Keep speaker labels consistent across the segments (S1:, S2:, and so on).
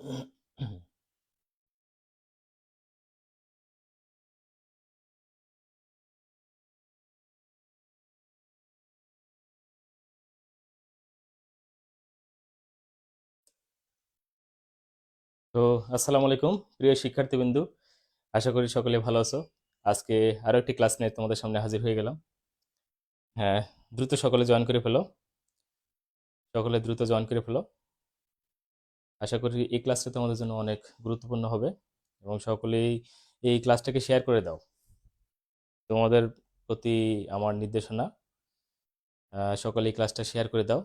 S1: তো আসসালামু আলাইকুম প্রিয় শিক্ষার্থীবৃন্দু, আশা করি সকলে ভালো আছো। আজকে আরো একটি ক্লাস নিয়ে তোমাদের সামনে হাজির হয়ে গেলাম। হ্যাঁ, দ্রুত সকলে জয়েন করে ফেলো। সকলে দ্রুত জয়েন করে ফেলো। আশা করি এই ক্লাসটা তোমাদের জন্য অনেক গুরুত্বপূর্ণ হবে এবং সকলেই এই ক্লাসটাকে শেয়ার করে দাও। তোমাদের প্রতি আমার নির্দেশনা, সকলে এই ক্লাসটা শেয়ার করে দাও।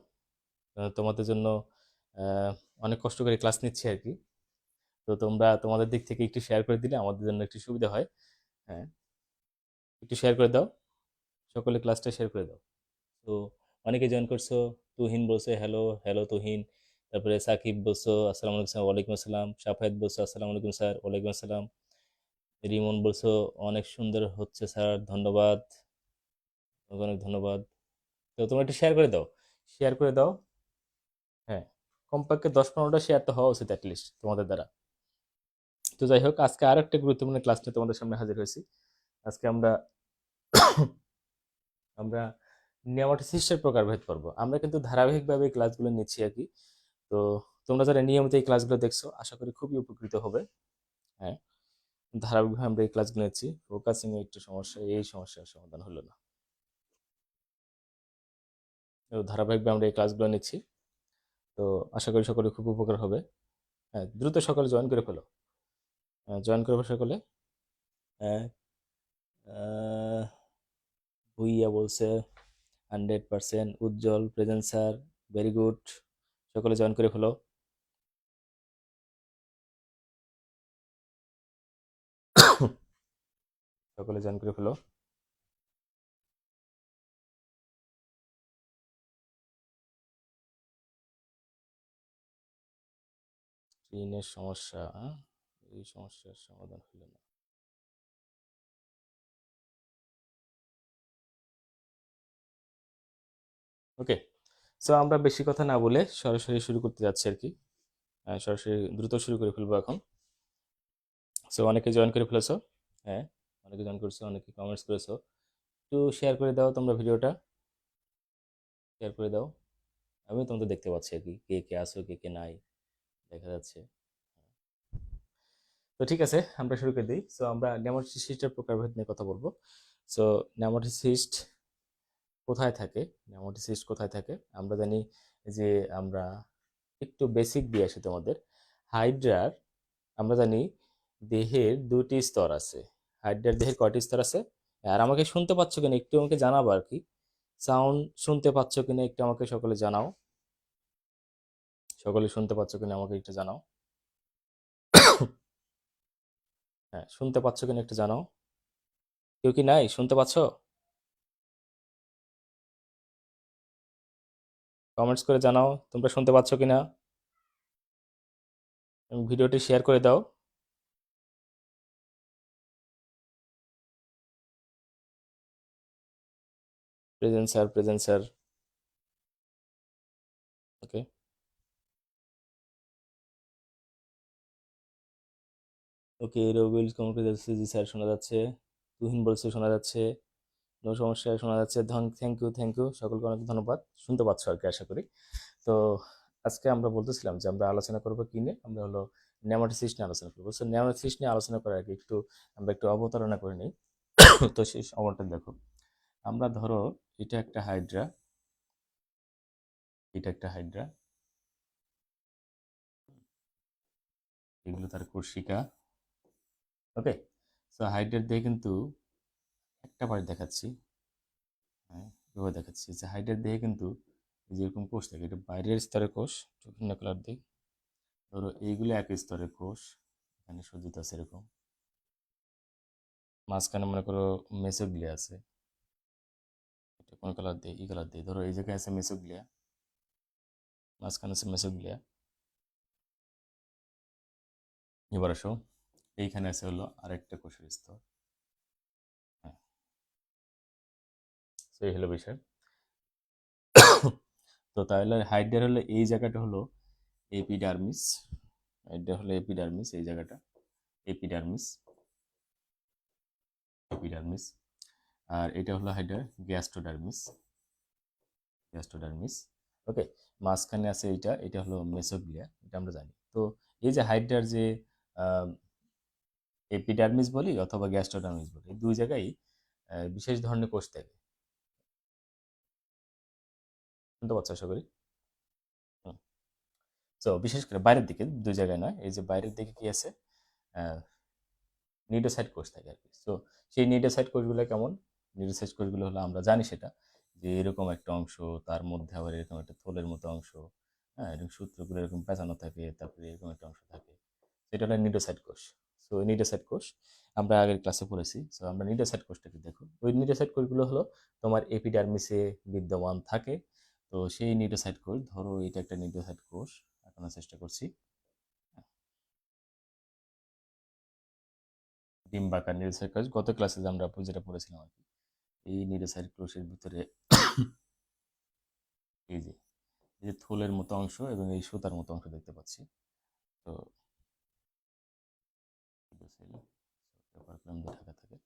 S1: তোমাদের জন্য আহ, অনেক কষ্ট করে ক্লাস নিচ্ছি আর কি। তো তোমরা তোমাদের দিক থেকে একটু শেয়ার করে দিলে আমাদের জন্য একটু সুবিধা হয়। হ্যাঁ, একটু শেয়ার করে দাও, সকলে ক্লাসটা শেয়ার করে দাও। তো অনেকে জয়েন করছো। তুহিন বলছে হ্যালো হ্যালো তুহিন। তারপরে সাকিব বলছো আসসালামু আলাইকুম স্যার, ওয়ালাইকুম আসসালাম। সাফায়েত বলছো আসসালামু আলাইকুম স্যার, ওয়ালাইকুম আসসালাম। রিমন বলছো অনেক সুন্দর হচ্ছে স্যার, ধন্যবাদ, অনেক অনেক ধন্যবাদ। তো তোমরা একটু শেয়ার করে দাও, শেয়ার করে দাও। হ্যাঁ, কমপক্ষে 10-15টা শেয়ার তো হওয়া উচিত অ্যাটলিস্ট তোমাদের দ্বারা। তো যাই হোক, আজকে আর একটা গুরুত্বপূর্ণ ক্লাস নিয়ে তোমাদের সামনে হাজির হয়েছি। আজকে আমরা আমরা নেমাটোসিস্টের প্রকারভেদ করব। আমরা কিন্তু ধারাবাহিকভাবে এই ক্লাসগুলো নিচ্ছি আর কি। তো তোমরা যারা নিয়মিত এই ক্লাসগুলো দেখছো আশা করি খুবই উপকৃত হবে। হ্যাঁ, ধারাবাহিকভাবে আমরা এই ক্লাসগুলো নিচ্ছি। ফোকাসিং এ একটু সমস্যা, এই সমস্যার সমাধান হলো না। তো ধারাবাহিকভাবে আমরা এই ক্লাসগুলো নিচ্ছি। তো আশা করি সকলে খুব উপকার হবে। হ্যাঁ, দ্রুত সকলে জয়েন করে ফেলো। জয়েন করে ফেলো সকলে। হ্যাঁ, আহ, ভুইয়া বলছে 100%। উজ্জ্বল প্রেজেন্ট স্যার, ভেরি গুড। সকলে জয়েন করে ফেলো। সকলে জয়েন করে ফেলো। স্ক্রিনের সমস্যা, এই সমস্যার সমাধান হলো না। ওকে, সো আমরা বেশি কথা না বলে সরাসরি শুরু করতে যাচ্ছি আর কি। সরাসরি দ্রুত শুরু করে ফেলবো এখন। সো অনেকে জয়েন করে ফেলেছো। হ্যাঁ, অনেকে জয়েন করেছো, অনেকে কমেন্টস করেছো। একটু শেয়ার করে দাও তোমরা ভিডিওটা, শেয়ার করে দাও। আমি তোমাদের দেখতে পাচ্ছি আর কি, কে কে আছো কে কে নাই দেখা যাচ্ছে। তো ঠিক আছে, আমরা শুরু করে দিই। সো আমরা নেমাটোসিস্টের প্রকারভেদ নিয়ে কথা বলবো। সো নেমাটোসিস্ট কোথায় থাকে, নেমাটোসিস্ট কোথায় থাকে আমরা জানি যে, আমরা একটু বেসিক দিয়ে আসি তোমাদের। হাইড্রার আমরা জানি দেহের দুটি স্তর আছে। হাইড্রার দেহের কয়টি স্তর আছে? আর আমাকে শুনতে পাচ্ছ কিনা একটু আমাকে জানাবো আর কি। সাউন্ড শুনতে পাচ্ছ কিনা একটু আমাকে সকলে জানাও। সকলে শুনতে পাচ্ছ কিনা আমাকে একটু জানাও। হ্যাঁ, শুনতে পাচ্ছ কিনা একটু জানাও। কেউ কি নাই, শুনতে পাচ্ছ? কমেন্টস করে জানাও তোমরা শুনতে পাচ্ছ কিনা, এবং ভিডিওটি শেয়ার করে দাও। Present sir, present sir. Okay, okay, Rabiul comment করে যাচ্ছে, জি স্যার শোনা যাচ্ছে। তুহিন বলছে শোনা যাচ্ছে, নো সমস্যা, শোনা যাচ্ছে। থ্যাংক ইউ, থ্যাংক ইউ, সকলকে অনেক ধন্যবাদ। শুনতে পাচ্ছ আর কি আশা করি। তো আজকে আমরা বলতেছিলাম যে আমরা আলোচনা করবো কি নিয়ে, আমরা হলো নেমাটোসিস্ট নিয়ে আলোচনা করবো। সো নেমাটোসিস্ট নিয়ে আলোচনা করার আগে একটু আমরা একটু অবতারণা করে নিই। তো সেই অবতারটা দেখো। আমরা ধরো এটা একটা হাইড্রা, এটা একটা হাইড্রা, এগুলো তার কোর্সিকা। ওকে, সো হাইড্রার দিয়ে কিন্তু একটা পার্ট দেখাচ্ছি। হ্যাঁ, এভাবে দেখাচ্ছি যে হাইড্রার দেহে কিন্তু এই যে এরকম কোষ থাকে, এটা বাইরের স্তরের কোষ। বিভিন্ন কালার দিই। ধরো এইগুলো এক স্তরের কোষ, এখানে সজ্জিত আছে এরকম। মাঝখানে মনে করো মেসোগ্লিয়া আছে। এটা কোন কালার দিই? এই কালার দিই। ধরো এই জায়গায় আছে মেসোগ্লিয়া, মাঝখানে আছে মেসোগ্লিয়া। এবার আসো, এইখানে আছে হলো আরেকটা কোষের স্তর। হ্যাঁ, তো এই হলো বিষয়। তো তাহলে হাইড্রার হলো এই জায়গাটা হলো এপিডার্মিস। এটা হলো এপিডার্মিস, এই জায়গাটা এপিডার্মিস, এপিডার্মিস। আর এটা হলো হাইডা গ্যাস্ট্রোডার্মিস, গ্যাস্ট্রোডার্মিস। ওকে, মাঝখানে আছে এইটা, এটা হলো মেসোগ্লিয়া, এটা আমরা জানি। তো এই যে হাইড্রার যে এপিডার্মিস বলি অথবা গ্যাস্ট্রোডার্মিস বলি, এই দুই জায়গায় বিশেষ ধরনের কোষ থাকে। শুনতে পাচ্ছ আশা করি? তো বিশেষ করে বাইরের দিকে, দুই জায়গায় নয়, এই যে বাইরের দিকে কি আছে, নিডোসাইট কোষ থাকে আর কি। তো সেই নিডোসাইট কোষগুলো কেমন? নিডোসাইট কোষগুলো হলো, আমরা জানি সেটা, যে এরকম একটা অংশ, তার মধ্যে আবার এরকম একটা থলের মতো অংশ, হ্যাঁ, এরকম সূত্রগুলো এরকম পেঁচানো থাকে, তারপরে এরকম একটা অংশ থাকে, সেটা হলো নিডোসাইট কোষ। সো নিডোসাইট কোষ আমরা আগের ক্লাসে পড়েছি। সো আমরা নিডোসাইট কোষটাকে দেখো, ওই নিডোসাইট কোষগুলো হলো তোমার এপিডার্মিসে বিদ্যমান থাকে। তো সেই নিডোসাইট কোষ, ধরো এটা একটা নিডোসাইট কোষ, এখনো চেষ্টা করছি, ডিম্বাকার নিডোসাইট কোষ, গত ক্লাসে আমরা যেটা পড়েছিলাম আর কি। এই নিডোসাইট কোষের ভিতরে এই যে এই যে থলের মতো অংশ এবং এই সুতার মতো অংশ দেখতে পাচ্ছি। তো ঢাকা থাকে।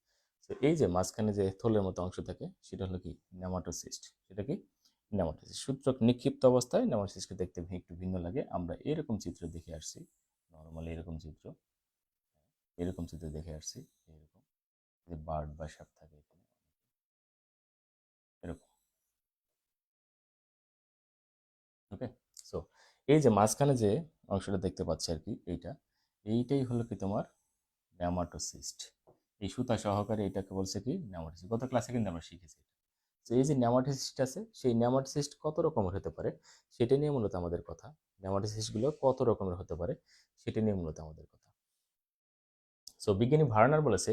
S1: তো এই যে মাঝখানে যে থলের মতো অংশ থাকে, সেটা হলো কি নেমাটোসিস্ট। সেটা কি নেমাটোসিস্ট। সূত্রক নিক্ষিপ্ত অবস্থায় নেমাটোসিস্টকে দেখতে একটু ভিন্ন লাগে। আমরা এরকম চিত্র দেখে আসছি, নর্মালি এরকম চিত্র, এরকম চিত্র দেখে আসছি, এরকম যে বার্ড বা সাপ থাকে এখানে, এরকম। ওকে, সো এই যে মাঝখানে যে অংশটা দেখতে পাচ্ছি আর কি, এইটাই হলো কি তোমার নেমাটোসিস্ট। এই সুতা সহকারে এটাকে বলছে কি নেমাটোসিস্ট। গত ক্লাসে কিন্তু আমরা শিখেছি। তো এই যে নেমাটোসিস্ট আছে, সেই নেমাটোসিস্ট কত রকমের হতে পারে সেটা নিয়ে মূলত আমাদের কথা। নেমাটোসিস্টগুলো কত রকমের হতে পারে সেটা নিয়ে মূলত আমাদের কথা। সো বিজ্ঞানী ভার্নার বলেছে,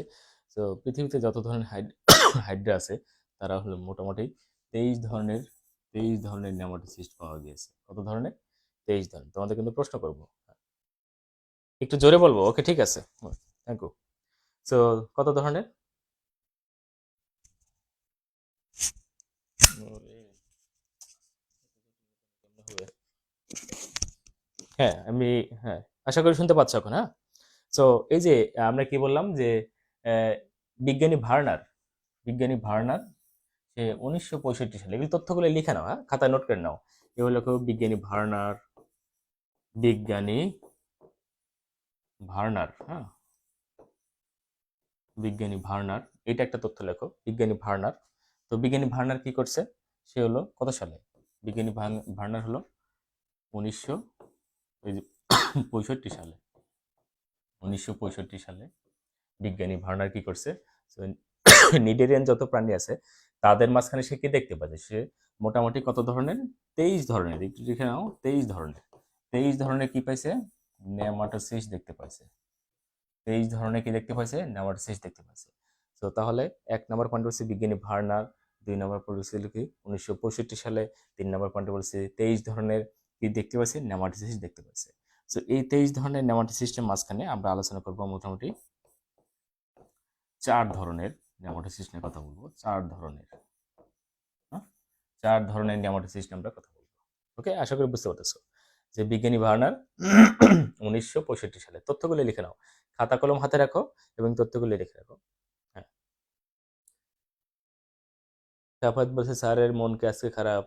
S1: তো পৃথিবীতে যত ধরনের হাইড্রা আছে, তারা হলো মোটামুটি 23 ধরনের, 23 ধরনের নেমাটোসিস্ট পাওয়া গিয়েছে। কত ধরনের? 23 ধরনের। তোমাদের কিন্তু প্রশ্ন করবো, একটু জোরে বলবো? ওকে, ঠিক আছে, থ্যাংক ইউ। সো কত ধরনের? হ্যাঁ, হ্যাঁ, আশা করি শুনতে পাচ্ছ এখন। হ্যাঁ, সো এই যে আমরা কি বললাম যে আহ, বিজ্ঞানী ভার্নার, বিজ্ঞানী ভার্নার সে 1965 সালে, এগুলো তথ্যগুলো লিখে নাও, হ্যাঁ, খাতায় নোট করে নাও। এ হলো কেউ বিজ্ঞানী ভার্নার, বিজ্ঞানী ভার্নার, হ্যাঁ, বিজ্ঞানী ভার্নার, এটা একটা তথ্য লেখো, বিজ্ঞানী ভার্নার। তো বিজ্ঞানী ভার্নার কি করছে? সে হলো কত সালে? বিজ্ঞানী ভার্নার হলো 1965 সালে, 1965 সালে বিজ্ঞানী ভার্নার কি করছে? নিডেরিয়ান যত প্রাণী আছে তাদের মাঝখানে সে কি দেখতে পাচ্ছে? সে মোটামুটি কত ধরনের? 23 ধরনের, একটু লিখে নাও, 23 ধরনের। 23 ধরনের কি পাইছে? নেমাটোসিস্ট দেখতে পাইছে। 23 ধরনের কি দেখতে পাইছে? নেমাটোসিস্ট দেখতে পাইছে। তো তাহলে 1 নম্বর পয়েন্ট বলছে বিজ্ঞানী ভার্নার, 2 নম্বর পয়েন্ট বলছিল কি 1965 সালে, 3 নম্বর পয়েন্ট বলছে 23 ধরনের কি দেখতে পাইছে? নেমাটোসিস্ট দেখতে পাইছে। তো এই 23 ধরনের নেমাটোসিস্টের মাঝখানে আমরা আলোচনা করবো মোটামুটি 4 ধরনের নেমাটোসিস্ট নিয়ে কথা বলবো। 4 ধরনের, হ্যাঁ, 4 ধরনের নেমাটোসিস্ট আমরা কথা বলবো। ওকে, আশা করি বুঝতে পারতেছো যে বিজ্ঞানী ভার্নার 1965 সালে। তথ্যগুলো লিখে নাও, খাতা কলম হাতে রাখো এবং তথ্যগুলো লিখে রাখো। হ্যাঁ, সাফাত বলছে স্যারের মন কি আজকে খারাপ?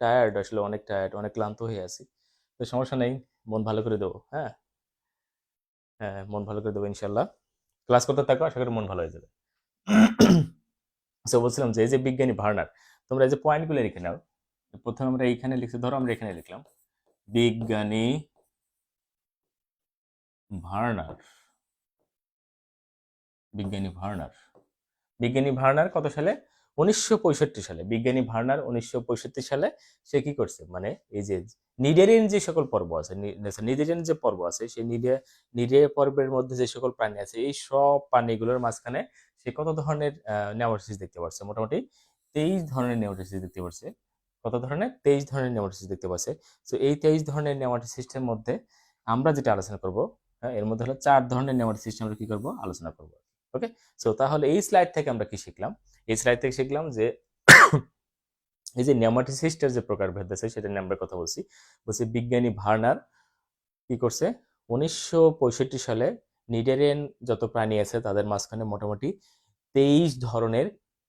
S1: টায়ার্ড, আসলে অনেক টায়ার্ড, অনেক ক্লান্ত হয়ে আছি। তো সমস্যা নেই, মন ভালো করে দেবো। হ্যাঁ, হ্যাঁ, মন ভালো করে দেবো ইনশাল্লাহ। ক্লাস করতে থাকো, আশা করি মন ভালো হয়ে যাবে। সো বলছিলাম যে এই যে বিজ্ঞানী ভার্নার, তোমরা এই যে পয়েন্টগুলো লিখে নাও। প্রথমে আমরা এইখানে লিখছি, ধরো আমরা এখানে লিখলাম বিজ্ঞানী ভার্নার, বিজ্ঞানী ভার্নার, বিজ্ঞানী ভার্নার কত সালে? 1965 সালে। বিজ্ঞানী ভার্নার 1965 সালে সে কি করছে, মানে এই যে নিডেরিয়ান যে সকল পর্ব আছে, নিডেরিয়ান যে পর্ব আছে, সেই নিডেরিয়া পর্বের মধ্যে যে সকল প্রাণী আছে, এই সব প্রাণীগুলোর মাঝখানে সে কত ধরনের নেমাটোসিস দেখতে পাচ্ছে? মোটামুটি 23 ধরনের নেমাটোসিস দেখতে পাচ্ছে। কত ধরনের? 23 ধরনের নেমাটোসিস দেখতে পাচ্ছে। তো এই 23 ধরনের নেমাটোসিস্টের মধ্যে আমরা যেটা আলোচনা করব, হ্যাঁ, এর মধ্যে হলো 4 ধরনের নেমাটোসিস্ট আমরা কি করব? আলোচনা করব। ওকে, সো তাহলে এই স্লাইড থেকে আমরা কি শিখলাম? এই স্লাইড থেকে শিখলাম যে এই যে নেমাটোসিস্টের যে প্রকারভেদ আছে সেটা নিয়ে আমরা কথা বলছি। বলছি বিজ্ঞানী ভার্নার কি করছে? 1965 সালে নিডারিয়ান যত প্রাণী আছে তাদের মাঝখানে মোটামুটি 23 ধরনের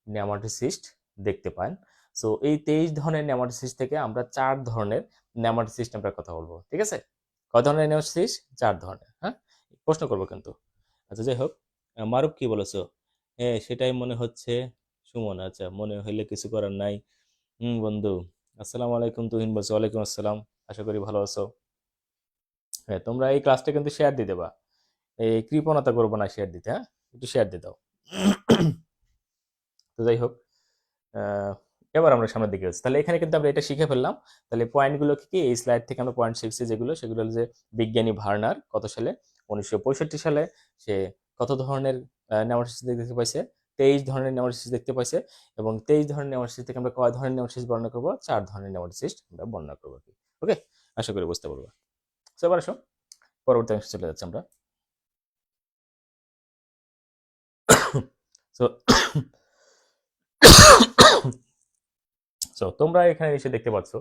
S1: নেমাটোসিস্ট দেখতে পান। সো এই 23 ধরনের নেমাটোসিস্ট থেকে আমরা 4 ধরনের নেমাটোসিস্ট আমরা কথা বলবো, ঠিক আছে? কয় ধরনের নেমাটোসিস্ট? 4 ধরনের, হ্যাঁ? প্রশ্ন করবো কিন্তু। আচ্ছা, যাই হোক, মারুফ কি বলেছো? হ্যাঁ, সেটাই মনে হচ্ছে। সুমন, আচ্ছা, মনে হইলে কিছু করার নাই। বন্ধু, আসসালামু আলাইকুম। তুহিন বলছো, ওয়ালাইকুম আসসালাম। আশা করি ভালো আছো। হ্যাঁ, তোমরা এই ক্লাসটা কিন্তু শেয়ার দিয়ে দেবা। এই কৃপণতা করবো না শেয়ার দিতে, হ্যাঁ? একটু শেয়ার দিয়ে দাও। তো যাই হোক, আহ, এবার আমরা সামনের দিকে যাচ্ছি। তাহলে এখানে কিন্তু আমরা এটা শিখে ফেললাম। তাহলে পয়েন্টগুলো কি কি, এই স্লাইড থেকে আমরা পয়েন্ট শিখছি যেগুলো, সেগুলো হলো যে বিজ্ঞানী ভার্নার কত সালে, 1965 সালে সে কত ধরনের নেমাটোসিস দেখতে পাইছে, 23 ধরনের নেমাটোসিস দেখতে পাইছে। এবং 23 ধরনের নেমাটোসিস থেকে আমরা কয় ধরনের নেমাটোসিস বর্ণনা করবো? 4 ধরনের নেমাটোসিস আমরা বর্ণনা করবো। ওকে, আশা করি বুঝতে পারবো। তো এবার আসো, পরবর্তী অংশে চলে যাচ্ছে আমরা। তো সো তোমরা এখানে এসে দেখতে পাচ্ছ,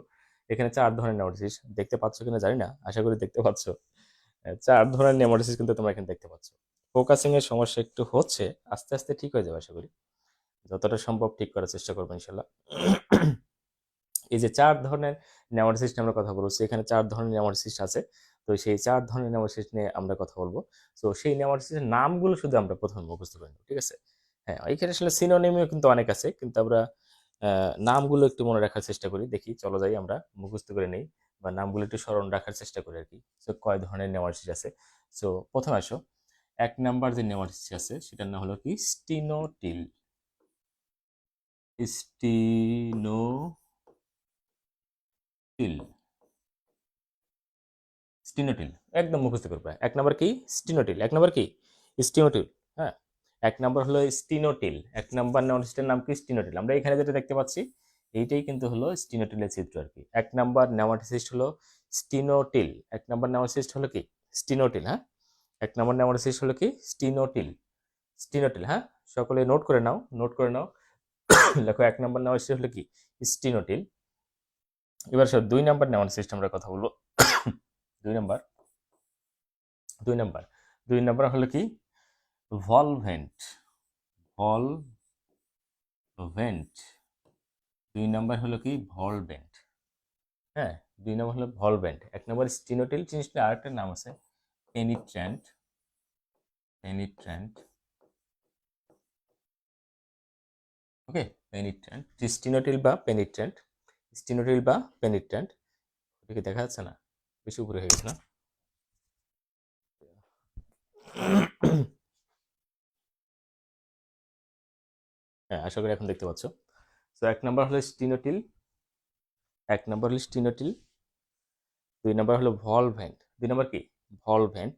S1: এখানে 4 ধরনের নেমাটোসিস দেখতে পাচ্ছ কিনা জানি না, আশা করি দেখতে পাচ্ছ। 4 ধরনের নেমাটোসিস কিন্তু তোমরা এখানে দেখতে পাচ্ছ। ফোকাসিং এর সমস্যা একটু হচ্ছে, আস্তে আস্তে ঠিক হয়ে যাবে আশা করি। যতটা সম্ভব ঠিক করার চেষ্টা করবো ইনশাল্লাহ। এই যে 4 ধরনের নেমাটোসিস আমরা কথা বলছি, এখানে 4 ধরনের নেমাটোসিস আছে। তো সেই 4 ধরনের নেমাটোসিস নিয়ে আমরা কথা বলবো। তো সেই নেমাটোসিসের নামগুলো শুধু আমরা প্রথমে মুখস্থ করে নেব, ঠিক আছে? হ্যাঁ, এখানে আসলে সিনোনিমও কিন্তু অনেক আছে, কিন্তু আমরা নামগুলো একটু মনে রাখার চেষ্টা করি। দেখি, চলো যাই আমরা মুখস্থ করে নেই, বা নামগুলো একটু স্মরণ রাখার চেষ্টা করি আর কি। সো কয় ধরনের নেমাটোসিস আছে। সো প্রথমে আসো, 1 নাম্বার যে নেমাটোসিস আছে সেটার নাম হলো কি স্টিনোটিল। স্টিনোটিল, স্টিনোটিল, একদম মুখস্থ করবে। 1 নাম্বার কি? স্টিনোটিল। 1 নাম্বার কি? স্টিনোটিল। হ্যাঁ, 1 নাম্বার হলো স্টিনোটিল। 1 নাম্বার নেমাটোসিসের নাম কি? স্টিনোটিল। আমরা এখানে যেটা দেখতে পাচ্ছি এইটাই কিন্তু হলো স্টিনোটিলের চিত্র আর কি। 1 নাম্বার নেমাটোসিস্ট হলো স্টিনোটিল। 1 নাম্বার নেমাটোসিস্ট হলো কি? স্টিনোটিল। হ্যাঁ, 1 নাম্বার নেমাটোসিস্ট হলো কি? স্টিনোটিল। স্টিনোটিল, হ্যাঁ? সকলে নোট করে নাও, নোট করে নাও। দেখো, 1 নাম্বার নেমাটোসিস্ট হলো কি? স্টিনোটিল। এবার 2 নাম্বার নেমাটোসিস্ট আমরা কথা বলবো। 2 নাম্বার, 2 নাম্বার, 2 নাম্বার হলো কি? ভলভেন্ট। ভলভেন্ট। 2 নাম্বার হলো কি? ভলভেন্ট। হ্যাঁ, 2 নাম্বার হলো ভলভেন্ট। 1 নাম্বার স্টিনোটিল, জিনিসটা আরেকটা নাম আছে পেনিট্র্যান্ট। পেনিট্র্যান্ট, ওকে, পেনিট্র্যান্ট। স্টিনোটিল বা পেনিট্র্যান্ট, স্টিনোটিল বা পেনিট্র্যান্ট। ওটাকে দেখা যাচ্ছে না, বেশি উপরে হয়ে গেছে না? হ্যাঁ, আশা করি এখন দেখতে পাচ্ছ। তো 1 নাম্বার হলো স্টিনোটিল, 1 নাম্বার হলো স্টিনোটিল। 2 নাম্বার হলো ভলভেন্ট। 2 নাম্বার কি? ভলভেন্ট।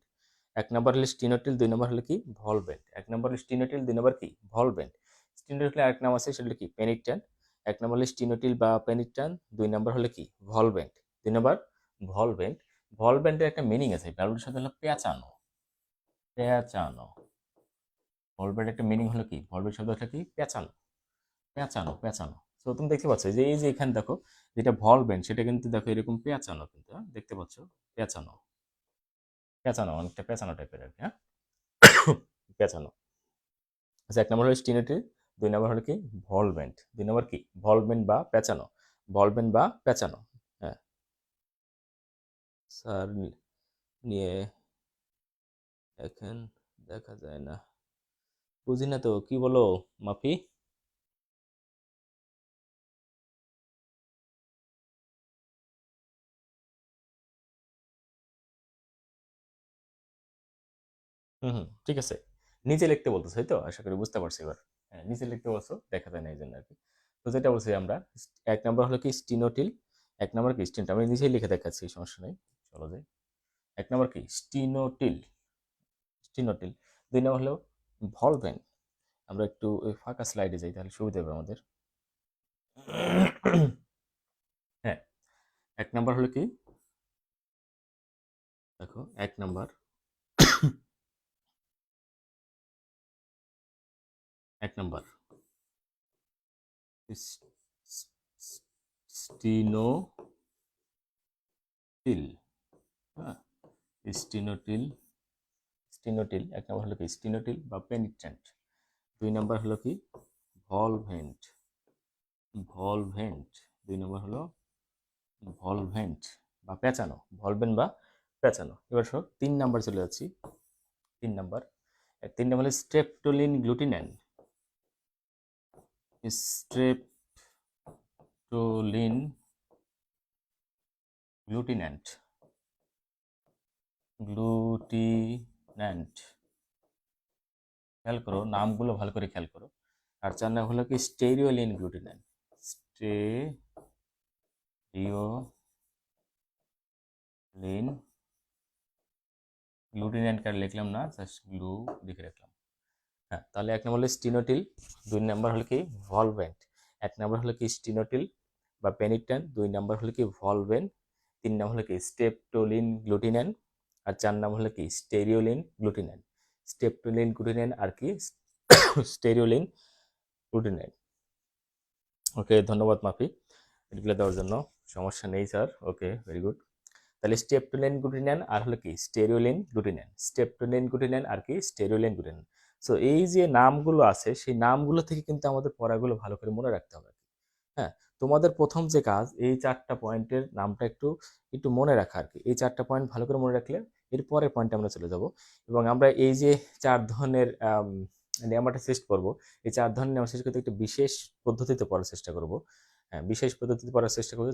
S1: 1 নাম্বার হলো স্টিনোটিল, 2 নাম্বার হলো কি? ভলভেন্ট। 1 নাম্বার হলো স্টিনোটিল, 2 নাম্বার কি? ভলভেন্ট। স্টিনোটিল আরেক নাম আছে, সেটা হলো কি? পেনিট্র্যান্ট। 1 নাম্বার হলো স্টিনোটিল বা পেনিট্র্যান্ট, 2 নাম্বার হলো কি? ভলভেন্ট। 2 নাম্বার ভলভেন্ট। ভলভেন্টের একটা মিনিং আছে, ভ্যালুর সাথে হলো পেঁচানো। পেঁচানো। ভলভেন্ট একটা মিনিং হলো কি? ভলভেন্ট শব্দটা কি? পেঁচানো। পেঁচানো, পেঁচানো। তো তুমি দেখতে পাচ্ছ যে এই যে এখানে দেখো, যেটা ভলভেন্ট সেটা কিন্তু দেখো এরকম পেঁচানো কিন্তু, হ্যাঁ? দেখতে পাচ্ছ? পেঁচানো, পেঁচানো, অনেকটা পেঁচানো টাইপের আর কি, হ্যাঁ? পেঁচানো। আচ্ছা, 1 নাম্বার হলো স্টিনোটিল, 2 নাম্বার হলো কি? ভলভেন্ট। 2 নাম্বার কি? ভলভেন্ট বা পেঁচানো। ভলভেন্ট বা পেঁচানো। হ্যাঁ, স্যার নিয়ে দেখেন, দেখা যায় না, বুঝি না তো, কি বলো মাফি? হুম, হুম, ঠিক আছে। নিচে লিখতে বলতেছো, তাই তো? আশা করি বুঝতে পারছি এবার। হ্যাঁ, নিচে লিখতে বলছো, দেখা যায় না এই জন্য আর কি। তো যেটা বলছি আমরা, 1 নাম্বার হলো কি? স্টিনোটিল। 1 নাম্বার কি? স্টিনোটিল। আমি নিচেই লিখে দেখাচ্ছি, সমস্যা নেই। চলো যাই। 1 নাম্বার কি? স্টিনোটিল। স্টিনোটিল। 2 নাম্বার হলো ভলভেন্ট। আমরা একটু ওই ফাঁকা স্লাইডে যাই, তাহলে সুবিধা হবে আমাদের। হ্যাঁ, 1 নাম্বার হলো কি? দেখো, 1 নাম্বার, 1 নাম্বার স্টিনোটিল। হ্যাঁ, স্টিনোটিল, স্টিনোটিল এক নম্বর হলো কি স্টিনোটিল বা পেনিট্রেন্ট, 2 নম্বর হলো কি ভলভেন্ট, ভলভেন্ট 2 নম্বর হলো ভলভেন্ট বা পেঁচানো, ভলভেন্ট বা পেঁচানো। এবার সব 3 নাম্বার চলে যাচ্ছি। 3 নাম্বার, 3 নাম্বার হলো স্ট্রেপটোলিন গ্লুটিনেন, স্ট্রেপটোলিন গ্লুটিন্যান্ট, গ্লুটিন্যান্ট, খেয়াল করো নামগুলো ভালো করে খেয়াল করো। আর 4 নাম হলো কি স্টেরিওলিন গ্লুটিন্যান্ট, স্টেরিওলিন গ্লুটিন্যান্ট কার লিখলাম না, জাস্ট গ্লু লিখে রাখলাম। হ্যাঁ, তাহলে 1 নম্বর হলো স্টিনোটিল, 2 নম্বর হলো কি ভলভেন্ট, 1 নম্বর হলো কি স্টিনোটিল বা পেনিট্রেন্ট, 2 নম্বর হলো কি ভলভেন্ট, 3 নম্বর হলো কি স্টেপটোলিন গ্লুটিনেন, আর 4 নম্বর হলো কি স্টেরিওলিন গ্লুটিনেন। স্টেপটোলিন গ্লুটিনেন আর কি স্টেরিওলিন গ্লুটিনেন। ওকে, ধন্যবাদ মাফি এগুলো দেওয়ার জন্য। সমস্যা নেই স্যার, ওকে ভেরি গুড। তাহলে স্টেপটোলিন গ্লুটিনেন আর হলো কি স্টেরিওলিন গ্লুটিনেন, স্টেপটোলিন গ্লুটিনেন আর কি স্টেরিওলিন গ্লুটিনেন। সো এই যে নামগুলো আছে সেই নামগুলো থেকে কিন্তু আমাদের পড়াগুলো ভালো করে মনে রাখতে হবে। হ্যাঁ, তোমাদের প্রথম যে কাজ এই 4টা পয়েন্টের নামটা একটু একটু মনে রাখা আর কি। এই 4টা পয়েন্ট ভালো করে মনে রাখলে এর পরের পয়েন্টে আমরা চলে যাব, এবং আমরা এই যে 4 ধরনের নেমাটা টেস্ট করব, এই 4 ধরনের নেমা শেষ করতে একটা বিশেষ পদ্ধতিতে পড়ার চেষ্টা করব। হ্যাঁ, বিশেষ পদ্ধতিতে পড়ার চেষ্টা করবো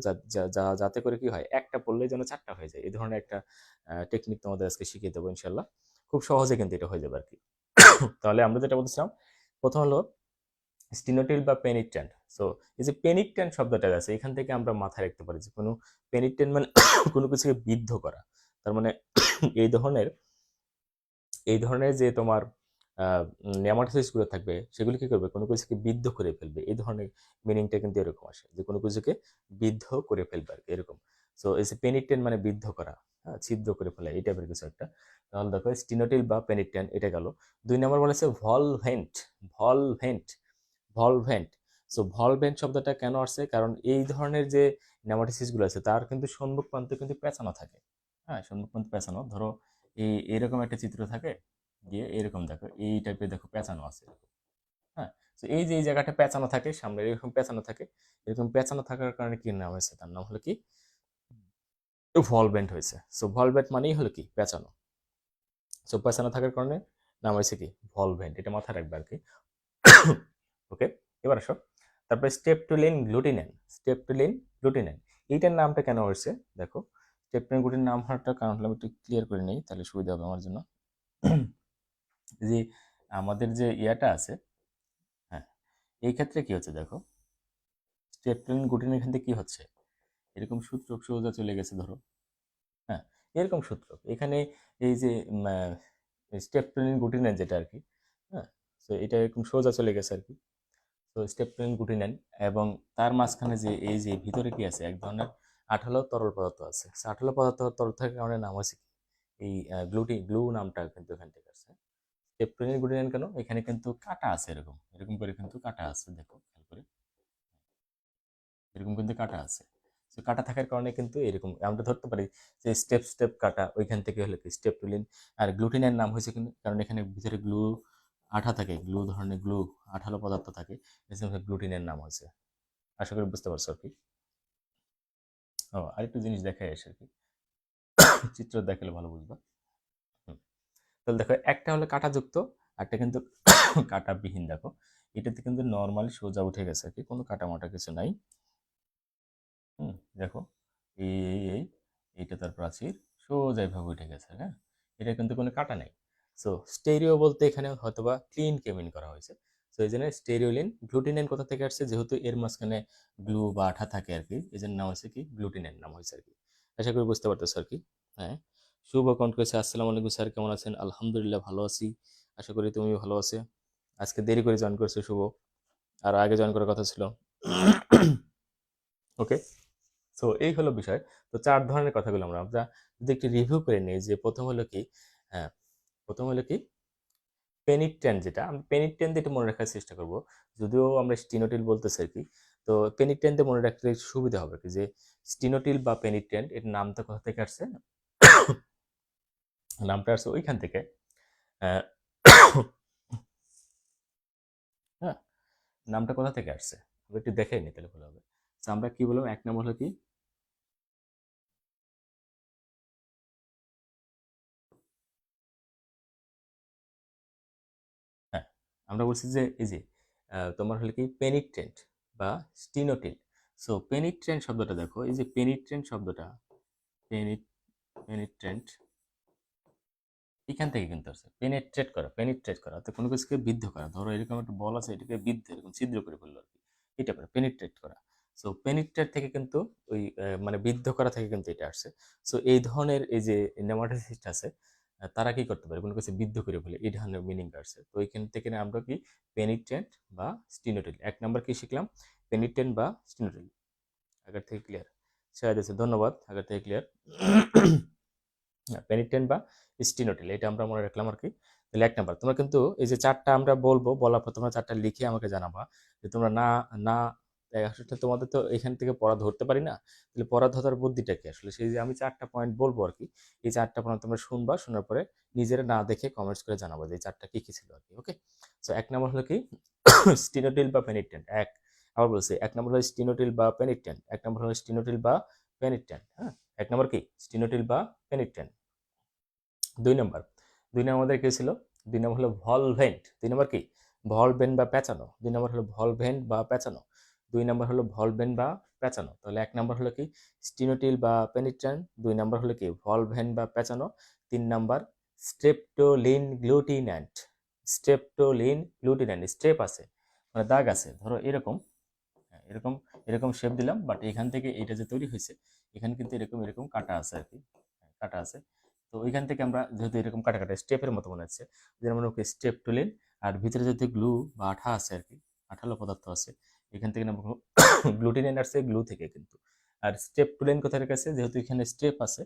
S1: যাতে করে কি হয় একটা পড়লেই যেন 4টা হয়ে যায়, এই ধরনের একটা টেকনিক তোমাদের আজকে শিখিয়ে দেবো ইনশাল্লাহ। খুব সহজে কিন্তু এটা হয়ে যাবে আর কি। তাহলে আমরা যেটা বলছিলাম, প্রথম হলো স্টিনোটিল বা পেনিট্রেন্ট। সো এই যে পেনিট্রেন্ট শব্দটা আছে এখান থেকে আমরা মাথায় রাখতে পারি যে কোনো পেনিট্রেন্ট মানে কোনো কিছুকে বিদ্ধ করা। তার মানে এই ধরনের এই ধরনের যে তোমার নেমাটোসিসগুলো থাকবে সেগুলো কি করবে, কোনো কিছুকে বিদ্ধ করে ফেলবে। এই ধরনের মিনিংটা কিন্তু এরকম আসে যে কোনো কিছুকে বিদ্ধ করে ফেলবে আর কি, এরকম। সো এই যে পেনিট্রেন্ট মানে বিদ্ধ করা, হ্যাঁ, ছিদ্র করে ফেলা, এই টাইপের কিছু একটা। তাহলে দেখো স্টিনোটিল বা পেনিট্রেন্ট এটা গেল। 2 নম্বর বলেছে ভলভেন্ট, ভলভেন্ট, ভলভেন্ট। সো ভলভেন্ট শব্দটা কেন আসছে, কারণ এই ধরনের যে নেমাটোসিসগুলো আছে তার কিন্তু সম্মুখ প্রান্ত কিন্তু পেঁচানো থাকে। হ্যাঁ, সম্মুখ প্রান্ত পেঁচানো, ধরো এরকম একটা চিত্র থাকে, দিয়ে এরকম দেখো এই টাইপের দেখো পেঁচানো আছে এরকম। হ্যাঁ, তো এই যে এই জায়গাটা পেঁচানো থাকে, সামনে এরকম পেঁচানো থাকে, এরকম পেঁচানো থাকার কারণে কি নাম হয়েছে, তার নাম হলো কি ভলভেন্ট হয়েছে। সো ভলভেন্ট মানেই হলো কি পেঁচানো। সো পেঁচানো থাকার কারণে নাম হয়েছে কি ভলভেন্ট, এটা মাথায় রাখবে আর কি। ওকে, এবার আসো তারপরে স্টেপটোলিন গ্লুটিনেন, স্টেপটোলিন গ্লুটিনেন এইটার নামটা কেন হয়েছে দেখো। স্টেপটোলিন গ্লুটিন নাম হওয়ার কারণ হলো, আমি একটু ক্লিয়ার করে নিই তাহলে সুবিধা হবে আমার জন্য। যে আমাদের যে ইয়াটা আছে, হ্যাঁ, এই ক্ষেত্রে কি হচ্ছে দেখো, স্টেপটোলিন গ্লুটিন এখান থেকে কি হচ্ছে, এরকম সূত্র সোজা চলে গেছে ধরো। হ্যাঁ, এরকম সূত্র এখানে এই যে স্টেপটোলিন গ্লুটিনেন যেটা আর কি, হ্যাঁ, তো এটা এরকম সোজা চলে গেছে আর কি। তো স্টেপটোলিন গ্লুটিনেন, এবং তার মাঝখানে যে এই যে ভিতরে কি আছে, এক ধরনের আঠালো তরল পদার্থ আছে। আঠালো পদার্থ তরল থাকার কারণে নাম হচ্ছে কি এই গ্লু নামটা কিন্তু এখান থেকে আসছে। স্টেপটোলিন গ্লুটিনেন কেন, এখানে কিন্তু কাটা আছে, এরকম এরকম করে কিন্তু কাটা আছে, দেখো খেয়াল করে এরকম কিন্তু কাটা আছে। তো কাটা থাকার কারণে কিন্তু এরকম আমরা ধরতে পারি যে স্টেপ স্টেপ কাটা, ওইখান থেকে হলো কি স্টেপটোলিন। আর গ্লুটিনের নাম হয়েছে কিন্তু কারণ এখানে ভিতরে গ্লু আঠা থাকে, গ্লু ধরনের গ্লু আঠালো পদার্থ থাকে, এজন্য গ্লুটিনের নাম হয়েছে। আশা করি বুঝতে পারছো আর কি। ও, আরেকটু জিনিস দেখাই আসে আর কি, চিত্র দেখালে ভালো বুঝবা। তাহলে দেখো একটা হলো কাঁটাযুক্ত, একটা কিন্তু কাঁটাবিহীন। দেখো এটাতে কিন্তু নর্মালি সোজা উঠে গেছে আর কি, কোনো কাটা মাটা কিছু নাই। দেখো এই এইটা তার প্রাচীর সোজা এভাবে উঠে গেছে। হ্যাঁ, এটা কিন্তু কোনো কাটা নেই। সো স্টেরিও বলতে এখানে হয়তোবা ক্লিন কেমিন করা হয়েছে। সো এই জন্য স্টেরিওলিন। গ্লুটিনেন কোথা থেকে আসছে, যেহেতু এর মাঝখানে গ্লু বা আঠা থাকে আর কি, এই জন্য নাম হয়েছে কি গ্লুটিনেন নাম হয়েছে আর কি। আশা করি বুঝতে পারতেছো আর কি। হ্যাঁ, শুভ কন্ঠ করেছে, আসসালামু আলাইকুম স্যার, কেমন আছেন? আলহামদুলিল্লাহ ভালো আছি, আশা করি তুমি ভালো আছে। আজকে দেরি করে জয়েন করেছো শুভ, আর আগে জয়েন করার কথা ছিল। ওকে, সো এই হলো বিষয়। তো 4 ধরনের কথাগুলো আমরা যদি একটু রিভিউ করে নিই, যে প্রথম হলো কি, হ্যাঁ, প্রথম হলো কি পেনিট্রেন্ট, যেটা আমরা পেনিট্রেন্ট দিয়ে একটু মনে রাখার চেষ্টা করব, যদিও আমরা স্টিনোটিল বলতেছি আর কি। তো পেনিট্রেন্ট দিয়ে মনে রাখতে একটু সুবিধা হবে কি, যে স্টিনোটিল বা পেনিট্রেন্ট এর নামটা কোথা থেকে আসছে, নামটা আসছে ওইখান থেকে। আহ, হ্যাঁ, নামটা কোথা থেকে আসছে আমরা একটু দেখে নি, তাহলে ভালো হবে। তো আমরা কি বললাম, এক নাম হলো কি, হ্যাঁ, আমরা বলছি যে এই যে তোমার হলো কি পেনিট্রেন্ট বা স্টিনোটিল। সো পেনিট্রেন্ট শব্দটা দেখো, এই যে পেনিট্রেন্ট শব্দটা, পেনিট্রেন্ট এখান থেকে কিন্তু আসছে পেনিট্রেট করা, পেনিট্রেট করা অর্থাৎ কোনো কিছুকে বিদ্ধ করা। ধরো এরকম একটা বল আছে, এটাকে বিদ্ধ এরকম ছিদ্র করে ফেললো আর কি, এটা করে পেনিট্রেট করা। সো পেনিট্রেট থেকে কিন্তু ওই মানে বিদ্ধ করা থেকে কিন্তু এটা আসছে। সো এই ধরনের এই যে নেমাটোসিস্ট আছে, তারা কি করতে পারে, কোনো কিছু বিদ্ধ করে ফেলে, এই ধরনের মিনিং আসছে। তো এইখান থেকে না আমরা কি পেনিট্রেন্ট বা স্টিনোটিল, এক নাম্বার কি শিখলাম, পেনিট্রেন্ট বা স্টিনোটিল। আগের থেকে ক্লিয়ার? শাহেদ আছে, ধন্যবাদ, আগের থেকে ক্লিয়ার। পেনিটেন্ট বা স্টিনোটিল, এটা আমরা মনে রাখলাম আর কি। তাহলে এক নাম্বার, তোমরা কিন্তু এই যে চারটা আমরা বলবো, বলার পর তোমরা চারটা লিখে আমাকে জানাবা যে তোমরা না না আসলে তোমাদের তো এখান থেকে পড়া ধরতে পারি না, তাহলে পড়া ধরার বুদ্ধিটা কি আসলে, সেই যে আমি চারটা পয়েন্ট বলবো আর কি, এই চারটা পয়েন্ট তোমরা শুনবা, শোনার পরে নিজেরা না দেখে কমেন্টস করে জানাবো যে এই চারটা কি কি ছিল আর কি। ওকে, সো এক নাম্বার হলো কি স্টিনোটিল বা পেনিটেন্ট। এক, আবার বলছি, এক নম্বর হলো স্টিনোটিল বা পেনিটেন্ট, এক নম্বর হলো স্টিনোটিল বা পেনিটেন্ট। হ্যাঁ, এক নম্বর কি স্টিনোটিল বা পেনিটেন্ট। দুই নম্বর, দুই নম্বর আমাদের কি ছিল, দুই নম্বর হলো ভলভেন্ট। দুই নম্বর কি ভলভেন্ট বা পেঁচানো, দুই নম্বর হলো ভলভেন্ট বা পেঁচানো, দুই নম্বর হলো ভলভেন্ট বা পেঁচানো। তাহলে এক নম্বর হলো কি স্টিনোটিল বা পেনিট্রান, দুই নম্বর হলো কি ভলভেন্ট বা পেঁচানো, তিন নম্বর স্ট্রেপ্টোলিন গ্লুটিন্যান্ট। স্ট্রেপ্টোলিন গ্লুটিন্যান্ট, স্টেপ আছে মানে দাগ আছে, ধরো এরকম, হ্যাঁ, এরকম এরকম শেপ দিলাম, বাট এখান থেকে এটা যে তৈরি হয়েছে, এখানে কিন্তু এরকম এরকম কাটা আছে আর কি, হ্যাঁ, কাটা আছে। তো ওইখান থেকে আমরা যেহেতু এরকম কাটা কাটা স্টেপের মতো মনে হচ্ছে, যেমন ওকে স্টেপ টুলিন, আর ভিতরে যেহেতু গ্লু বা আঠা আছে আর কি, আঠালো পদার্থ আছে, এখান থেকে আমরা গ্লুটিনিন আসছে গ্লু থেকে কিন্তু। আর স্টেপ টুলিন কোথায় গেছে, যেহেতু এখানে স্টেপ আছে,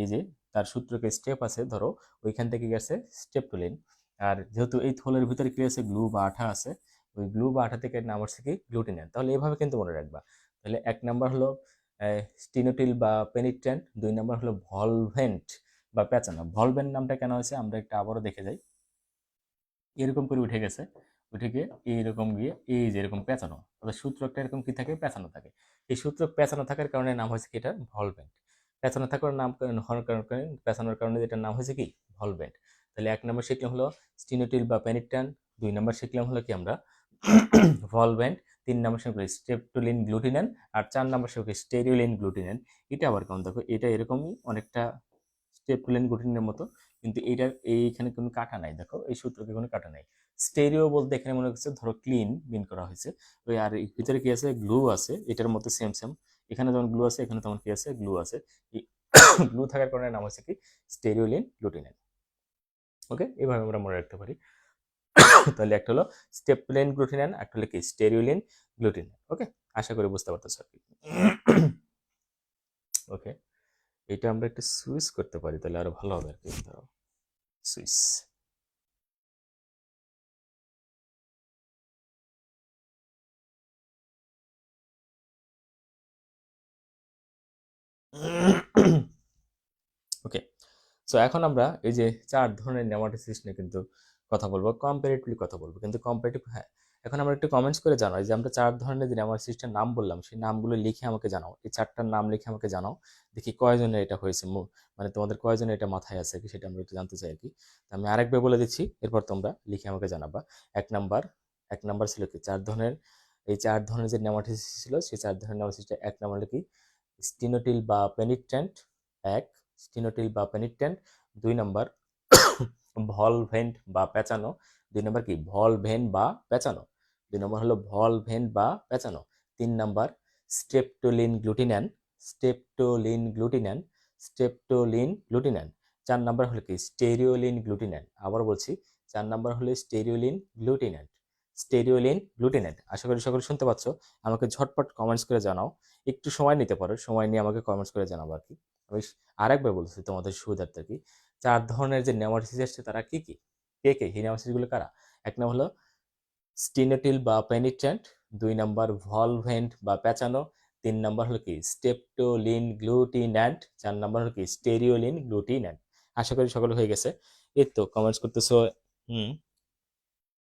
S1: এই যে তার সূত্রকে স্টেপ আছে ধরো, ওইখান থেকে গেছে স্টেপ টুলিন। আর যেহেতু এই থলের ভিতরে কি আছে, গ্লু বা আঠা আছে, ওই গ্লু বা আঠা থেকে নাম হচ্ছে কি গ্লুটিনিন। তাহলে এভাবে কিন্তু মনে রাখবা। তাহলে এক নাম্বার হলো স্টিনোটিল বা পেনিট্রেন্ট, দুই নাম্বার হলো ভলভেন্ট বা পেঁচানো। ভলভেন্ট নামটা কেন হয়েছে আমরা একটা আবারও দেখে যাই। এরকম করে উঠে গেছে, উঠে গিয়ে এইরকম গিয়ে এই যে এরকম পেঁচানো, অর্থাৎ সূত্রকটা এরকম কি থাকে, পেঁচানো থাকে। এই সূত্র পেঁচানো থাকার কারণে নাম হয়েছে কি এটা ভলভেন্ট। পেঁচানো থাকার নাম হওয়ার কারণে, পেঁচানোর কারণে এটার নাম হয়েছে কি ভলভেন্ট। তাহলে এক নম্বর শিখলাম হলো স্টিনোটিল বা পেনিট্রান, দুই নম্বর শিখলাম হলো কি আমরা ভলভেন্ট, তিন নম্বর শিখলাম স্ট্রেপ্টোলিন গ্লুটিনান, আর চার নম্বর শিখলাম স্টেরিওলিন গ্লুটিনান। এটা আবার কেমন দেখো, এটা এরকমই অনেকটা স্টেপলেন গ্লুটিনের মতো, কিন্তু এইটার এইখানে কোনো কাটা নাই, দেখো এই সূত্রকে কোনো কাটা নাই। স্টেরিও বলতে এখানে মনে হচ্ছে ধরো ক্লিন মিন করা হয়েছে। ওই আর এর ভিতরে কি আছে, গ্লু আছে, এটার মতো সেম সেম, এখানে যেমন গ্লু আছে, এখানে তেমন কি আছে, গ্লু আছে। এই গ্লু থাকার কারণে নাম হচ্ছে কি স্টেরিওলিন গ্লুটিনেন। ওকে, এভাবে আমরা মনে রাখতে পারি। তাহলে একটা হলো স্টেপলেন গ্লুটিনেন, একটা হলো কি স্টেরিওলিন গ্লুটিনেন। ওকে, আশা করি বুঝতে পারতেছো আর কি। ওকে, এটা আমরা একটু সুইচ করতে পারি, তাহলে আরো ভালো হবে আর কি। ধরো সুইচ। ওকে, সো এখন আমরা এই যে চার ধরনের নেমাটোসিস্ট নিয়ে কিন্তু কথা বলবো, কম্পারেটিভলি কথা বলবো, কিন্তু কম্পারেটিভ, হ্যাঁ। এখন আমরা একটু কমেন্টস করে জানাই যে আমরা চার ধরনের যে নেমাটোসিস্টের নাম বললাম, সেই নামগুলো লিখে আমাকে জানাও, এই চারটার নাম লিখে আমাকে জানাও, দেখি কয়জনের এটা হয়েছে, মানে তোমাদের কয়জনের এটা মাথায় আছে কি, সেটা আমরা একটু জানতে চাই আর কি। তো আমি আরেকবার বলে দিচ্ছি, এরপর তোমরা লিখে আমাকে জানাবা। এক নাম্বার, এক নাম্বার ছিল কি চার ধরনের, এই চার ধরনের যে নেমাটোসিস্ট ছিল, সেই চার ধরনের নেমাটোসিস্টের এক নাম্বার হলো কি স্টিনোটিল বা পেনিট্রেন্ট, এক স্টিনোটিল বা পেনিট্রেন্ট, দুই নম্বর ভলভেন্ট বা পেঁচানো, দুই নম্বর কি ভলভেন্ট বা পেঁচানো, দুই নম্বর হলো ভলভেন্ট বা পেঁচানো, তিন নম্বর স্টেপটোলিন গ্লুটিন্যান, স্টেপটোলিন গ্লুটিন্যান, স্টেপটোলিন গ্লুটিন্যান, চার নম্বর হলো কি স্টেরিওলিন গ্লুটিন্যান। আবার বলছি, চার নম্বর হলো স্টেরিওলিন গ্লুটিন্যান, স্টেরিওলিন গ্লুটিন্যান। আশা করি সকলে শুনতে পাচ্ছ, আমাকে ঝটপট কমেন্টস করে জানাও, একটু সময় নিতে পারো, সময় নিয়ে আমাকে কমেন্টস করে জানাবো আর কি। আমি আরেকবার বলছি তোমাদের সুবিধার্থে কি, চার ধরনের যে নেমাটোসিস আসছে তারা কি কি, কে কে এই নেমাটোসিস গুলো কারা। এক নম্বর হলো স্টিনোটিল বা পেনিট্রেন্ট, দুই নম্বর ভলভেন্ট বা পেঁচানো, তিন নম্বর হলো কি স্টেপটোলিন গ্লুটিন্যান্ট, চার নম্বর হলো কি স্টেরিওলিন গ্লুটিন্যান্ট। আশা করি সকলে হয়ে গেছে। এই তো কমেন্টস করতেছো। হুম।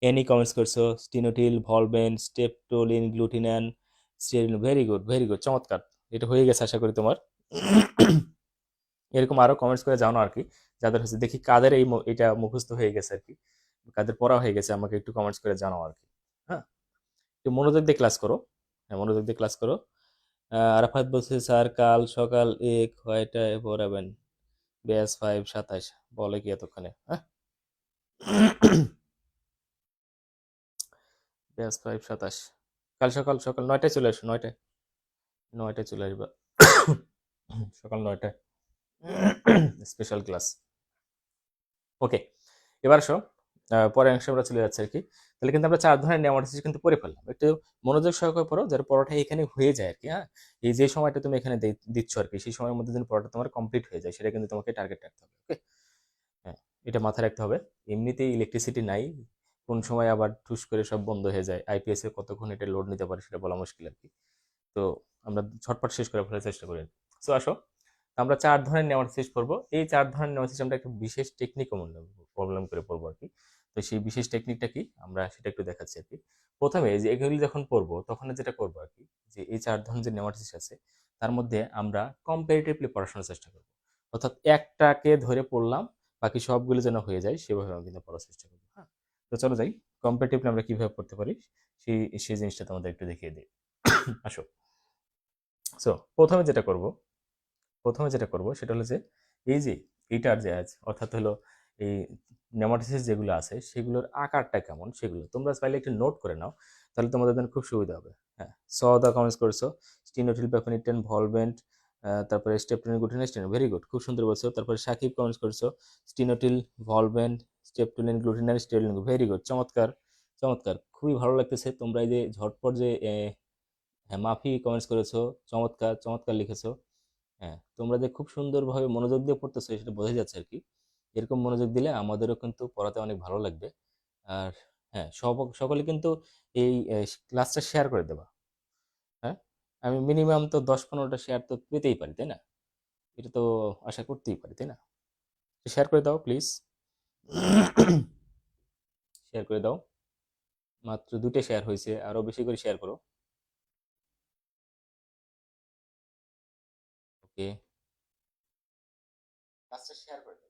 S1: এনি কমেন্টস করছো, স্টিনোটিল, ভলবেন, স্টেপটোলিন, গ্লুটিনান, স্টেরিন। ভেরি গুড, ভেরি গুড, চমৎকার। এটা হয়ে গেছে আশা করি তোমার। এরকম আরো কমেন্টস করে যাও না আর কি, যাদের হচ্ছে দেখি কাদের এটা মুখস্থ হয়ে গেছে আর কি, কাদের পড়া হয়ে গেছে, আমাকে একটু কমেন্টস করে জানাও আর কি। হ্যাঁ, একটু মনোযোগ দিয়ে ক্লাস করো। হ্যাঁ, মনোযোগ দিয়ে ক্লাস করো। আরাফাত বলছে স্যার কাল সকাল কয়টায় পড়াবেন? ব্যাস 5:27 বলে কি এতক্ষণে? হ্যাঁ, ব্যাস 5:27 কাল সকাল সকাল 9টায় চলে আসো, 9টায়, 9টায় চলে আসবা। সকাল 9টায় স্পেশাল ক্লাস। ওকে, এবার আসো, পরের অংশে আমরা চলে যাচ্ছি আর কি। তাহলে কিন্তু আমরা 4 ধরনের নেমাটোসিস কিন্তু পড়ে ফেললাম। একটু মনোযোগ সহকারে পড়ো, যাতে পড়াটা এখানে হয়ে যায় আর কি। হ্যাঁ, এই যে সময়টা তুমি এখানে দিচ্ছ আর কি, সেই সময়ের মধ্যে যেন পড়াটা তোমার কমপ্লিট হয়ে যায়, সেটা কিন্তু তোমাকে টার্গেট রাখতে হবে। ওকে, হ্যাঁ, এটা মাথায় রাখতে হবে। এমনিতেই ইলেকট্রিসিটি নাই, কোন সময় আবার ঠুস করে সব বন্ধ হয়ে যায়, আইপিএস এ কতক্ষণ এটা লোড নিতে পারে সেটা বলা মুশকিল আর কি। তো আমরা ঝটপট শেষ করে ফেলার চেষ্টা করি। সো আসো, আমরা 4 ধরনের নেমাটোসিস পড়বো। এই 4 ধরনের নেমাটোসিস আমরা একটা বিশেষ টেকনিক অবলম্বন করে পড়বো আর কি। তো সেই বিশেষ টেকনিকটা কি, আমরা সেটা একটু দেখাচ্ছি আর কি। প্রথমে যে এগুলি যখন পড়বো তখন যেটা করবো আর কি, যে এই 4 ধরনের যে নেমাটোসিস আছে তার মধ্যে আমরা কম্পারেটিভলি পড়াশোনার চেষ্টা করবো। অর্থাৎ একটাকে ধরে পড়লাম, বাকি সবগুলো যেন হয়ে যায় সেভাবে আমি কিন্তু পড়ার চেষ্টা করবো। হ্যাঁ, তো চলো যাই, কম্পারেটিভলি আমরা কিভাবে পড়তে পারি সেই সেই জিনিসটা তোমাদের একটু দেখিয়ে দিই। আসো, সো প্রথমে যেটা করব সেটা হলো যে এই যে এইটার যে অর্থাৎ হলো এই নেমাটোসিস যেগুলো আছে সেগুলোর আকারটা কেমন সেগুলো তোমরা চাইলে একটু নোট করে নাও, তাহলে তোমাদের জন্য খুব সুবিধা হবে। হ্যাঁ, দা কমেন্টস করছো, স্টিনোটিল, প্যাফিনিটেন, ভলভেন্ট, তারপরে স্টেপটোলিন, গ্লুটিনান, স্টেন। ভেরি গুড, খুব সুন্দর বলছো। তারপরে সাকিব কমেন্টস করছো, স্টিনোটিল, ভলভেন্ট, স্টেপটোলিন, গ্লুটিনান, স্টেরিন। ভেরি গুড, চমৎকার, চমৎকার, খুবই ভালো লাগতেছে। তোমরা এই যে ঝটপট যে হ্যাঁ, মাফি কমেন্টস করেছো, চমৎকার, চমৎকার লিখেছো। হ্যাঁ, তোমরা যে খুব সুন্দরভাবে মনোযোগ দিয়ে পড়তেছো সেটা বোঝা যাচ্ছে আর কি। এরকম মনোযোগ দিলে আমাদেরও কিন্তু পড়াতে অনেক ভালো লাগবে। আর হ্যাঁ, সকলে কিন্তু এই ক্লাসটা শেয়ার করে দেবা। হ্যাঁ, আমি মিনিমাম তো 10-15টা শেয়ার তো পেতেই পারি, তাই না? এটা তো আশা করতেই পারি, তাই না? শেয়ার করে দাও প্লিজ। শেয়ার করে দাও। মাত্র 2টে শেয়ার হয়েছে, আরো বেশি করে শেয়ার করো। ওকে, ক্লাসটা শেয়ার করে দাও।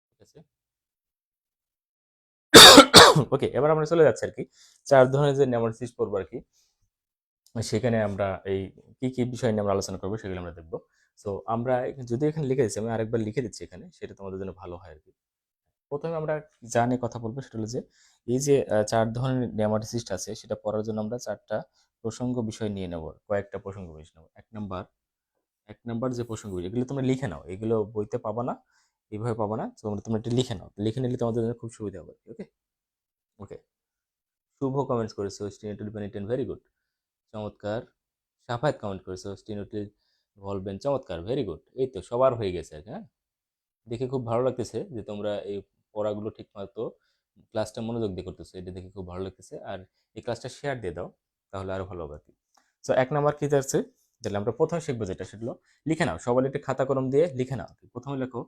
S1: ঠিক আছে। ওকে, এবার আমরা চলে যাচ্ছি আর কি 4 ধরনের যে নেমাটোসিস পড়বো আর কি। সেখানে আমরা এই কি কি বিষয় নিয়ে আমরা আলোচনা করবো সেগুলো আমরা দেখবো। সো আমরা যদি এখানে লিখে দিচ্ছি, আমি আরেকবার লিখে দিচ্ছি এখানে, সেটা তোমাদের জন্য ভালো হয় আর কি। প্রথমে আমরা যা নিয়ে কথা বলবো সেটা হলো যে এই যে 4 ধরনের নেমাটোসিস্ট আছে সেটা পড়ার জন্য আমরা 4টা প্রসঙ্গ বিষয় নিয়ে নেব, কয়েকটা প্রসঙ্গ বিষয় নেব। এক নাম্বার যে প্রসঙ্গ বিষয়, এগুলো তোমরা লিখে নাও, এগুলো বইতে পাবা না, এইভাবে পাবা না, তোমরা তোমরা এটা লিখে নাও, লিখে নিলে তোমাদের জন্য খুব সুবিধা হবে। ওকে, ওকে, শুভ কমেন্টস করেছো, স্টিনেটুল পেনিটেন। ভেরি গুড, চমৎকার। সাফায়াত কমেন্ট করেছো, স্টিনোটিল, ভলবেন। চমৎকার, ভেরি গুড। এই তো সবার হয়ে গেছে আর কি। হ্যাঁ, দেখে খুব ভালো লাগতেছে যে তোমরা এই পড়াগুলো ঠিক মতো ক্লাসটা মনোযোগ দিয়ে করতেছো, এটা দেখে খুব ভালো লাগতেছে। আর এই ক্লাসটা শেয়ার দিয়ে দাও, তাহলে আরো ভালো হবে আর কি। তো 1 নাম্বার কি যাচ্ছে, তাহলে আমরা প্রথমে শিখবো যেটা সেটা হলো, লিখে নাও সবাই, একটা খাতা কলম দিয়ে লিখে নাও। প্রথমে লেখো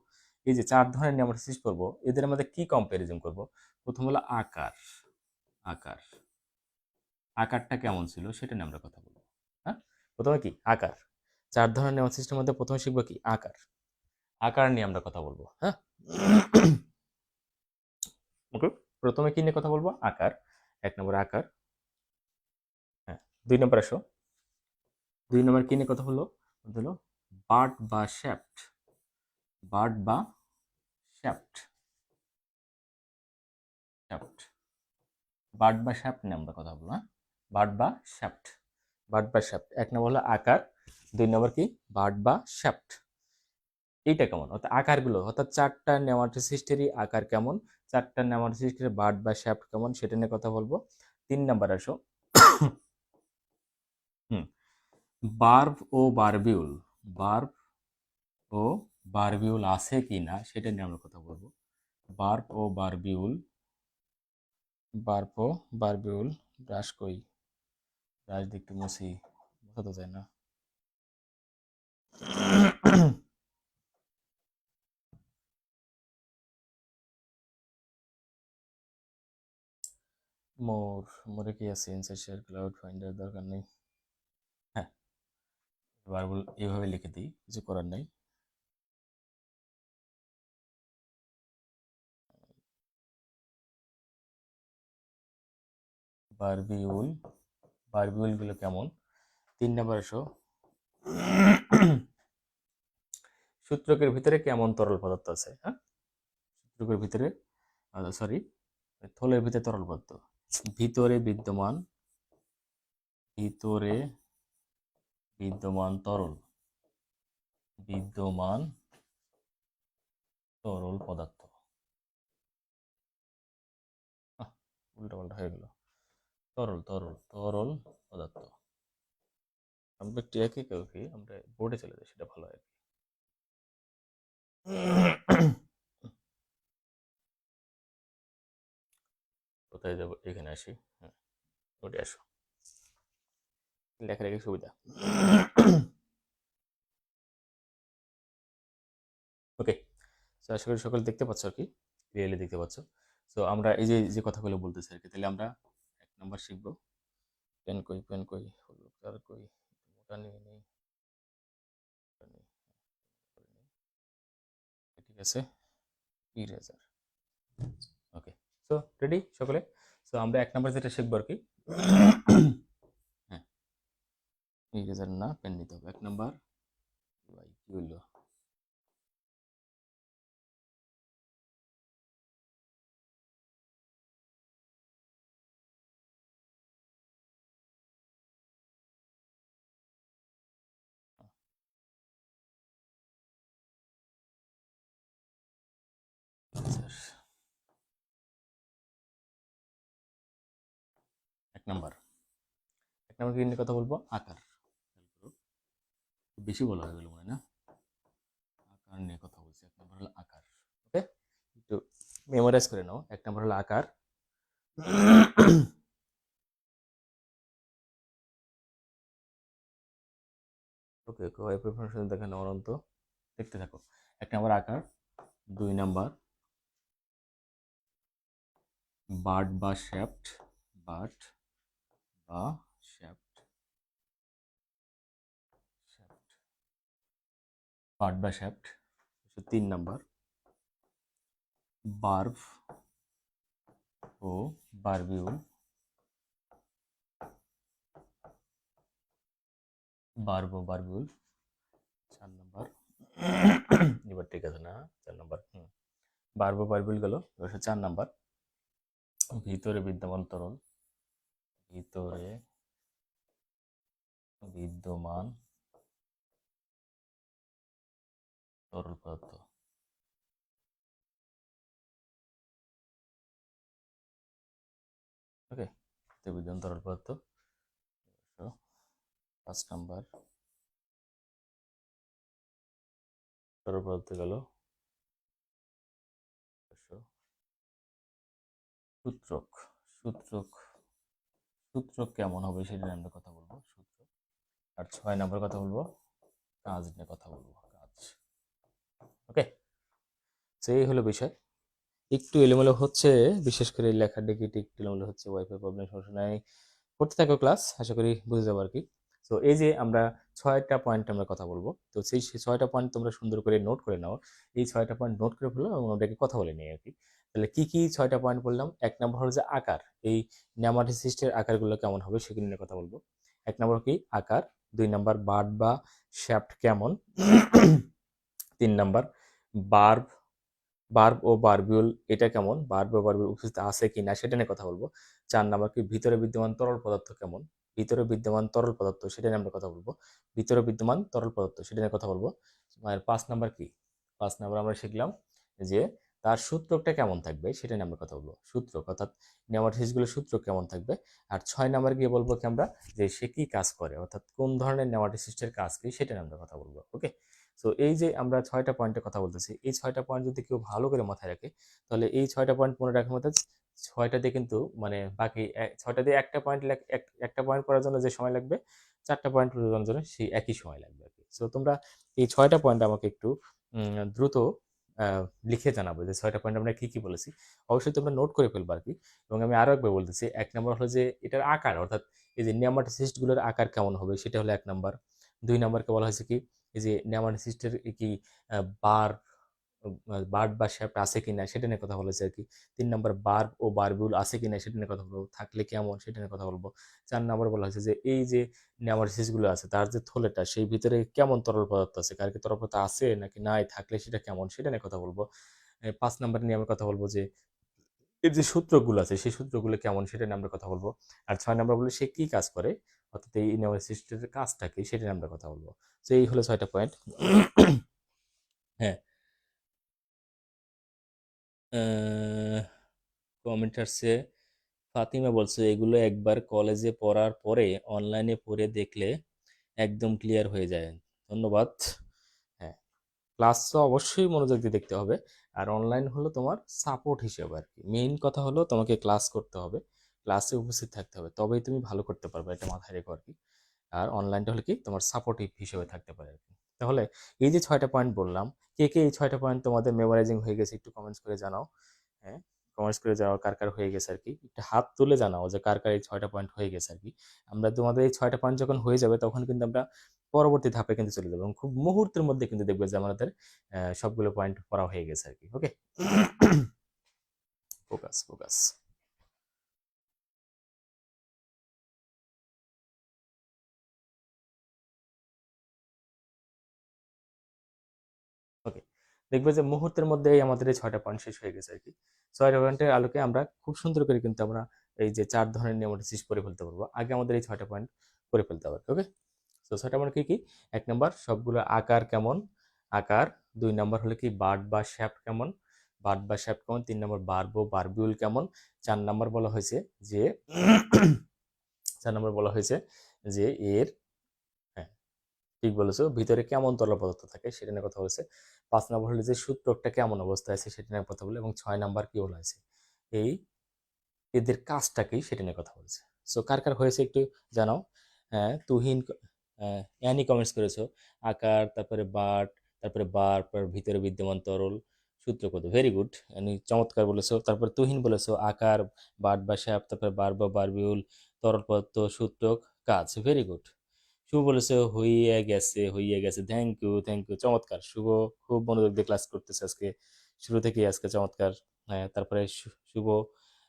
S1: এই যে 4 ধরনের নিয়ে আমরা সৃষ্টি করবো, এদের মধ্যে কি কম্পারিজন করব। প্রথম হলো আকার। আকার, আকারটা কেমন ছিল সেটা নিয়ে আমরা কথা বলবো। হ্যাঁ, প্রথমে কি আকার, 4 ধরনের নেওয়ার সিস্টেমের মধ্যে প্রথমে শিখবো কি আকার। আকার নিয়ে আমরা কথা বলবো। হ্যাঁ, ওকে, প্রথমে কি নিয়ে কথা বলবো, আকার। 1 নম্বর আকার। হ্যাঁ, 2 নম্বর আসো, 2 নম্বর কি নিয়ে কথা হলো, হলো বার্ড বা শ্যাফট। বার্ড বা শ্যাফট, শ্যাফট, বার্ড বা শ্যাফট নিয়ে আমরা কথা বলবো। হ্যাঁ, বার্ড বা শ্যাফট, বার্ড বা শ্যাফট। 1 নম্বর হলো আকার, 2 নম্বর কি বার্ড বা শ্যাফট। এইটা কেমন, অর্থাৎ আকারগুলো, অর্থাৎ 4টা নেমাটোসিস্টেরই আকার কেমন, 4টা নেমাটোসিস্টের বার্ড বা শ্যাফট কেমন সেটা নিয়ে কথা বলবো। 3 নম্বর আসো, হুম, বার্ব ও বারবিউল, বার্ব ও বারবিউল আছে কি না সেটা নিয়ে আমরা কথা বলবো। বার্ব ও বারবিউল, বার্ব ও বারবিউল। ব্রাশ কই, ব্রাশ দিয়ে একটু মুছি, বোঝা তো যায় না। মোর মোরে কি আছে ইনসাইড শেয়ার ক্লাউড ফাইন্ডার দরকার নেই। হ্যাঁ, বারবল এইভাবে লিখে দিই, কিছু করার নাই। বারবিউল, বারবিউল গুলো কেমন? 3 নম্বর আসো। সূত্রকের ভিতরে কেমন তরল পদার্থ আছে? হ্যাঁ, সূত্রকের ভিতরে, সরি, থলের ভিতরে তরল পদার্থ ভিতরে বিদ্যমান, ভিতরে বিদ্যমান তরল, বিদ্যমান তরল পদার্থ। উল্টা পাল্টা হয়ে গেল। তরল তরল তরল পদার্থ। আমরা একটু একই কি আমরা বোর্ডে চলে যাই, সেটা ভালো হয়। কোথায় যাবো? এখানে আসি। হ্যাঁ, ওটা আসো, লেখালেখি সুবিধা। ওকে, তো আশা করি সকলে দেখতে পাচ্ছ আর কি, ক্লিয়ারলি দেখতে পাচ্ছ। তো আমরা এই যে যে কথাগুলো বলতেছি আর কি, তাহলে আমরা 1 নম্বর শিখবো। পেন কই, পেন কই, হলুদ কালার কই, মোটা নিয়ে নেই, মোটা নেই, ঠিক আছে, ইরেজার। ওকে, সো রেডি সকলে? সো আমরা 1 নম্বর যেটা শিখবো আর কি, হ্যাঁ, ইরেজার না পেন নিতে হবে। 1 নম্বর, ভাই কি হইলো? আচ্ছা, 1 নম্বর, 1 নম্বর কি নিয়ে কথা বলবো? আকার। বেশি বলা হয়ে গেল মনে হয় না? আকার নিয়ে কথা বলছি। 1 নম্বর হলো আকার। ওকে, একটু মেমোরাইজ করে নাও। 1 নম্বর হলো আকার। ওকে, ওয়েব প্রেফারেন্স দেখেন অনন্ত, দেখতে থাকো। 1 নম্বর আকার, 2 নম্বর বার্ড বা শ্যাফট, বার্ড বা শ্যাফট, শ্যাফট, বার্ড বা শ্যাফট। 3 নম্বর বার্ব ও বারবিউল, বার্ব ও বারবিউল। 4 নম্বর, এবার ঠিক আছে না? 4 নম্বর, বার্ব ও বারবিউল গেল। এবার 4 নম্বর ভিতরে বিদ্যমান তরল, ভিতরে বিদ্যমান তরল পদার্থ। ওকে, ভিতরে বিদ্যমান তরল পদার্থ। 5 নম্বর তরল পদার্থ গেল। সূত্রক, সূত্রক, সূত্রক কেমন হবে সেটা নিয়ে আমরা কথা বলবো, সূত্র। আর 6 নম্বর কথা বলবো কাজ নিয়ে কথা বলবো, কাজ। ওকে, সেই হলো বিষয়। একটু এলোমেলো হচ্ছে, বিশেষ করে লেখার দিকে একটু এলোমেলো হচ্ছে, ওয়াইফাই প্রবলেম, সমস্যা নাই। করতে থাকো ক্লাস, আশা করি বুঝে যাবো আর কি। তো এই যে আমরা 6টা পয়েন্ট আমরা কথা বলবো, তো সেই 6টা পয়েন্ট তোমরা সুন্দর করে নোট করে নাও। এই 6টা পয়েন্ট নোট করে ফেলো এবং ওটাকে কথা বলে নিই আর কি। তাহলে কি কি 6টা পয়েন্ট বললাম? 1 নম্বর হলো যে আকার, এই নেমাটোসিস্টের আকারগুলো কেমন হবে সেগুলো নিয়ে কথা বলবো। 1 নম্বর কি? আকার। 2 নম্বর বার্ড বা শ্যাফট কেমন। 3 নম্বর বার্ব, বার্ব ও বারবিউল এটা কেমন, বার্ব ও বারবিউল উপস্থিত আছে কি না সেটা নিয়ে কথা বলবো। 4 নম্বর কি? ভিতরে বিদ্যমান তরল পদার্থ কেমন, ভিতরে বিদ্যমান তরল পদার্থ সেটা নিয়ে আমরা কথা বলবো। ভিতরে বিদ্যমান তরল পদার্থ সেটা নিয়ে কথা বলবো। আর 5 নম্বর কি? 5 নম্বর আমরা শিখলাম যে তার সূত্রকটা কেমন থাকবে সেটা নিয়ে আমরা কথা বলবো, সূত্রক অর্থাৎ নেমাটোসিসগুলোর সূত্র কেমন থাকবে। আর 6 নম্বর গিয়ে বলবো কি আমরা, যে সে কি কাজ করে, অর্থাৎ কোন ধরনের নেমাটোসিস্টের কাজ কি সেটা নিয়ে আমরা কথা বলবো। ওকে, সো এই যে আমরা 6টা পয়েন্টের কথা বলতেছি, এই 6টা পয়েন্ট যদি কেউ ভালো করে মাথায় রাখে, তাহলে এই 6টা পয়েন্ট মনে রাখার মতো, 6টা দিয়ে কিন্তু মানে বাকি 6টা দিয়ে একটা পয়েন্ট একটা পয়েন্ট করার জন্য যে সময় লাগবে, 4টা পয়েন্ট করার জন্য সেই একই সময় লাগবে আর কি। তো তোমরা এই 6টা পয়েন্ট আমাকে একটু দ্রুত আহ, লিখে জানাবো যে 6টা পয়েন্ট আমরা কি কি বলেছি। অবশ্যই তোমরা নোট করে ফেলবা আর কি। এবং আমি আরো একবার বলতেছি, 1 নম্বর হলো যে এটার আকার, অর্থাৎ এই যে নেমাটোসিস্ট গুলোর আকার কেমন হবে সেটা হলো 1 নম্বর। 2 নম্বরকে বলা হয়েছে কি, এই যে নেমাটোসিস্টের কি বার বার্ব বা শ্যাফট আছে কিনা সেটা নিয়ে কথা বলেছে আর কি। 3 নম্বর বার্ব ও বারবিউল আছে কিনা সেটা নিয়ে কথা বলবো, থাকলে কেমন সেটা নিয়ে কথা বলবো। 4 নম্বর বলা হয়েছে যে এই যে নেমাটোসিস গুলো আছে তার যে থলেটা সেই ভিতরে কেমন তরল পদার্থ আছে, কার কি তরল পদার্থ আছে নাকি নাই, থাকলে সেটা কেমন সেটা নিয়ে কথা বলবো। 5 নম্বর নিয়ে আমরা কথা বলবো যে এর যে সূত্রগুলো আছে সেই সূত্রগুলো কেমন সেটা নিয়ে আমরা কথা বলবো। আর 6 নম্বর বলে সে কি কাজ করে, অর্থাৎ এই নেমাটোসিস্টের কাজটা কি সেটা নিয়ে আমরা কথা বলবো। তো এই হলো 6টা পয়েন্ট। হ্যাঁ। কমেন্ট আসছে, ফাতিমা বলছে এগুলো একবার কলেজে পড়ার পরে অনলাইনে পড়ে দেখলে একদম ক্লিয়ার হয়ে যায়। ধন্যবাদ। হ্যাঁ, ক্লাস তো অবশ্যই মনোযোগ দিয়ে দেখতে হবে। আর অনলাইন হলো তোমার সাপোর্ট হিসেবে আর কি। মেইন কথা হলো তোমাকে ক্লাস করতে হবে, ক্লাসে উপস্থিত থাকতে হবে, তবেই তুমি ভালো করতে পারবে, এটা মাথায় রেখো আর কি। আর অনলাইনটা হলে কি তোমার সাপোর্টিভ হিসেবে থাকতে পারে আর কি। তাহলে এই যে 6টা পয়েন্ট বললাম, কে কে এই 6টা পয়েন্ট তোমাদের মেমোরাইজিং হয়ে গেছে একটু কমেন্টস করে জানাও। হ্যাঁ, কমেন্টস করে জানাও কার কার হয়ে গেছে আর কি। একটু হাত তুলে জানাও যে কার কার এই 6টা পয়েন্ট হয়ে গেছে আর কি। আমরা তোমাদের এই 6টা পয়েন্ট যখন হয়ে যাবে তখন কিন্তু আমরা পরবর্তী ধাপে কিন্তু চলে যাবো এবং খুব মুহূর্তের মধ্যে কিন্তু দেখবে যে আমাদের সবগুলো পয়েন্ট পড়া হয়ে গেছে আর কি। ওকে, ফোকাস ফোকাস। ওকে, দেখবে যে মুহূর্তের মধ্যেই আমাদের এই 6টা পয়েন্ট শেষ হয়ে গেছে আর কি। 6টা পয়েন্টের আলোকে আমরা খুব সুন্দর করে কিন্তু আমরা এই যে 4 ধরনের নিয়মাটা করে ফেলতে পারবো। আগে আমাদের এই 6টা পয়েন্ট করে ফেলতে হবে। ওকে, তো 6টা পয়েন্ট কি কি? 1 নম্বর সবগুলো আকার কেমন, আকার। 2 নম্বর হলো কি বার্ড বা শ্যাফট কেমন, বার্ড বা শ্যাফট কেমন। 3 নম্বর বার্ব ও বারবিউল কেমন। 4 নম্বর বলা হয়েছে যে 4 নম্বর বলা হয়েছে যে এর, হ্যাঁ ঠিক বলেছো, ভিতরে কেমন তরল পদার্থ থাকে সেটা নিয়ে কথা বলেছে। 5 নম্বর হলো যে সূত্রকটা কেমন অবস্থায় আছে সেটা নিয়ে কথা বলে। এবং 6 নম্বর কি বলা হয়েছে, এই এদের কাজটা কি সেটা নিয়ে কথা বলেছে। সো কার কার হয়েছে একটু জানাও। হ্যাঁ, তুহিন অ্যানি কমেন্টস করেছো আকার, তারপরে বার্ট, তারপরে বার, পর ভিতরে বিদ্যমান তরল, সূত্র কত। ভেরি গুড, অ্যানি চমৎকার বলেছো। তারপর তুহিন বলেছো আকার, বার্ট বা শ্যাপ, তারপরে বার বা বারবিউল, তরল পদার্থ, সূত্র, কাজ। Very good. শুভ বলেছে হইয়ে গেছে, হইয়ে গেছে। থ্যাংক ইউ, থ্যাংক ইউ, চমৎকার। শুভ খুব মনোযোগ দিয়ে ক্লাস করতেছে আজকে, শুরু থেকেই আজকে চমৎকার। হ্যাঁ, তারপরে শুভ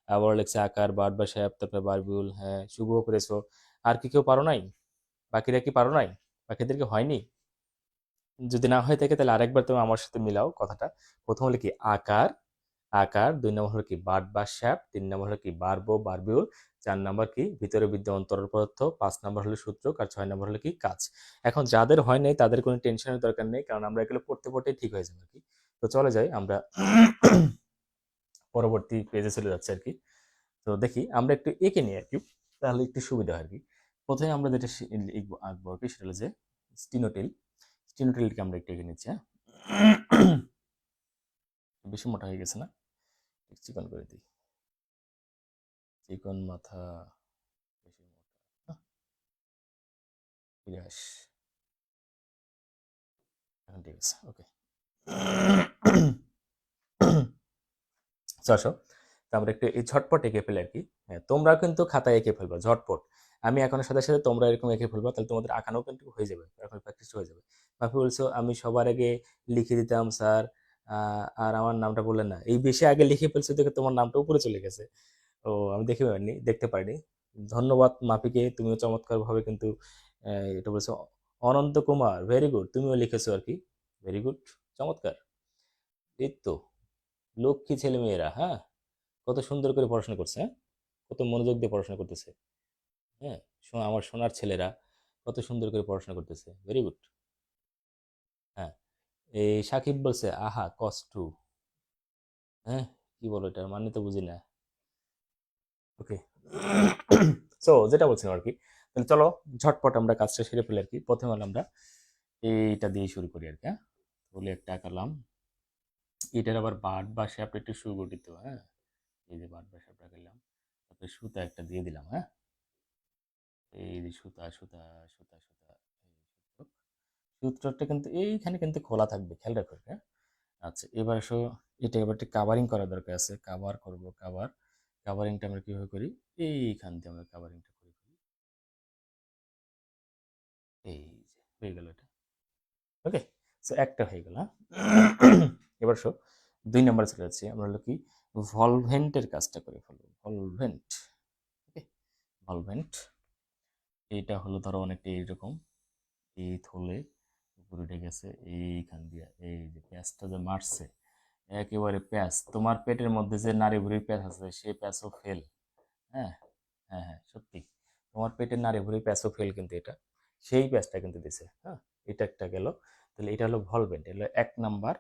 S1: আবার লেগছে আকার, বার্ড বা শ্যাপ, তারপরে বারবিউল। হ্যাঁ, শুভ করেছো। আর কি কেউ পারো নাই? বাকিরা কি পারো নাই? বাকিদেরকে হয়নি? যদি না হয়ে থাকে তাহলে আরেকবার তুমি আমার সাথে মিলাও কথাটা। প্রথম হলো কি আকার, আকার। 2 নম্বর হলো কি বার্ড বা শ্যাপ। 3 নম্বর হলো কি বারবো বারবিউল। 4 নম্বর কি ভিতরে বিদ্যমান তরল পদার্থ। 5 নম্বর হলো সূত্রক। আর 6 নম্বর হলো কি কাজ। এখন যাদের হয় নাই তাদের কোনো টেনশনের দরকার নেই, কারণ আমরা এগুলো পড়তে পড়তেই ঠিক হয়ে যাবে আর কি। তো চলে যাই আমরা পরবর্তী পেজে চলে যাচ্ছে আর কি। তো দেখি আমরা একটু এঁকে নিই আর কি, তাহলে একটু সুবিধা হয় আর কি। প্রথমে আমরা যেটা লিখবো, আঁকবো আর কি, সেটা হলো যে স্টিনোটিল। স্টিনোটিলকে আমরা একটু এঁকে নিচ্ছি। হ্যাঁ, বেশি মোটা হয়ে গেছে না, একটু চিকন করে দিই। চিকন মাথা, বেশি মোটা, বিরাস। এখন ঠিক আছে, ওকে। আসো, তো আমরা একটু এই ঝটপট এঁকে ফেলে আর কি। হ্যাঁ, তোমরাও কিন্তু খাতায় এঁকে ফেলবা ঝটপট। আমি এখনের সাথে সাথে তোমরা এরকম এঁকে ফেলবা, তাহলে তোমাদের আঁকানো কিন্তু হয়ে যাবে, এখন প্র্যাকটিস হয়ে যাবে। বাপি বলছো আমি সবার আগে লিখে দিতাম স্যার, আর আমার নামটা বললেন না। এই বেশি আগে লিখে ফেলছো দেখে তোমার নামটা উপরে চলে গেছে। ও, আমি দেখতে পারিনি। ধন্যবাদ মাপিকে, তুমিও চমৎকার ভাবে কিন্তু এটা বলছো। অনন্ত কুমার, ভেরি গুড, তুমিও লিখেছো আর কি। ভেরি গুড, চমৎকার। এই তো লক্ষ্মী ছেলে মেয়েরা, হ্যাঁ, কত সুন্দর করে পড়াশোনা করছে, হ্যাঁ, কত মনোযোগ দিয়ে পড়াশোনা করতেছে। হ্যাঁ, আমার সোনার ছেলেরা কত সুন্দর করে পড়াশোনা করতেছে। Very good. হ্যাঁ, এই সাকিব বলছে আহা কষ্ট। হ্যাঁ, কি বলো, এটার মানে তো বুঝি না। ওকে, সো যেটা বলছিলাম আর কি, তাহলে চলো ঝটপট আমরা কাজটা সেরে ফেলি আর কি। প্রথমে হলো আমরা এইটা দিয়ে শুরু করি আর কি। হ্যাঁ, বলে একটা আঁকালাম। এটার আবার বাট বা শ্যাপ একটু সুগঠিত। হ্যাঁ, এই যে বাট বা শ্যাপটা আঁকালাম, তারপরে সুতা একটা দিয়ে দিলাম। হ্যাঁ, এই যে সুতা সুতা সুতা সুতা, এই সুতো, সূত্রটা কিন্তু এইখানে কিন্তু খোলা থাকবে, খেয়াল রাখো। হ্যাঁ, আচ্ছা এবার আসো, এটা এবার একটু কাভারিং করার দরকার আছে। কাভার করব, কাভারিংটা আমরা কিভাবে করি, এইখান দিয়ে আমরা কাভারিংটা করি। এই যে হয়ে গেল এটা। ওকে, সো একটা হয়ে গেল। হ্যাঁ, এবার শো 2 নম্বরে চলে যাচ্ছি। আমরা হলো কি ভলভেন্টের কাজটা করে ফেলবো। ভলভেন্ট, ওকে, ভলভেন্ট এইটা হলো ধরো অনেকটা এইরকম, এই থলে উপরে উঠে গেছে এইখান দিয়ে, এই যে প্যাঁচটা যে মারছে একেবারে প্যাঁচ, তোমার পেটের মধ্যে যে নাড়ি ভুড়ির প্যাঁচ আছে সে প্যাঁচও ফেল। হ্যাঁ, হ্যাঁ হ্যাঁ সত্যি, তোমার পেটের নাড়ি ভুড়ির প্যাঁচও ফেল কিন্তু এটা, সেই প্যাঁচটা কিন্তু দিছে। হ্যাঁ, এটা একটা গেল। তাহলে এটা হলো ভলভেন্ট, এটা হলো 1 নাম্বার।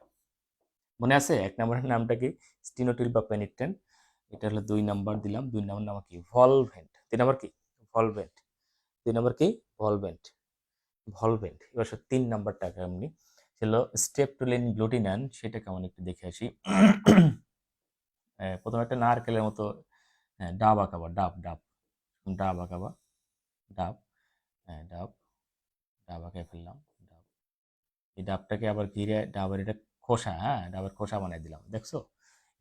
S1: মনে আছে 1 নাম্বারের নামটা কি, স্টিনোটিল বা পেনিট্রেন। এটা হলো 2 নাম্বার দিলাম, 2 নাম্বার নাম কি, ভলভেন্ট। 3 নাম্বার কি, ভলভেন্ট। 2 নাম্বার কি, ভলভেন্ট, ভলভেন্ট। এবার 3 নাম্বারটা এমনি ছিল স্টেপটোলিন গ্লুটিনান, সেটা কেমন একটু দেখে আসি। প্রথমে একটা নারকেলের মতো, হ্যাঁ, ডাব আঁকাবা, ডাব ডাব, ডাব আঁকাবা, ডাব, হ্যাঁ ডাব, ডাব আঁকে ফেললাম, ডাব। এই ডাবটাকে আবার ঘিরে ডাবের এটা খোসা, হ্যাঁ ডাবের খোসা বানাই দিলাম, দেখছো,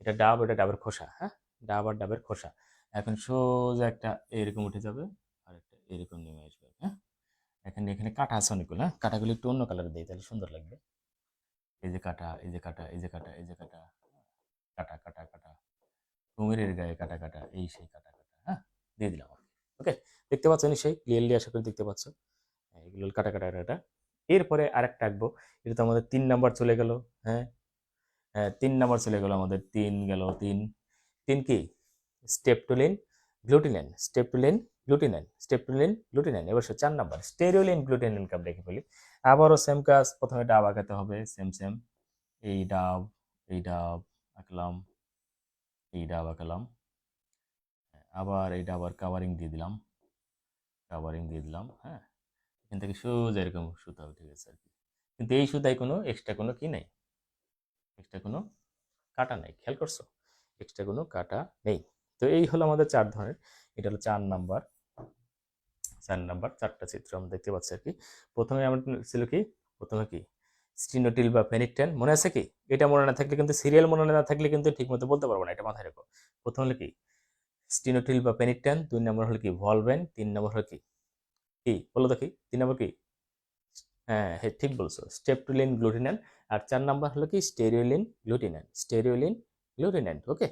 S1: এটা ডাব, এটা ডাবের খোসা। হ্যাঁ, ডাব আর ডাবের খোসা। এখন সোজা একটা এরকম উঠে যাবে, আর একটা এরকম নেমে আসবে। হ্যাঁ, এখানে এখানে কাটা আছে অনেকগুলো, হ্যাঁ কাটাগুলো একটু অন্য কালার দিই তাহলে সুন্দর লাগবে। এই যে কাটা, এই যে কাটা, এই যে কাটা, এই যে কাটা, কাটা কাটা কাটা, কুমিরের গায়ে কাটা কাটা, এই সেই কাটা কাটা। হ্যাঁ, দিয়ে দিলাম। ওকে, দেখতে পাচ্ছ নিশ্চয়ই ক্লিয়ারলি, আশা করি দেখতে পাচ্ছ। হ্যাঁ, এগুলো কাটা কাটা কাটা। এরপরে আরেকটা আঁকবো, এটা তো আমাদের 3 নাম্বার চলে গেল। হ্যাঁ, হ্যাঁ 3 নাম্বার চলে গেল আমাদের, তিন গেল, তিন, তিন কি, স্টেপটোলিন গ্লুটিনান, স্টেপটোলিন গ্লুটিনান, স্টেপটোলিন গ্লুটিনান। এবার 4 নাম্বার স্টেরিওলিন গ্লুটিনান কাপ রেখে ফেলি। আবারও সেম কাজ, প্রথমে ডাব আঁকাতে হবে, সেম সেম, এই ডাব, এই ডাব আঁকলাম, এই ডাব আঁকালাম, আবার এই ডাব আর কাভারিং দিয়ে দিলাম, কাভারিং দিয়ে দিলাম। হ্যাঁ, এখান থেকে সোজা এরকম সুতা উঠে গেছে আর কি। কিন্তু এই সুতায় কোনো এক্সট্রা কোনো কি নেই, এক্সট্রা কোনো কাটা নেই, খেয়াল করছো, এক্সট্রা কোনো কাটা নেই। তো এই হলো আমাদের 4 ধরনের, এটা হলো 4 নাম্বার। 4 নাম্বার 4টা চিত্র আমরা দেখতে পাচ্ছি আর কি। প্রথমে আমার ছিল কি, প্রথমে কি স্টিনোটিল বা পেনিকটেন, মনে আছে কি, এটা মনে না থাকলে কিন্তু, সিরিয়াল মনে না থাকলে কিন্তু ঠিক মতো বলতে পারবো না, এটা মাথায় রেখো। প্রথম হলো কি স্টিনোটিল বা পেনিকটেন, 2 নম্বর হলো কি ভলভেন, 3 নম্বর হলো কি, কি বলো দেখি, 3 নম্বর কি, হ্যাঁ হ্যাঁ ঠিক বলছো, স্টেপটুলিন গ্লুটিনান। আর 4 নাম্বার হলো কি স্টেরিওলিন গ্লুটিনান, স্টেরিওলিন গ্লুটিনান। ওকে,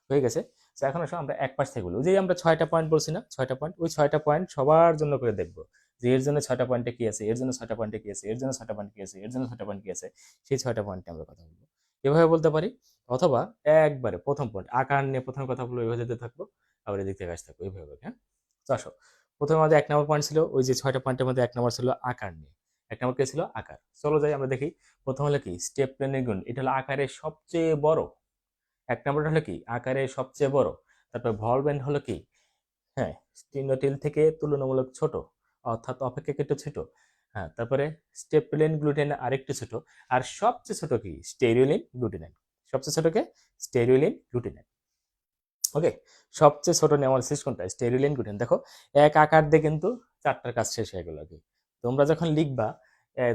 S1: হয়ে গেছে। তো এখন আসলে আমরা এক পাশ থেকে বলি, ওই যে আমরা 6টা পয়েন্ট বলছি না, 6টা পয়েন্ট, ওই 6টা পয়েন্ট সবার জন্য করে দেখবো, যে এর জন্য 6টা পয়েন্টে কি আছে, এর জন্য 6টা পয়েন্টে কি আছে, এর জন্য 6টা পয়েন্ট কি আছে, এর জন্য 6টা পয়েন্ট কি আছে, সেই 6টা পয়েন্টে আমরা কথা বলবো। এভাবে বলতে পারি, অথবা একবারে প্রথম পয়েন্ট আকার নিয়ে প্রথমে কথা বলবো, এভাবে যেতে থাকবো, আবার এদিক থেকে আসতে থাকবো, এইভাবে। হ্যাঁ, তো আসো, প্রথমে আমাদের 1 নম্বর পয়েন্ট ছিল, ওই যে 6টা পয়েন্টের মধ্যে 1 নম্বর ছিল আকার নিয়ে, 1 নম্বর কে ছিল আকার। চলো যাই আমরা দেখি। প্রথম হলো কি স্টেপ প্লেনের গুণ, এটা হলো আকারে সবচেয়ে বড়। 1 নম্বরটা হলো কি আকারে সবচেয়ে বড়। তারপর ভলভেন্ট হলো কি, হ্যাঁ স্টিনোটিল থেকে তুলনামূলক ছোট, অর্থাৎ অপেক্ষাকৃত ছোট। হ্যাঁ, তারপরে স্টেপলিন গ্লুটেন আরেকটু ছোট। আর সবচেয়ে ছোট কি স্টেরিওলিন গ্লুটিনান, সবচেয়ে ছোট কে স্টেরিওলিন গ্লুটিনান। ওকে, সবচেয়ে ছোট নেওয়ার কোনটা, স্টেরিলিন গ্লুটেন। দেখো এক আকার দিয়ে কিন্তু 4টার কাজ শেষ হয়ে গেল আর কি। তোমরা যখন লিখবা,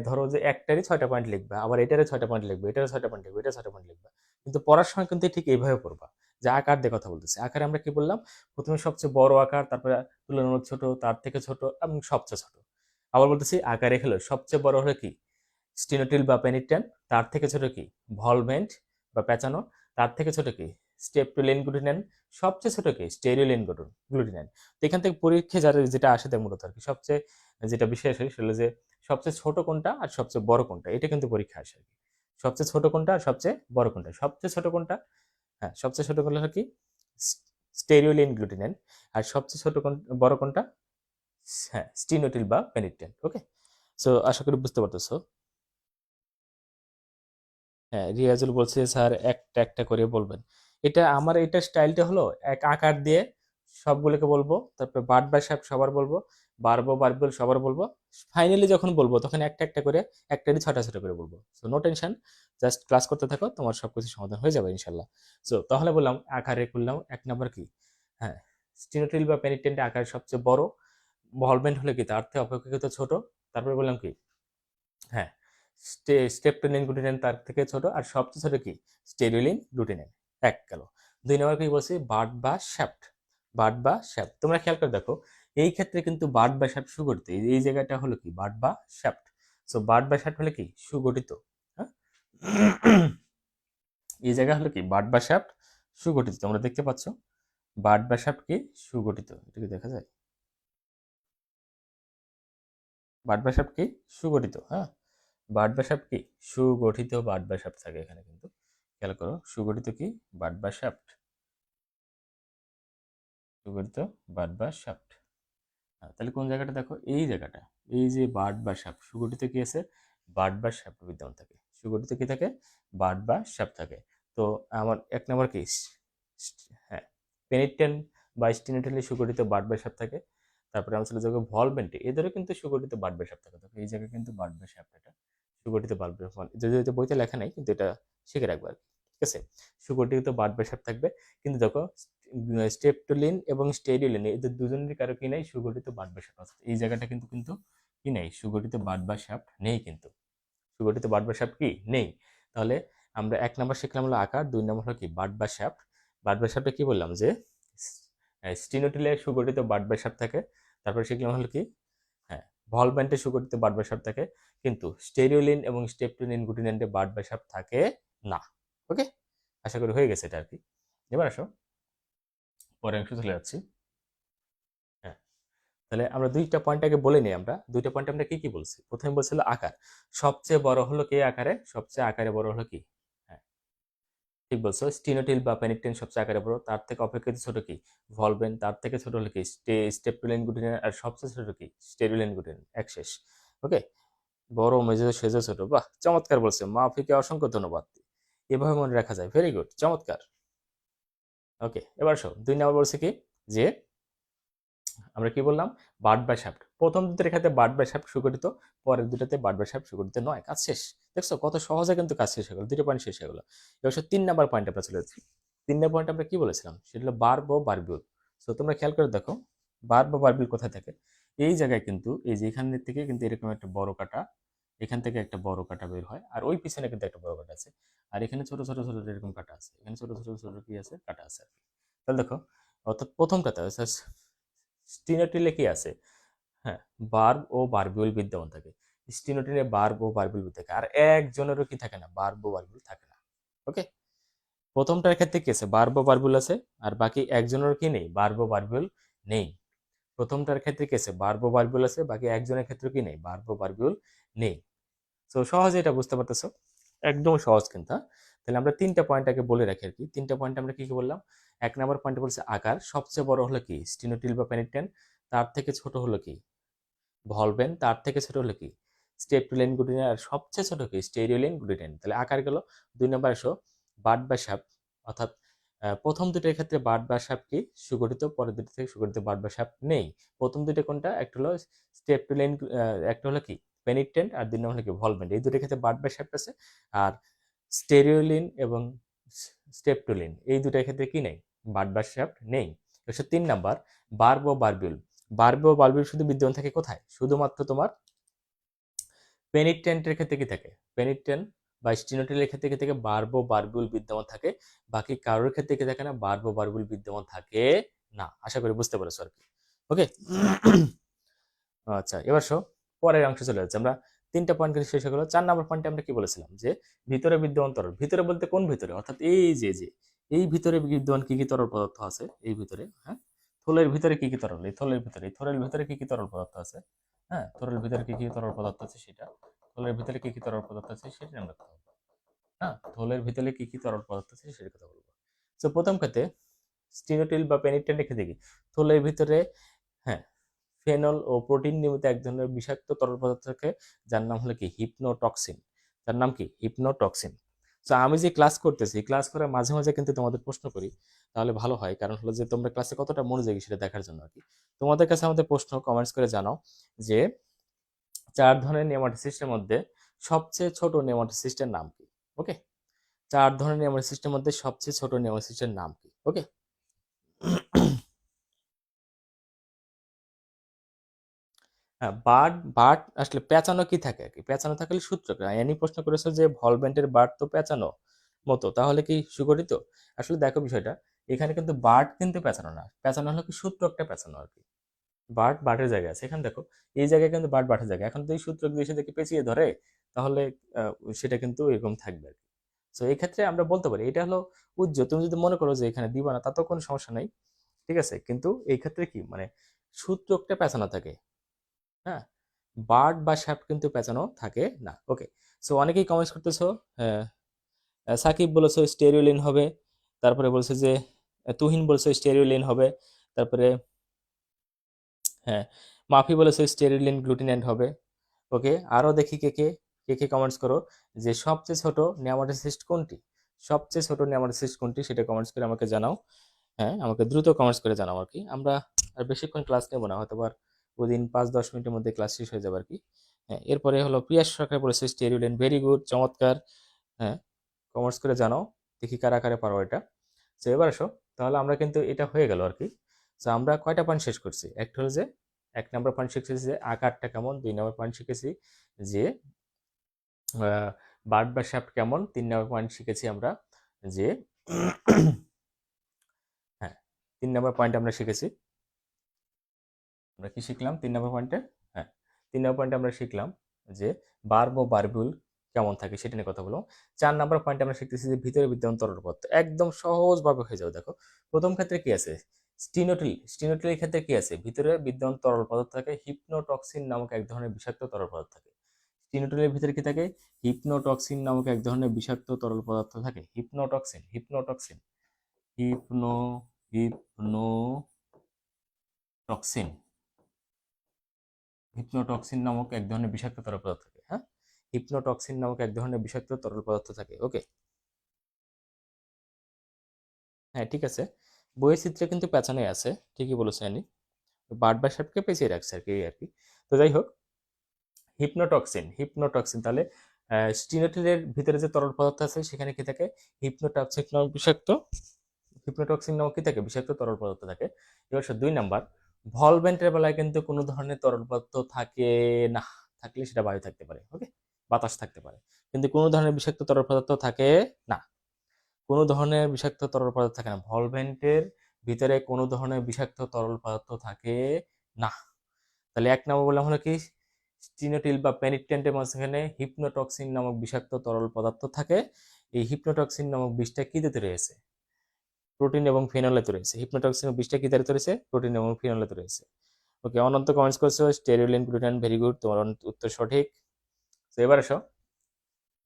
S1: ধরো যে একটারই 6টা পয়েন্ট লিখবা, আবার এটারও 6টা পয়েন্ট লিখবে, এটারও 6টা পয়েন্ট লিখবে, এটা 6টা পয়েন্ট লিখবা, কিন্তু পড়ার সময় কিন্তু ঠিক এইভাবে পড়বা, যে আকার দিয়ে কথা বলতেছে। আকারে আমরা কি বললাম, প্রথমে সবচেয়ে বড় আকার, তারপরে তুলনামূলক ছোট, তার থেকে ছোট এবং সবচেয়ে ছোট। আবার বলতেছি আকারে হলো সবচেয়ে বড় হলো কি স্টিনোটিল বা পেনিট্রেন, তার থেকে ছোট কি ভলভেন্ট বা পেঁচানো, তার থেকে ছোট কি স্টেপটোলিন গ্লুটিনান, সবচেয়ে ছোট কি স্টেরিওলিন গ্লুটিনান। তো এখান থেকে পরীক্ষায় যারা যেটা আসে দেয় মূলত আর কি, সবচেয়ে যেটা বিশেষ হয় সেটা যে সবচেয়ে ছোট কোনটা আর সবচেয়ে বড় কোনটা, এটা কিন্তু পরীক্ষা আসে আর কি। সবচেয়ে ছোট কোনটা আর সবচেয়ে বড় কোনটা, সবচেয়ে ছোট কোনটা, হ্যাঁ সবচেয়ে ছোট কোনটা হলো কি স্টেরিওলিন গ্লুটিনান, আর সবচেয়ে ছোট বড় কোনটা, হ্যাঁ স্টিনোটিল বা পেনিট্রেন। ওকে, সো আশা করি বুঝতে পারতেছো। হ্যাঁ, রিয়াজুল বলছে স্যার একটা একটা করে বলবেন। এটা আমার, এটা স্টাইলটা হলো এক আকার দিয়ে সবগুলোকে বলবো, তারপর বার্ড বাই সাহেব সবার বলবো, বারবো বারবল সবার বলবো, ফাইনালি যখন বলবো তখন একটা একটা করে, একটারই 6টা 6টা করে বলবো। So no tension, just class করতে থাকো, তোমার সবকিছু সমাধান হয়ে যাবে ইনশাল্লাহ। সো তাহলে বললাম আকারে করলাম 1 নম্বর কি, হ্যাঁ স্টিনোটিল বা পেনিটেন্ট আকার সবচেয়ে বড়, ভলভেন্ট হলে কি তার থেকে অপেক্ষাকৃত ছোট। তারপরে বললাম কি, হ্যাঁ স্টেপটোলিন গ্লুটিনাইন তার থেকে ছোট, আর সবচেয়ে ছোট কি স্টেরিওলিন গ্লুটিনাইন। এক গেল। 2 নম্বর কি বলছি, বার্ড বা শ্যাফট। বার্ড বা শ্যাফট, তোমরা খেয়াল করে দেখো এই ক্ষেত্রে কিন্তু বার্ড বা শ্যাফট সুগঠিত, এই জায়গাটা হলো কি বার্ড বা শ্যাফট। সো বার্ড বা শ্যাফট হলে কি সুগঠিত। হ্যাঁ, এই জায়গা হলো কি বার্ড বা শ্যাফট সুগঠিত, তোমরা দেখতে পাচ্ছ বার্ড বা শ্যাফট কি সুগঠিত, এটা কি দেখা যায়? বার্ড বা শ্যাফট কি সুগঠিত। হ্যাঁ, বার্ড বা শ্যাফট কি সুগঠিত, বার্ড বা শ্যাফট থাকে এখানে কিন্তু, খেয়াল করো সুগঠিত কি বার্ড বা শ্যাফট, সুগঠিত বার্ড বা শ্যাফট। তাহলে কোন জায়গাটা দেখো, এই জায়গাটা, এই যে বার্ড বা শ্যাফট সুগঠিত কি আছে, বার্ড বা শ্যাফট বিদ্যমান থাকে, সুগঠিত কি থাকে বার্ড বা শ্যাফট থাকে। তো আমার 1 নম্বর কি হ্যাঁ পেনিটেন বা স্টিনোটেলি সুগঠিত বার্ড বা শ্যাফট থাকে। তারপরে আমরা চলে যাবো ভলভেন্টে, এদেরও কিন্তু সুগঠিত বার্ড বা শ্যাফট থাকে। দেখো এই জায়গায় কিন্তু বার্ড বা শ্যাফট, এটা সুগঠিত বার্ড বা শ্যাফট, যদি হয়তো বইতে লেখা নাই কিন্তু এটা শিখে রাখবো আর কি। ঠিক আছে, সুগঠিত বার্ড বা শ্যাফট থাকবে। কিন্তু দেখো স্টেপটোলিন এবং স্টেরিওলিন এদের দুজনেরই কারো কি নাই সুগঠিত বার্ড বা শ্যাফট আছে। এই জায়গাটা কিন্তু কিন্তু কি নেই সুগঠিত বার্ড বা শ্যাফট নেই, কিন্তু সুগঠিত বার্ড বা শ্যাফট কি নেই। তাহলে আমরা 1 নম্বর শিখলাম হলো আকার, 2 নম্বর হলো কি বার্ড বা শ্যাফট। বার্ড বা শ্যাফটে কি বললাম যে স্টিনোটিলে সুগঠিত বার্ড বা শ্যাফট থাকে। তারপরে শিখলাম হলো কি হ্যাঁ ভলভেন্টে সুগঠিত বার্ড বা শ্যাফট থাকে, কিন্তু স্টেরিওলিন এবং স্টেপটোলিন গ্লুটিনাইন্টে বার্ড বা শ্যাফট থাকে না। ওকে, আশা করি হয়ে গেছে এটা আর কি। এবার আসো পরের অংশ চলে যাচ্ছি। হ্যাঁ, তাহলে আমরা দুইটা পয়েন্ট আগে বলে নিই, আমরা দুইটা পয়েন্ট আমরা কি কি বলছি। প্রথমে বলছিল আকার, সবচেয়ে বড় হলো কে আকারে, সবচেয়ে আকারে বড় হলো কি, হ্যাঁ ঠিক বলছো, স্টিনোটিল বা পেনিকটেন সবচেয়ে আকারে বড়, তার থেকে অপেক্ষিত ছোট কি ভলভেন, তার থেকে ছোট হলো কি স্টেপটোলিন গ্লুটিনাইন, আর সবচেয়ে ছোট কি স্টেরিলিন গ্লুটিনাইন। এক শেষ। ওকে, বড় মেজো সেজো ছোট, বাহ চমৎকার বলছে, মাফিকে অসংখ্য ধন্যবাদ। এভাবে মনে রাখা যায়, ভেরি গুড, চমৎকার। ওকে, এবার শো 2 নম্বর বলছে কি যে আমরা কি বললাম বার্ড বা শ্যাফট, প্রথম দুটোর ক্ষেত্রে বার্ড বা শ্যাফট সুগঠিত, পরের দুটোতে বার্ড বা শ্যাফট সুগঠিত নয়। কাজ শেষ। দেখছো কত সহজে কিন্তু কাজ শেষ হয়ে গেল, দুটো পয়েন্ট শেষ হয়ে গেল। এবার 3 নাম্বার পয়েন্ট আমরা চলে যাচ্ছি। 3 নম্বর পয়েন্ট আমরা কি বলেছিলাম, সেটা হলো বার্ব ও বারবিউল। সো তোমরা খেয়াল করে দেখো বার্ব বা বারবিউল কোথায় থাকে। এই জায়গায় কিন্তু এই যে এখান থেকে কিন্তু এরকম একটা বড় কাটা, এখান থেকে একটা বড় কাটা বের হয়, আর ওই পিছনে কিন্তু একটা বড় কাটা আছে, আর এখানে ছোট ছোট ছোট এরকম কাটা আছে, এখানে ছোট ছোট ছোট কি আছে কাটা আছে আর কি। তাহলে দেখো অর্থাৎ প্রথমটাতে স্টিনোটিলে কি আছে, হ্যাঁ বার্ব ও বারবিউল বিদ্যমান থাকে। স্টিনোটিনে বার্ব ও বারবিউল থাকে, আর একজনেরও কি থাকে না বার্ব ও বারবিউল থাকে না। ওকে, প্রথমটার ক্ষেত্রে কি আছে বার্ব ও বারবিউল আছে, আর বাকি একজনেরও কি নেই বার্ব ও বারবিউল নেই। প্রথমটার ক্ষেত্রে কি আছে বার্ব ও বারবিউল আছে, বাকি একজনের ক্ষেত্রে কি নেই বার্ব ও বারবিউল নেই। তো সহজে এটা বুঝতে পারতেছো, একদম সহজ কিন্তু। তাহলে আমরা 3টা পয়েন্ট আগে বলে রাখি আর কি। 3টা পয়েন্ট আমরা কি কি বললাম, 1 নম্বর পয়েন্ট বলছে আকার, সবচেয়ে বড় হলো কি স্টিনোটিল বা পেনিকটেন, তার থেকে ছোট হলো কি ভলভেন, তার থেকে ছোট হলো কি স্টেপটোলিন গ্লুটিনাইন, আর সবচেয়ে ছোট কি স্টেরিওলিন গ্লুটিনাইন। তাহলে আকার গেল। 2 নম্বর আসো বার্ড বা শ্যাফট, অর্থাৎ প্রথম দুটোর ক্ষেত্রে বার্ড বা শ্যাফট কি সুগঠিত, পরের দুটো থেকে সুগঠিত বার্ড বা শ্যাফট নেই। প্রথম দুটো কোনটা, একটা হলো স্টেপটোলিন, একটা হলো কি পেনিকটেন্ট, আর 2 নম্বর হলো কি ভলভেন্ট। এই দুটোর ক্ষেত্রে বার্ড বা শ্যাফট আছে, আর স্টেরিওলিন এবং স্টেপটোলিন এই দুটোর ক্ষেত্রে কি নেই বার্ড বা শ্যাফট নেই। 3 নাম্বার বার্ব ও বারবিউল। বার্ব ও বারবিউল শুধু বিদ্যমান থাকে কোথায়, শুধুমাত্র তোমার পেনিটেন্টের ক্ষেত্রে কি থাকে, পেনিটেন্ট বা স্টিনোটিলের ক্ষেত্রে কি থাকে বার্ব ও বারবিউল বিদ্যমান থাকে, বাকি কারোর ক্ষেত্রে কি থাকে না বার্ব ও বারবিউল বিদ্যমান থাকে না। আশা করি বুঝতে পেরেছো আর কি। ওকে, আচ্ছা এবার শো পরের অংশে চলে যাচ্ছে। আমরা 3টা পয়েন্ট কিন্তু শেষ হয়ে গেল। 4 নম্বর পয়েন্টে আমরা কি বলেছিলাম যে ভিতরে বিদ্যমান তরল, ভিতরে বলতে কোন ভিতরে, অর্থাৎ এই যে যে এই ভিতরে বিদ্যমান কি কি তরল পদার্থ আছে এই ভিতরে, হ্যাঁ থলের ভিতরে কি কি তরল, এই থলের ভিতরে, এই থলের ভিতরে কি কি তরল পদার্থ আছে, হ্যাঁ থলের ভিতরে কি কি তরল পদার্থ আছে সেটা, থলের ভিতরে কি কি তরল পদার্থ আছে সেটা আমরা কথা বলবো। হ্যাঁ থলের ভিতরে কি কি তরল পদার্থ আছে সেটা কথা বলবো। তো প্রথম ক্ষেত্রে স্টিনোটিল বা পেনিটেন্ট রেখে দেখি থলের ভিতরে, হ্যাঁ ফেনল ও প্রোটিন নির্মিত এক ধরনের বিষাক্ত তরল পদার্থ থাকে, যার নাম হলো কি হিপনোটক্সিন। তার নাম কি হিপনোটক্সিন। তো আমি যে ক্লাস করতেছি, ক্লাস করে মাঝে মাঝে কিন্তু তোমাদের প্রশ্ন করি, তাহলে ভালো হয়, কারণ হলো যে তোমরা ক্লাসে কতটা মনোযোগী সেটা দেখার জন্য আর কি। তোমাদের কাছে আমাদের প্রশ্ন কমেন্টস করে জানাও যে 4 ধরনের নেমাটোসিস্টের মধ্যে সবচেয়ে ছোট নেমাটোসিস্টের নাম কি। ওকে, 4 ধরনের নেমাটোসিস্টের মধ্যে সবচেয়ে ছোট নেমাটোসিস্টের নাম কি। ওকে, হ্যাঁ, বার্ড বার্ড আসলে পেঁচানো কি থাকে আর কি, পেঁচানো থাকলে সূত্রক। এনি প্রশ্ন করেছো যে ভলভেন্টের বার্ড তো পেঁচানো মতো, তাহলে কি সুগঠিত? আসলে দেখো বিষয়টা, এখানে কিন্তু বার্ড কিন্তু পেঁচানো না, পেঁচানো হলো কি সূত্রকটা পেঁচানো আর কি। বার্ড বাটের জায়গায় আছে, এখানে দেখো এই জায়গায় কিন্তু বার্ড বাটের জায়গায়, এখন যদি সূত্রক দিয়ে সেটাকে পেঁচিয়ে ধরে তাহলে সেটা কিন্তু এরকম থাকবে আর কি। সো এই ক্ষেত্রে আমরা বলতে পারি এটা হলো উজ্জ্ব। তুমি যদি মনে করো যে এখানে দিবা না, তাতেও কোনো সমস্যা নাই, ঠিক আছে, কিন্তু এই ক্ষেত্রে কি মানে সূত্রকটা পেঁচানো থাকে। হ্যাঁ, বার্ড বা শ্যাফট কিন্তু পেঁচানো থাকে না। ওকে, সো অনেকেই কমেন্টস করতেছো। হ্যাঁ, সাকিব বলেছো স্টেরিওলিন হবে, তারপরে বলছে যে তুহিন বলছে স্টেরিওলিন হবে, তারপরে হ্যাঁ মাফি বলেছে স্টেরিলিন গ্লুটিন্যান্ট হবে। ওকে, আরও দেখি কে কে কমেন্টস করো যে সবচেয়ে ছোট নেমাটোসিস্ট কোনটি, সবচেয়ে ছোট নেমাটোসিস্ট কোনটি সেটা কমেন্টস করে আমাকে জানাও। হ্যাঁ, আমাকে দ্রুত কমেন্টস করে জানাও আর কি। আমরা আর বেশিক্ষণ ক্লাস নেবো না, হয়তো আর ওদিন 5-10 মিনিটের মধ্যে ক্লাস শেষ হয়ে যাবে আর কি। হ্যাঁ, এরপরে হলো প্রিয়াস সরকার বলেছে স্টেরিলিন, ভেরি গুড, চমৎকার। হ্যাঁ, কমেন্টস করে জানাও দেখি কারা কারা পারো এটা। তো এবার আসো, তাহলে আমরা কিন্তু এটা হয়ে গেল আর কি। তো আমরা কয়টা পয়েন্ট শেষ করছি? একটা হলো যে 1 নম্বর পয়েন্ট শিখেছি যে আকারটা কেমন, 2 নম্বর পয়েন্ট শিখেছি যে বার্ড বা শ্যাফট কেমন, 3 নম্বর পয়েন্ট শিখেছি আমরা যে হ্যাঁ, 3 নম্বর পয়েন্ট আমরা শিখেছি। আমরা কি শিখলাম 3 নম্বর পয়েন্টে? হ্যাঁ, 3 নম্বর পয়েন্টে আমরা শিখলাম যে বার্ব ও বারবিউল কেমন থাকে সেটা নিয়ে কথা বলবো। 4 নম্বর পয়েন্টে আমরা শিখতেছি যে ভিতরে বিদ্যমান তরল পদার্থ, একদম সহজভাবে হয়ে যাবে। দেখো প্রথম ক্ষেত্রে কি আছে, স্টিনোটিলের ক্ষেত্রে কি আছে, ভিতরে বিদ্যমান তরল পদার্থ থাকে, হিপনোটক্সিন নামক এক ধরনের বিষাক্ত তরল পদার্থ থাকে। স্টিনোটিলের ভিতরে কি থাকে? হিপনোটক্সিন নামক এক ধরনের বিষাক্ত তরল পদার্থ থাকে। হিপনোটক্সিন হিপনোটক্সিন হিপনোটক্সিন নামক এক ধরনের বিষাক্ত তরল পদার্থ থাকে। হ্যাঁ, হিপনোটক্সিন নামক এক ধরনের বিষাক্ত তরল পদার্থ থাকে। ওকে, হ্যাঁ ঠিক আছে, বইয়ের চিত্রে কিন্তু পেঁচানোই আছে, ঠিকই বলেছে আনি, বার্ড বা সাপকে পেঁচিয়ে রাখছে আর কি, এই আর কি। তো যাই হোক, হিপনোটক্সিন তাহলে স্টিনোটিলের ভিতরে যে তরল পদার্থ আছে সেখানে কি থাকে? হিপনোটক্সিন নামক বিষাক্ত, হিপনোটক্সিন নামক কি থাকে? বিষাক্ত তরল পদার্থ থাকে। এবার 2 নাম্বার, ভলভেন্টের বেলায় কিন্তু কোনো ধরনের তরল পদার্থ থাকে না, থাকলে সেটা বায়ু থাকতে পারে, ওকে, বাতাস থাকতে পারে, কিন্তু কোনো ধরনের বিষাক্ত তরল পদার্থ থাকে না। কোনো ধরনের বিষাক্ত তরল পদার্থ থাকে না, ভলভেন্টের ভিতরে কোনো ধরনের বিষাক্ত তরল পদার্থ থাকে না। তাহলে 1 নম্বর বললাম হলো কি, স্টিনোটিল বা পেনিট্রেন্টের মাঝখানে হিপনোটক্সিন নামক বিষাক্ত তরল পদার্থ থাকে। এই হিপনোটক্সিন নামক বিষটা কি দিতে রয়েছে? প্রোটিন এবং ফিনলেতে রয়েছে। হিপনোটক্সিন বিষটা কি দ্বারা রয়েছে? প্রোটিন এবং ফিনলেতে রয়েছে। ওকে, অনন্ত কমেন্টস করছো স্টেরিওলিন গ্লুটেন, ভেরি গুড, তোমার উত্তর সঠিক। তো এবার আসো,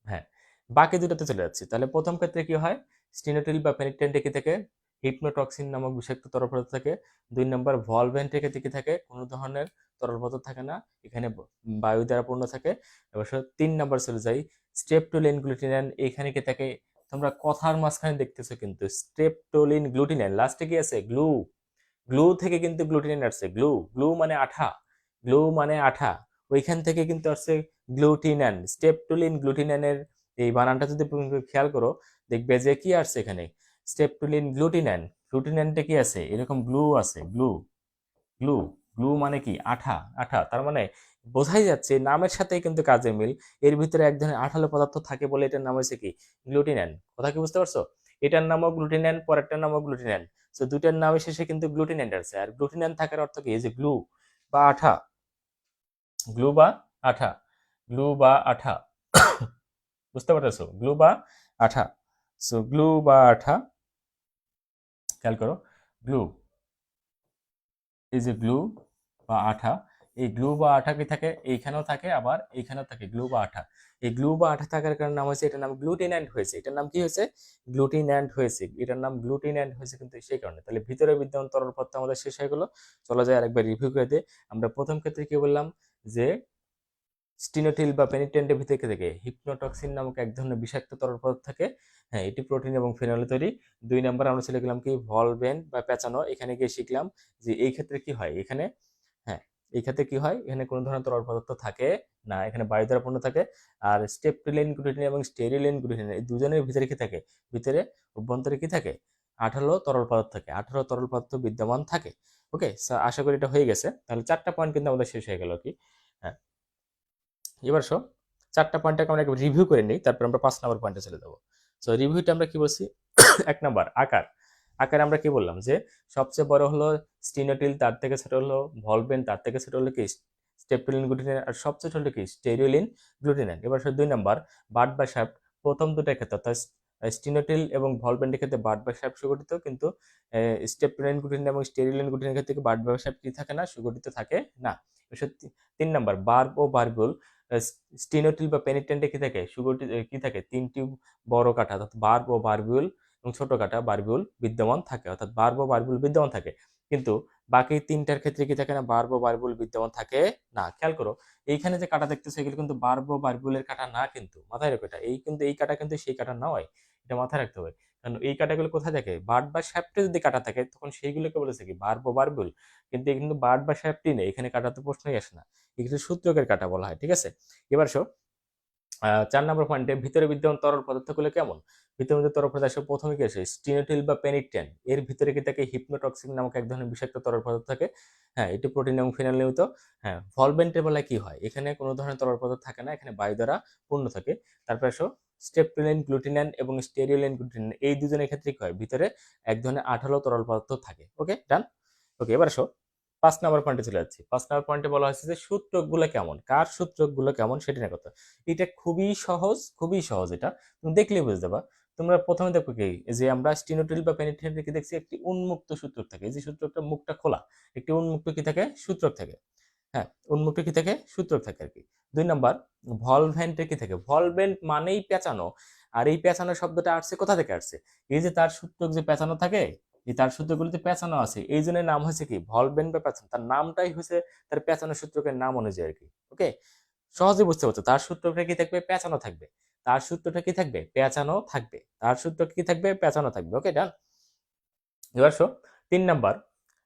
S1: হ্যাঁ, বাকি দুটাতে চলে যাচ্ছি। তাহলে প্রথম ক্ষেত্রে কি হয়, স্টিনোটিল বা পেনিট্রেন্টে কি থাকে? হিপনোটক্সিন নামক বিষাক্ত তরল পদার্থ থাকে। 2 নম্বর ভলভেন্টে ক্ষেত্রে কি থাকে? কোনো ধরনের তরল পদার্থ থাকে না, এখানে বায়ু দ্বারা পূর্ণ থাকে। এবার 3 নম্বর চলে যাই, স্ট্রেপটোলিন গ্লুটিনান, এখানে কি থাকে? তোমরা কথার মাঝখানে দেখতেছো কিন্তু স্ট্রেপটোলিন গ্লুটিনান, লাস্টে কি আছে? গ্লু, গ্লু থেকে কিন্তু গ্লুটিনান আসছে, গ্লু, গ্লু মানে আঠা, গ্লু মানে আঠা, ওইখান থেকে কিন্তু আসছে গ্লুটিনান। স্টেপটুলিন গ্লুটিনানের এই বানানটা যদি তুমি খেয়াল করো, দেখবে যে কি আসছে এখানে, স্টেপটুলিন গ্লুটিনান, গ্লুটিনানটা কি আছে? এরকম গ্লু আছে, গ্লু, গ্লু, গ্লু মানে কি? আঠা, আঠা, তার মানে বোঝাই যাচ্ছে নামের সাথেই কিন্তু কাজের মিল। এর ভিতরে এক ধরনের আঠালো পদার্থ থাকে বলে এটার নাম হয়েছে কি? গ্লুটিনান। কথা কি বুঝতে পারছো? এটার নামও গ্লুটিনান, পরেরটার নামও গ্লুটিনান। তো দুটার নামের শেষে কিন্তু গ্লুটিনান আছে, আর গ্লুটিনান থাকার অর্থ কি? এই যে গ্লু বা আঠা, গ্লু বা আঠা, গ্লু বা আঠা, বুঝতে পারতেছো? গ্লু বা আঠা। সো গ্লু বা আঠা, খেয়াল করো, গ্লু, এই যে গ্লু বা আঠা, এই গ্লু বা আঠা কি থাকে? এইখানেও থাকে, আবার এইখানেও থাকে, গ্লু বা আঠা। এই গ্লু বা আঠা থাকার কারণে নাম হয়েছে, এটার নাম গ্লুটিন্যান্ট হয়েছে। এটার নাম কি হয়েছে? গ্লুটিন্যান্ট হয়েছে। এটার নাম গ্লুটিন্যান্ট হয়েছে কিন্তু সেই কারণে। তাহলে ভিতরে বিদ্যমান তরল পদার্থ আমাদের শেষ হয়ে গেল। চলো যাই আরেকবার রিভিউ করে দিই। আমরা প্রথম ক্ষেত্রে কি বললাম যে স্টিনোটিল বা পেনিট্রেন্টের ভিতরে থেকে হিপনোটক্সিন নামক এক ধরনের বিষাক্ত তরল পদার্থ থাকে। হ্যাঁ, এটি প্রোটিন এবং ফেনলে তৈরি। 2 নম্বর আমরা চলে গেলাম কি, ভলভেন্ট বা পেঁচানো, এখানে গিয়ে শিখলাম যে এই ক্ষেত্রে কি হয়, এখানে হ্যাঁ, এই ক্ষেত্রে কি হয়, এখানে কোনো ধরনের তরল পদার্থ থাকে না, এখানে বায়ু দ্বারা পূর্ণ থাকে। আর স্টেপটিলিন গ্লুটিন এবং স্টেরিলিন গ্লুটিন এই দুজনের ভিতরে কি থাকে? ভিতরে অভ্যন্তরে কি থাকে? আঠালো তরল পদার্থ থাকে, আঠালো তরল পদার্থ বিদ্যমান থাকে। ওকে, আশা করি এটা হয়ে গেছে। তাহলে 4টা পয়েন্ট কিন্তু আমাদের শেষ হয়ে গেল কি। হ্যাঁ, এবার সব 4টা পয়েন্টটাকে আমরা একবার রিভিউ করে নিই, তারপর আমরা 5 নাম্বার পয়েন্টে চলে যাবো। সো রিভিউটা আমরা কি বলছি? 1 নাম্বার আকার। আকারে আমরা কি বললাম যে সবচেয়ে বড় হলো স্টিনোটিল, তার থেকে ছোট হলো ভলভেন, তার থেকে ছোট হলো কি স্টেপটোলিন গ্লুটিনান, আর সবচেয়ে ছোট হলো কি স্টেরিওলিন গ্লুটিনান। এবার 2 নাম্বার বার্ড বা শ্যাফট। প্রথম দুটার ক্ষেত্রে অর্থাৎ স্টিনোটিল এবং ভলভেন্টের ক্ষেত্রে বার্ড বা শ্যাফট সুগঠিত, কিন্তু স্টেপটোলিন গ্লুটিনান এবং স্টেরিওলিন গ্লুটিনের ক্ষেত্রে বার্ড বা শ্যাফট কি থাকে না, সুগঠিত থাকে না। 3 নাম্বার বার্ব ও বার্বিউল। স্টিনোটিল বা পেনিটেন্টে কি থাকে, সুগঠিত কি থাকে, 3টি বড় কাঠা অর্থাৎ বার্ব ও বার্বিউল এবং ছোট কাটা বারবিউল বিদ্যমান থাকে, অর্থাৎ বার্ব ও বারবিউল বিদ্যমান থাকে। কিন্তু বাকি 3টার ক্ষেত্রে কি থাকে না, বার্ব ও বারবিউল বিদ্যমান থাকে না। খেয়াল করো, এইখানে যে কাটা দেখতেছো এগুলো কিন্তু বার্ব ও বারবিউলের কাটা না, কিন্তু মাথায় রেখো এটা। এই কাটা কিন্তু সেই কাটা নয়, এটা মাথায় রাখতে হবে। কারণ এই কাটাগুলো কোথায় থাকে, বার্ড বা শ্যাফটে যদি কাটা থাকে তখন সেইগুলোকে বলেছে কি বার্ব ও বারবিউল। কিন্তু কিন্তু বার্ড বা শ্যাফটই নেই, এখানে কাটা তো প্রশ্নই আসে না, এগুলো সূত্রকের কাটা বলা হয়। ঠিক আছে, এবার 4 নম্বর পয়েন্টে ভিতরে বিদ্যমান তরল পদার্থগুলো কেমন। ভিতরে মধ্যে তরল পদার্থ প্রথমে কি আসে, স্টিনোটিল বা পেনিকটেন, এর ভিতরে কি থাকে হিপনোটক্সিন নামক এক ধরনের বিষাক্ত তরল পদার্থ থাকে। হ্যাঁ, এটি প্রোটিন এবং ফিনাইল নির্মিত। হ্যাঁ, ভলভেন্টের বেলায় কি হয়, এখানে কোনো ধরনের তরল পদার্থ থাকে না, এখানে বায়ু দ্বারা পূর্ণ থাকে। তারপরে স্টেপটোলিন গ্লুটিনান এবং স্টেরিওলিন গ্লুটিনান, এই দুজনের ক্ষেত্রে কি হয়, ভিতরে এক ধরনের আঠালো তরল পদার্থ থাকে। ওকে, ডান। ওকে, এবার 5 নম্বর পয়েন্টে চলে যাচ্ছি। 5 নম্বর পয়েন্টে বলা হয়েছে যে সূত্রকগুলো কেমন, কার সূত্রকগুলো কেমন সেটা নিয়ে কথা। এটা খুবই সহজ, খুবই সহজ, এটা তুমি দেখলেই বুঝতে পারবা। তোমরা প্রথমে দেখো কি, যে আমরা স্টিনোটিল বা পেনিটেন্টে কি দেখছি, একটি উন্মুক্ত সূত্রক থাকে, এই যে সূত্রকটা মুখটা খোলা, একটি উন্মুক্ত কি থাকে, সূত্রক থাকে। হ্যাঁ, উন্মুক্ত কি থাকে, সূত্রক থাকে আর কি। 2 নাম্বার ভলভেন্টে কি থাকে, ভলভেন্ট মানেই পেঁচানো। আর এই পেঁচানো শব্দটা আসছে কোথা থেকে আসছে, এই যে তার সূত্রক যে পেঁচানো থাকে, এই তার সূত্রগুলিতে পেঁচানো আছে, এই জন্য নাম হয়েছে কি ভলভেন্ট বা পেঁচানো, তার নামটাই হয়েছে তার পেঁচানো সূত্রকের নাম অনুযায়ী আর কি। ওকে, সহজে বুঝতে পারছো, তার সূত্রটা কি থাকবে, পেঁচানো থাকবে। তার সূত্রটা কি থাকবে, পেঁচানো থাকবে। তার সূত্র কি থাকবে, পেঁচানো থাকবে। ওকে, ডান। এবার 3 নাম্বার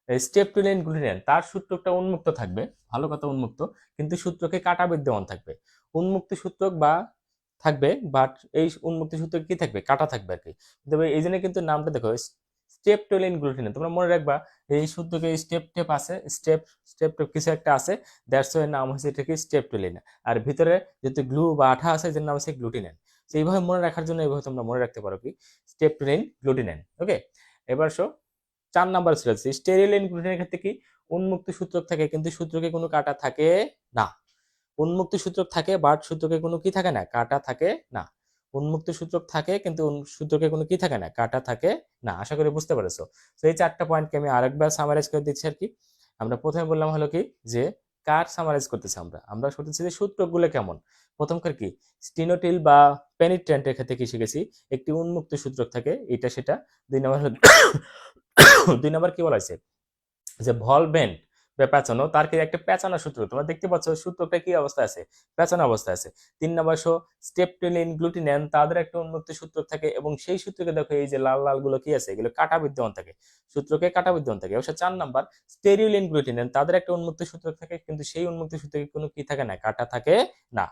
S1: স্টেপটোলিন গ্লুটিনান, তার সূত্রকটা উন্মুক্ত থাকবে। ভালো কথা, উন্মুক্ত, কিন্তু সূত্রকে কাটা বিদ্যমান থাকবে। উন্মুক্ত সূত্রক বা থাকবে, বাট এই উন্মুক্ত সূত্রক কি থাকবে, কাটা থাকবে আর কি। তবে এই জন্য কিন্তু নামটা দেখো স্টেপটোলিন গ্লুটিনান, তোমরা মনে রাখবা এই সূত্রকে স্টেপ টেপ আছে, স্টেপ স্টেপ টেপ কিছু একটা আছে, দ্যাটস ওয়াই নাম হচ্ছে এটা কি স্টেপটোলিন। আর ভিতরে যেহেতু গ্লু বা আঠা আছে, এর নাম হচ্ছে গ্লুটিনান। তো এইভাবে মনে রাখার জন্য এইভাবে তোমরা মনে রাখতে পারো কি স্টেপটোলিন গ্লুটিনান। ওকে, এবার 4 নাম্বার ছিল স্টেরিল ইনগ্লুটিনের ক্ষেত্রে কি উন্মুক্ত সূত্রক থাকে, কিন্তু সূত্রকে কোনো কাটা থাকে না। উন্মুক্ত সূত্রক থাকে, বাট সূত্রকে কোনো কি থাকে না, কাটা থাকে না। উন্মুক্ত সূত্রক থাকে, কিন্তু সূত্রকে কোনো কি থাকে না, কাটা থাকে না। আশা করি বুঝতে পেরেছো। তো এই 4টা পয়েন্টকে আমি আরেকবার সামারাইজ করে দিচ্ছি আর কি। আমরা প্রথমে বললাম হলো কি যে কার সামারাইজ করতেছি, আমরা শুনতেছি যে সূত্রকগুলো কেমন। প্রথম কার কি স্টিনোটিল বা পেনিট্রেন্টের ক্ষেত্রে কি শিখেছি, একটি উন্মুক্ত সূত্রক থাকে, এটা সেটা। 2 নম্বর হলো 2 নম্বর কি বলা হয়েছে, যে ভলভেন্ট বা পেঁচানো, তার কি একটা পেঁচানো সূত্র, তোমরা দেখতে পাচ্ছ সূত্রটা কি অবস্থা আছে, পেঁচানো অবস্থা আছে। 3 নম্বর স্টেপটোলিন গ্লুটিনান, তাদের একটা উন্মুক্ত সূত্র থাকে, এবং সেই সূত্রকে দেখো এই যে লাল লাল গুলো কি আছে, এগুলো কাটা বিদ্যমান থাকে, সূত্রকে কাটা বিদ্যমান থাকে। অবশ্য 4 নম্বর স্টেরিওলিন গ্লুটিনান, তাদের একটা উন্মুক্ত সূত্র থাকে, কিন্তু সেই উন্মুক্ত সূত্রকে কোনো কি থাকে না, কাটা থাকে না।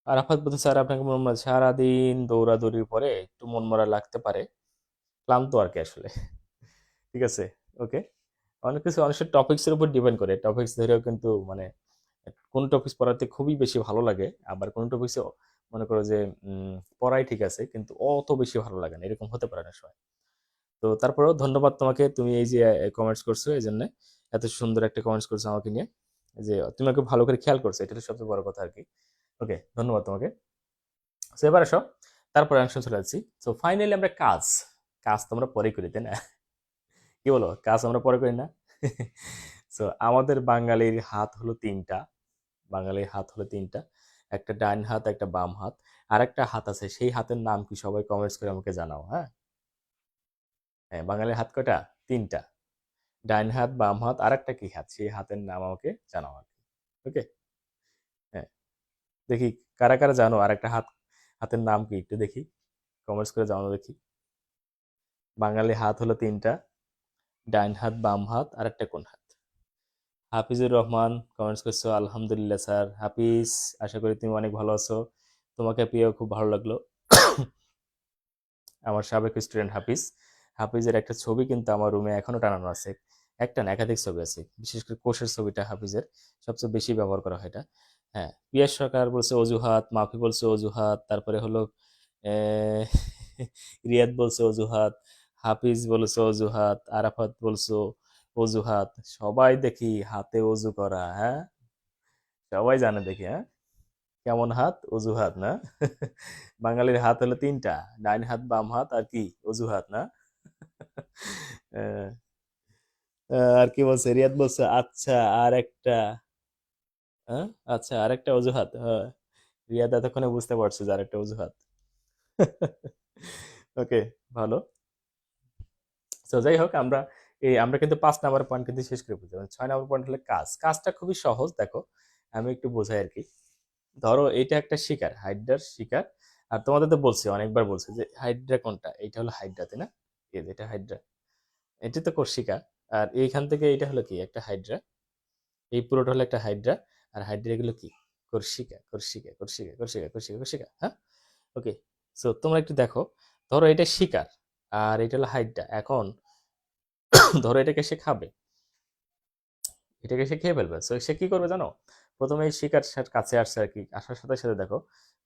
S1: আরাফাত বলতে স্যার, আপনাকে মনে হয় সারাদিন দৌড়াদৌড়ির পরে একটু মন মরা লাগতে পারে, ক্লান্ত আর কি আসলে। ঠিক আছে, ওকে। অনেক কিছু অনেক টপিক্স এর উপর ডিপেন্ড করে, টপিক্স ধরেও কিন্তু মানে কোন টপিক্স পড়াতে খুবই বেশি ভালো লাগে, আবার কোন টপিক্সে মনে করো যে পড়াই ঠিক আছে কিন্তু অত বেশি ভালো লাগে না, এরকম হতে পারে না সময়। তো তারপরেও ধন্যবাদ তোমাকে, তুমি এই যে কমেন্টস করছো, এই জন্য এত সুন্দর একটা কমেন্টস করছো আমাকে নিয়ে, যে তুমি আমাকে ভালো করে খেয়াল করছো, এটা হলো সবচেয়ে বড় কথা আর কি। ওকে, ধন্যবাদ তোমাকে। তো এবার আসো, তারপরে অংশ চলে যাচ্ছি। তো ফাইনালি আমরা কাজ, কাজ তো আমরা পরে করি, তাই না? কি বলো, কাজ আমরা পরে করি না? তো আমাদের বাঙালির হাত হলো 3টা, বাঙালির হাত হলো 3টা, একটা ডান হাত, একটা বাম হাত, আর একটা হাত আছে, সেই হাতের নাম কি সবাই কমেন্টস করে আমাকে জানাও। হ্যাঁ, হ্যাঁ, বাঙালির হাত কয়টা, 3টা, ডান হাত, বাম হাত, আর একটা কি হাত, সেই হাতের নাম আমাকে জানাও আর কি। ওকে, হ্যাঁ, দেখি কারা কারা জানো আর একটা হাত, হাতের নাম কি একটু দেখি, কমেন্টস করে জানাও দেখি। বাঙালি হাত হলো 3টা, ডান হাত, বাম হাত, আর একটা কোন হাত? হাফিজুর রহমান কমেন্টস করছো, আলহামদুলিল্লাহ স্যার। হাফিজ, আশা করি তুমি অনেক ভালো আছো, তোমাকে পেয়েও খুব ভালো লাগলো। আমার সাবেক স্টুডেন্ট হাফিজ। হাফিজের একটা ছবি কিন্তু আমার রুমে এখনো টানানো আছে। একটা না, একাধিক ছবি আছে। বিশেষ করে কোষের ছবিটা হাফিজের সবচেয়ে বেশি ব্যবহার করা হয় এটা। হ্যাঁ, পিয়াস সরকার বলছে অজুহাত, মাফি বলছে অজুহাত, তারপরে হলো আহ, রিয়াদ বলছে অজুহাত, হাফিজ বলছে অজুহাত, আরাফাত বলছো অজুহাত। সবাই দেখি হাতে অজু করা, হ্যাঁ, সবাই জানে দেখি, হ্যাঁ, কেমন হাত? অজুহাত না? বাঙালির হাত হলো তিনটা, ডাইন হাত, বাম হাত, আর কি? অজুহাত না? আহ, আর কি বলছে? রিয়াদ বলছে আচ্ছা আর একটা, হ্যাঁ, আচ্ছা আর একটা অজুহাত, হ্যাঁ। রিয়াদ এতক্ষণে বুঝতে পারছে যে আর একটা অজুহাত। ওকে, ভালো। তো যাই হোক, আমরা কিন্তু 5 নাম্বার পয়েন্ট কিন্তু শেষ করে বুঝতে 6 নাম্বার পয়েন্ট হলো কাজটা খুবই সহজ, দেখো আমি একটু বোঝাই আর কি। ধরো এটা একটা শিকার, হাইড্রার শিকার। আর তোমাদের তো বলছি, অনেকবার বলছি যে হাইড্রা কোনটা, এটা হলো হাইড্রা, তাই না? এই যে এটা হাইড্রা, এটা তো কোর্সিকা। আর এইখান থেকে এটা হলো কি, একটা হাইড্রা। এই পুরোটা হলো একটা হাইড্রা। আর হাইড্রা এগুলো কি? Corsica, Corsica, Corsica, Corsica, Corsica, Corsica, হ্যাঁ। ওকে, সো তোমরা একটু দেখো, ধরো এটা শিকার আর এটা হলো হাইড্রা। এখন ধরো এটাকে সে খাবে, এটাকে সে খেয়ে ফেলবে। সো সে কি করবে জানো? প্রথমে এই শিকার কাছে আসছে আর কি, আসার সাথে সাথে দেখো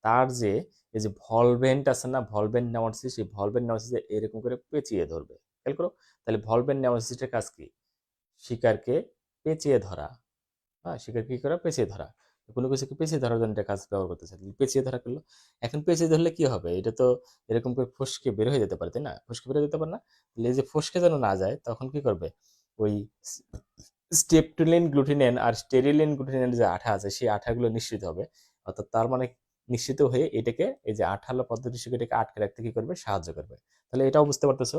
S1: তার যে এই যে ভলভেন্ট আছে না, ভলভেন্ট নেওয়ার্সিস, সেই ভলভেন্ট নেওয়ার্সিস এরকম করে পেঁচিয়ে ধরবে। খেয়াল করো, তাহলে ভলভেন্ট নেওয়ার্সিসের কাজ কি? শিকারকে পেঁচিয়ে ধরা। হ্যাঁ, শিকার কি করা? পেঁচিয়ে ধরা। কোনো কিছুকে পেঁচিয়ে ধরার জন্য এটা কাজ ব্যবহার করতেছে, পেঁচিয়ে ধরা করলো। এখন পেঁচিয়ে ধরলে কি হবে? এটা তো এরকম করে ফসকে বের হয়ে যেতে পারে, তাই না? ফসকে বের হয়ে যেতে পারে না? তাহলে এই যে ফসকে যেন না যায়, তখন কি করবে? ওই স্টেপটোলিন গ্লুটিনেন আর স্টেরিলিন গ্লুটিনের যে আঠা আছে, সেই আঠাগুলো নিঃসৃত হবে। অর্থাৎ তার মানে নিশ্চিত হয়ে এটাকে, এই যে আঠালো পদ্ধতি হিসেবে এটাকে আটকে রাখতে কি করবে? সাহায্য করবে। তাহলে এটাও বুঝতে পারতেছো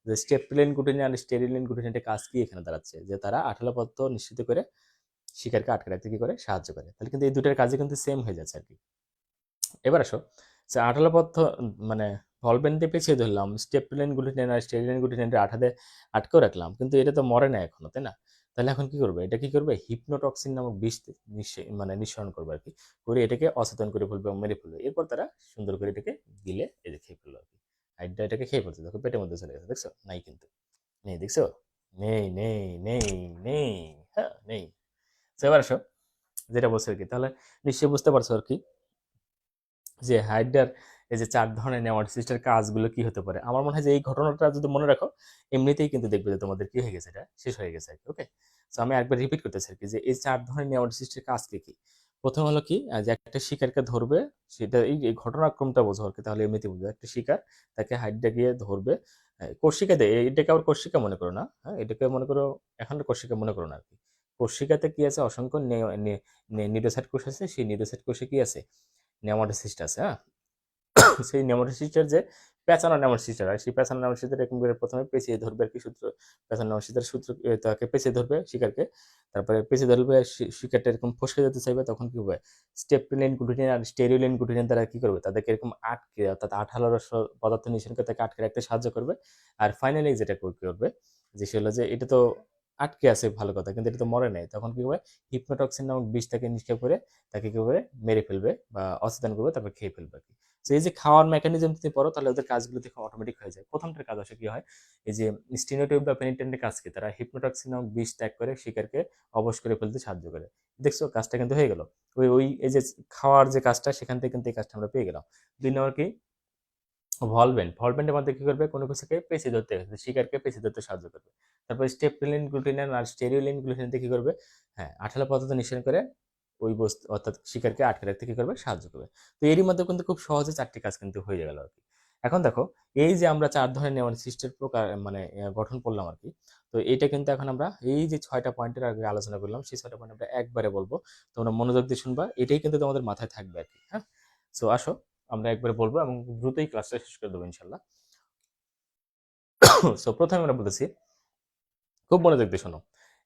S1: যে স্টেপটোলিন গ্লুটিন আর স্টেরিলিন গ্লুটিনের কাজ কি এখানে দাঁড়াচ্ছে, যে তারা আঠালো পদার্থ নিশ্চিত করে শিকারকে আটকে রাখতে কি করে? সাহায্য করে। তাহলে কিন্তু এই দুটার কাজে কিন্তু সেম হয়ে যাচ্ছে আর কি। এবার আসো, যে আঠালো পদার্থ মানে ভলভেন দিয়ে পেঁচিয়ে ধরলাম, স্টেপটোলিন গ্লুটিন আর স্টেরিলিন গ্লুটিনের আঠা দিয়ে আটকেও রাখলাম, কিন্তু এটা তো মরে না এখনো, তাই না? তাহলে এখন কি করবে? এটা কি করবে? হিপনোটক্সিন নামক বিষ মানে নিঃসরণ করবে আর কি, করে এটাকে অচেতন করে ফেলবে এবং মেরে ফেলবে। এরপর তারা সুন্দর করে এটাকে গিলে এই যে খেয়ে ফেললো আর কি। হাইড্রা এটাকে খেয়ে ফেলছে, দেখো পেটের মধ্যে চলে গেছে, দেখছো? নাই কিন্তু, নেই, দেখছো? নেই, নেই, নেই, নেই, হ্যাঁ নেই। তো এবার আসো, যেটা বলছে আর কি, তাহলে নিশ্চয়ই বুঝতে পারছো আর কি যে হাইড্রার এই যে 4 ধরনের নেওয়ার্সিস্টের কাজগুলো কি হতে পারে। আমার মনে হয় যে এই ঘটনাটা যদি মনে রাখো, এমনিতেই কিন্তু দেখবে যে তোমাদের কি হয়ে গেছে, এটা শেষ হয়ে গেছে আর কি। ওকে, তো আমি একবার রিপিট করতেছি আর কি, যে এই 4 ধরনের নেওয়ার্সিস্টের কাজ কি কি। প্রথম হলো কি, যে একটা শিকারকে ধরবে, সেটা এই ঘটনাক্রমটা বোঝো আর কি, তাহলে এমনিতেই বুঝবে। একটা শিকার, তাকে হাইড্রা গিয়ে ধরবে। কর্ষিকা দেয়, এটাকে আবার কর্ষিকা মনে করো না, হ্যাঁ, এটাকে মনে করো, এখন কর্ষিকা মনে করো না আর কি। কর্ষিকাতে কি আছে? অসংখ্য নিউরোসাইট কোষ আছে, সেই নিউরোসাইট কোষে কি আছে? নেমাটোসিস্ট আছে, হ্যাঁ। সেই নেমাটোসিস্টের যে পেঁচানো নেমাটোসিস্ট হয়, সেই পেঁচানো নেমাটোসিস্ট এরকম করে প্রথমে পেঁচিয়ে ধরবে আর কি, সূত্র, পেঁচানো নেমাটোসিস্টের সূত্র, তাকে পেঁচিয়ে ধরবে শিকারকে। তারপরে পেঁচিয়ে ধরবে, শিকারটা এরকম ফসকে যেতে চাইবে, তখন কি হবে? স্টেপটোলিন গ্লুটিনিন আর স্টেরিলিন গ্লুটিনিন দ্বারা কি করবে? তাদেরকে এরকম আটকে, অর্থাৎ আঠালো পদার্থ নিঃসরণ করে তাকে আটকে রাখতে সাহায্য করবে। আর ফাইনালি যেটা করবে, যে সে হলো যে এটা তো আটকে আছে, ভালো কথা, কিন্তু এটা তো মরে নাই, তখন কি হবে? হিপনোটক্সিন নামক বিষ তাকে নিক্ষেপ করে তাকে কি করে মেরে ফেলবে বা অচেতন করবে, তারপর খেয়ে ফেলবে আর কি। তো এই যে খাওয়ার মেকানিজম যদি পড়ো, তাহলে ওদের কাজগুলো দেখে অটোমেটিক হয়ে যায়। প্রথমটার কাজ আসে কি হয়, এই যে স্টিনোটিউব বা পেনিটেন্টের কাজ কি, তারা হিপনোটক্সিন নামক বিষ ত্যাগ করে শিকারকে অবশ করে ফেলতে সাহায্য করে। দেখছো, কাজটা কিন্তু হয়ে গেল। ওই ওই এই যে খাওয়ার যে কাজটা, সেখান থেকে কিন্তু এই কাজটা আমরা পেয়ে গেলাম। 2 নম্বর কি, ভলভেন্টের মধ্যে কি করবে? কোনো কিছুকে পেঁচিয়ে ধরতে, শিকারকে পেঁচিয়ে ধরতে সাহায্য করবে। তারপর স্টেপটোলিন গ্লুটিনিন আর স্টেরিলিন গ্লুটিনিন কি করবে? হ্যাঁ, আঠালো পদার্থ নিঃসরণ করে ওই বস্তু, অর্থাৎ শিকারকে আটকে রাখতে কি করবে? সাহায্য করবে। তো এরই মধ্যে কিন্তু খুব সহজে 4টি কাজ কিন্তু হয়ে গেল আর কি। এখন দেখো, এই যে আমরা 4 ধরনের নেওয়ার্সিস্টের প্রকার মানে গঠন করলাম আর কি। তো এইটা কিন্তু এখন আমরা এই যে 6টা পয়েন্টের আগে আলোচনা করলাম, সেই 6টা পয়েন্ট আমরা একবারে বলবো। তোমরা মনোযোগ দিয়ে শুনবা, এটাই কিন্তু তোমাদের মাথায় থাকবে আর কি, হ্যাঁ। সো আসো, আমরা একবারে বলবো এবং দ্রুতই ক্লাসটা শেষ করে দেবো ইনশাল্লাহ। সো প্রথমে আমরা বলতেছি, খুব মনোযোগ দিয়ে শোনো।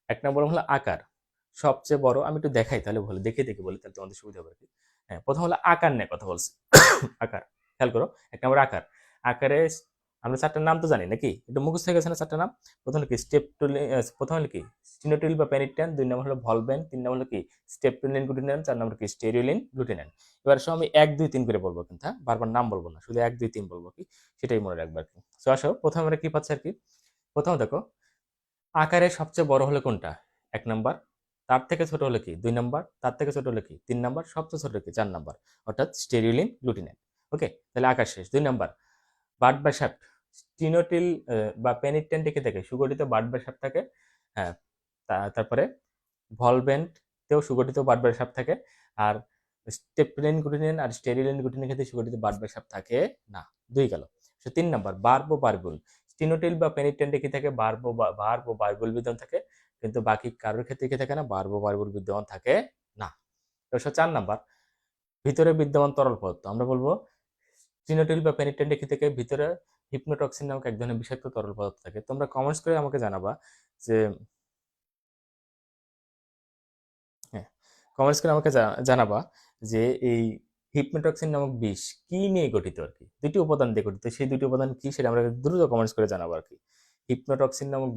S1: 1 নম্বর হলো আকার, সবচেয়ে বড়। আমি একটু দেখাই, তাহলে ভালো, দেখে দেখে বলি, তাহলে তোমাদের সুবিধা হবে আর কি। হ্যাঁ, প্রথম হলো আকার নিয়ে কথা বলছি। আকার, খেয়াল করো। 1 নম্বর আকার। আকারে আমরা চারটার নাম তো জানি নাকি, একটু মুখস্থ হয়ে গেছে না চারটা নাম? প্রথম হলো কি স্টেপটোলিন, প্রথম হলো কি স্টিনোটিল বা পেনিট্যান, দুই নম্বর হলো ভলবেন, তিন নম্বর হলো কি স্টেপটোলিন গ্লুটিনান, চার নম্বর কি স্টেরিওলিন গ্লুটিনান। এবার সব আমি 1 2 3 করে বলবো কিন্তু, হ্যাঁ বারবার নাম বলবো না, শুধু 1 2 3 বলবো কি, সেটাই মনে রাখবে আর কি। তো আসো প্রথমে আমরা কি পাচ্ছি আর কি। প্রথমে দেখো আকারে সবচেয়ে বড় হলো কোনটা, 1 নাম্বার। তার থেকে ছোট হলো কি 2 নাম্বার, তার থেকে ছোট হলো কি 3 নাম্বার, সবচেয়ে ছোট কি 4 নাম্বার, অর্থাৎ স্টেরিওলিন গ্লুটিনান। ওকে, তাহলে আকার শেষ। 2 নাম্বার বার্ড বা শ্যাফট, স্টিনোটিল বা পেনিটেন্ট থেকে থাকে সুগঠিত বার্ড বা শ্যাফট থাকে। হ্যাঁ, তারপরে ভলভেন্টেও সুগঠিত বার্ড বা শ্যাফট থাকে। আর স্টেপলিন গ্লুটিনিন আর স্টেরিলিন গ্লুটিনের ক্ষেত্রে সুগঠিত বার্ড বা শ্যাফট থাকে না। 2 গেল। 3 নাম্বার বার্ব ও বার্বুল, স্টিনোটিল বা পেনিটেন্টে কি থাকে বার্ব ও বার্বুল বিদ্যমান থাকে, কিন্তু বাকি কারোর ক্ষেত্রে কি থাকে না, বার্ব ও বার্বুল বিদ্যমান থাকে না। 4 নাম্বার ভিতরে বিদ্যমান তরল পদার্থ, আমরা বলবো স্টিনোটিল বা পেনিটেন্ট কি থেকে ভিতরে হিপনোটক্সিন নামক এক ধরনের বিষাক্ত তরল পদার্থ থাকে। তোমরা কমেন্টস করে আমাকে জানাবা যে, হ্যাঁ কমেন্টস করে আমাকে জানাবা যে এই হিপনোটক্সিন নামক বিষ কি নিয়ে গঠিত আর কি, দুটি উপাদান দিয়ে গঠিত, সেই দুটি উপাদান কি সেটা আমরা দ্রুত কমেন্টস করে জানাবো আর কি। হিপনোটক্সিন নামক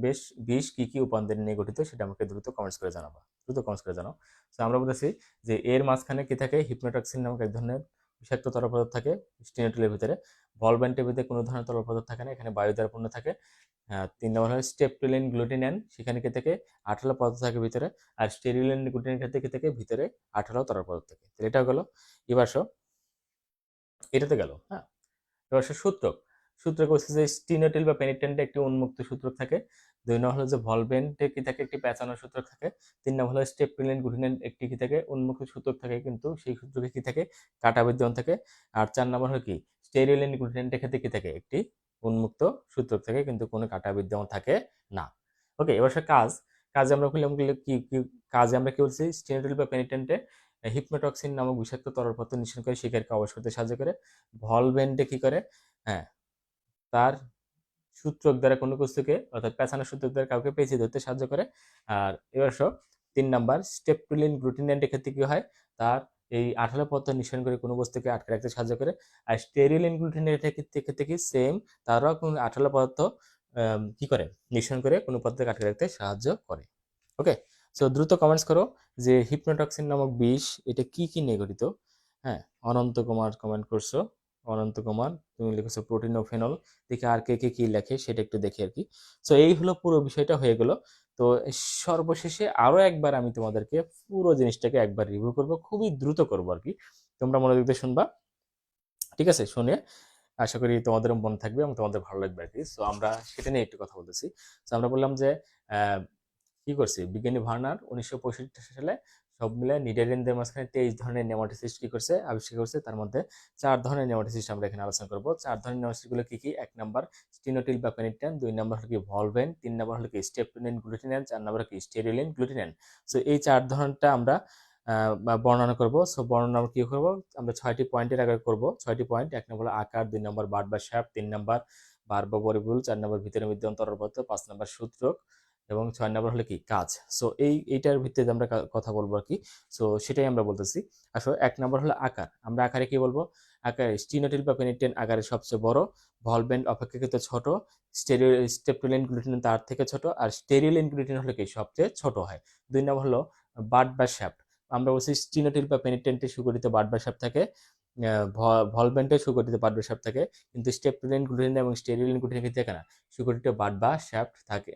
S1: বিষ কি কি উপাদান নিয়ে গঠিত সেটা আমাকে দ্রুত কমেন্টস করে জানাবা, দ্রুত কমেন্টস করে জানাও। তো আমরা বলেছি যে এর মাঝখানে কি থাকে, হিপনোটক্সিন নামক এক ধরনের বিষাক্ত তরল পদার্থ থাকে স্টেনোটিলের ভিতরে। ভলভেন্টের ভিতরে কোনো ধরনের তরল পদার্থ থাকে না, এখানে বায়ু দ্বারা পূর্ণ থাকে। 3 নম্বর হলো স্টেপটোলিন গ্লুটিনান, সেখানে কি থেকে আঠালো পদার্থ থাকে ভিতরে। আর স্টেরিলিন গ্লুটিনের ক্ষেত্রে কি থেকে ভিতরে আঠালো তরল পদার্থ থাকে। তাহলে এটা গেল। এবার আসো এটাতে গেল, হ্যাঁ। এবার আসো সূত্রক। সূত্রক হচ্ছে যে স্টিনোটিল বা পেনিটেন্টে একটি উন্মুক্ত সূত্রক থাকে। 2 নম্বর হলো যে ভলভেন্টে কি থাকে, একটি পেঁচানো সূত্রক থাকে। 3 নম্বর হলো স্টেপটোলিন গ্লুটিনান একটি কি থাকে উন্মুক্ত সূত্রক থাকে, কিন্তু সেই সূত্রকে কি থাকে কাটা বিদ্যমান থাকে। আর 4 নম্বর হলো কি স্টেরিলিন গ্লুটিনান্টের ক্ষেত্রে কি থাকে একটি উন্মুক্ত সূত্রক থাকে, কিন্তু কোনো কাটা বিদ্যমান থাকে না। ওকে, এবার সে কাজে আমরা বললাম কি কি কাজে আমরা কি বলছি, স্টেনোটিল বা পেনিটেন্টে হিপনোটক্সিন নামক বিষাক্ত তরল পদার্থ নিঃসরণ করে শিকারকে অবশ করতে সাহায্য করে। ভলভেন্টে কি করে, হ্যাঁ তার সূত্রক দ্বারা কোনো বস্তুকে অর্থাৎ পেঁচানো সূত্রক দ্বারা কাউকে পেঁচিয়ে ধরতে সাহায্য করে। আর এবার সব 3 নাম্বার স্টেপটুলিন গ্লুটিনেন্টের ক্ষেত্রে কি হয়, তার এই আঠালো পদার্থ নিঃসরণ করে কোনো বস্তুকে আটকে রাখতে সাহায্য করে। আর স্টেরিলিন গ্লুটিনের ক্ষেত্রে কি সেম, তারাও কোনো আঠালো পদার্থ কি করে নিঃসরণ করে কোনো পদার্থকে আটকে রাখতে সাহায্য করে। ওকে, সো দ্রুত কমেন্টস করো যে হিপনোটক্সিন নামক বিষ এটা কি কি নিয়ে গঠিত। হ্যাঁ, অনন্ত কুমার কমেন্ট করছো, অনন্ত কুমার তুমি লিখেছো প্রোটিন ও ফেনল। দেখি আর কে কে কি লেখে সেটা একটু দেখি আর কি। সো এই হলো পুরো বিষয়টা হয়ে গেল। তো সর্বশেষে আরো একবার আমি তোমাদেরকে পুরো জিনিসটাকে একবার রিভিউ করব, খুবই দ্রুত করবো আর কি। তোমরা মনোযোগ দিয়ে শুনবা, ঠিক আছে? শুনে আশা করি তোমাদের মনে থাকবে এবং তোমাদের ভালো লাগবে আর কি। সো আমরা সেটা নিয়ে একটু কথা বলতেছি। তো আমরা বললাম যে আহ, কি করছি, বিজ্ঞানী ভার্নার 1965 সালে সব মিলে নিডারল্যান্ডের মাঝখানে 23 ধরনের নেমাটোসিস্ট কি করছে আবিষ্কার করছে। তার মধ্যে 4 ধরনের নেমাটোসিস্ট আমরা এখানে আলোচনা করবো। 4 ধরনের নেমাটোসিস্ট গুলো কি কি, 1 নাম্বার স্টিনোটিল বা পেনিট্যান, 2 নাম্বার হলো কি ভলভেন, 3 নাম্বার হলো কি স্টেপটোলিন গ্লুটিনান, 4 নাম্বার কি স্টেরিলিন গ্লুটিনান। সো এই 4 ধরনটা আমরা বর্ণনা করব। সো বর্ণনা আমরা কি করবো, আমরা 6টি পয়েন্টের আগে করব। 6টি পয়েন্ট, 1 নম্বর হলো আকার, 2 নম্বর বার্ড বা শ্যাপ, 3 নম্বর বার্ব পরিবুল, 4 নম্বর ভিতরে বিদ্যমান তরল পদার্থ, 5 নম্বর সূত্রক এবং 6 নম্বর হলো কি কাজ। সো এইটার ভিত্তিতে আমরা কথা বলবো আর কি। সো সেটাই আমরা বলতেছি। আসলে 1 নম্বর হলো আকার, আমরা আকারে কি বলবো, আকারে স্টিনোটিল বা পেনিটেন আকারে সবচেয়ে বড়, ভলভেন্ট অপেক্ষাকৃত ছোট, স্টেপটোলিন গ্লুটিন তার থেকে ছোট, আর স্টেরিলিন গ্লুটিন হলো কি সবচেয়ে ছোট হয়। 2 নম্বর হলো বার্ড বা শ্যাফট, আমরা বলছি স্টিনোটিল বা পেনিটেন্টে সুগঠিত বার্ড বা শ্যাফট থাকে, ভলভেন্টে সুগঠিত বার্ড বা শ্যাফট থাকে, কিন্তু স্টেপটোলিন গ্লুটিন এবং স্টেরিলিন গ্লুটিন ক্ষেত্রে থাকে না, সুগঠিত বার্ড বা শ্যাফট থাকে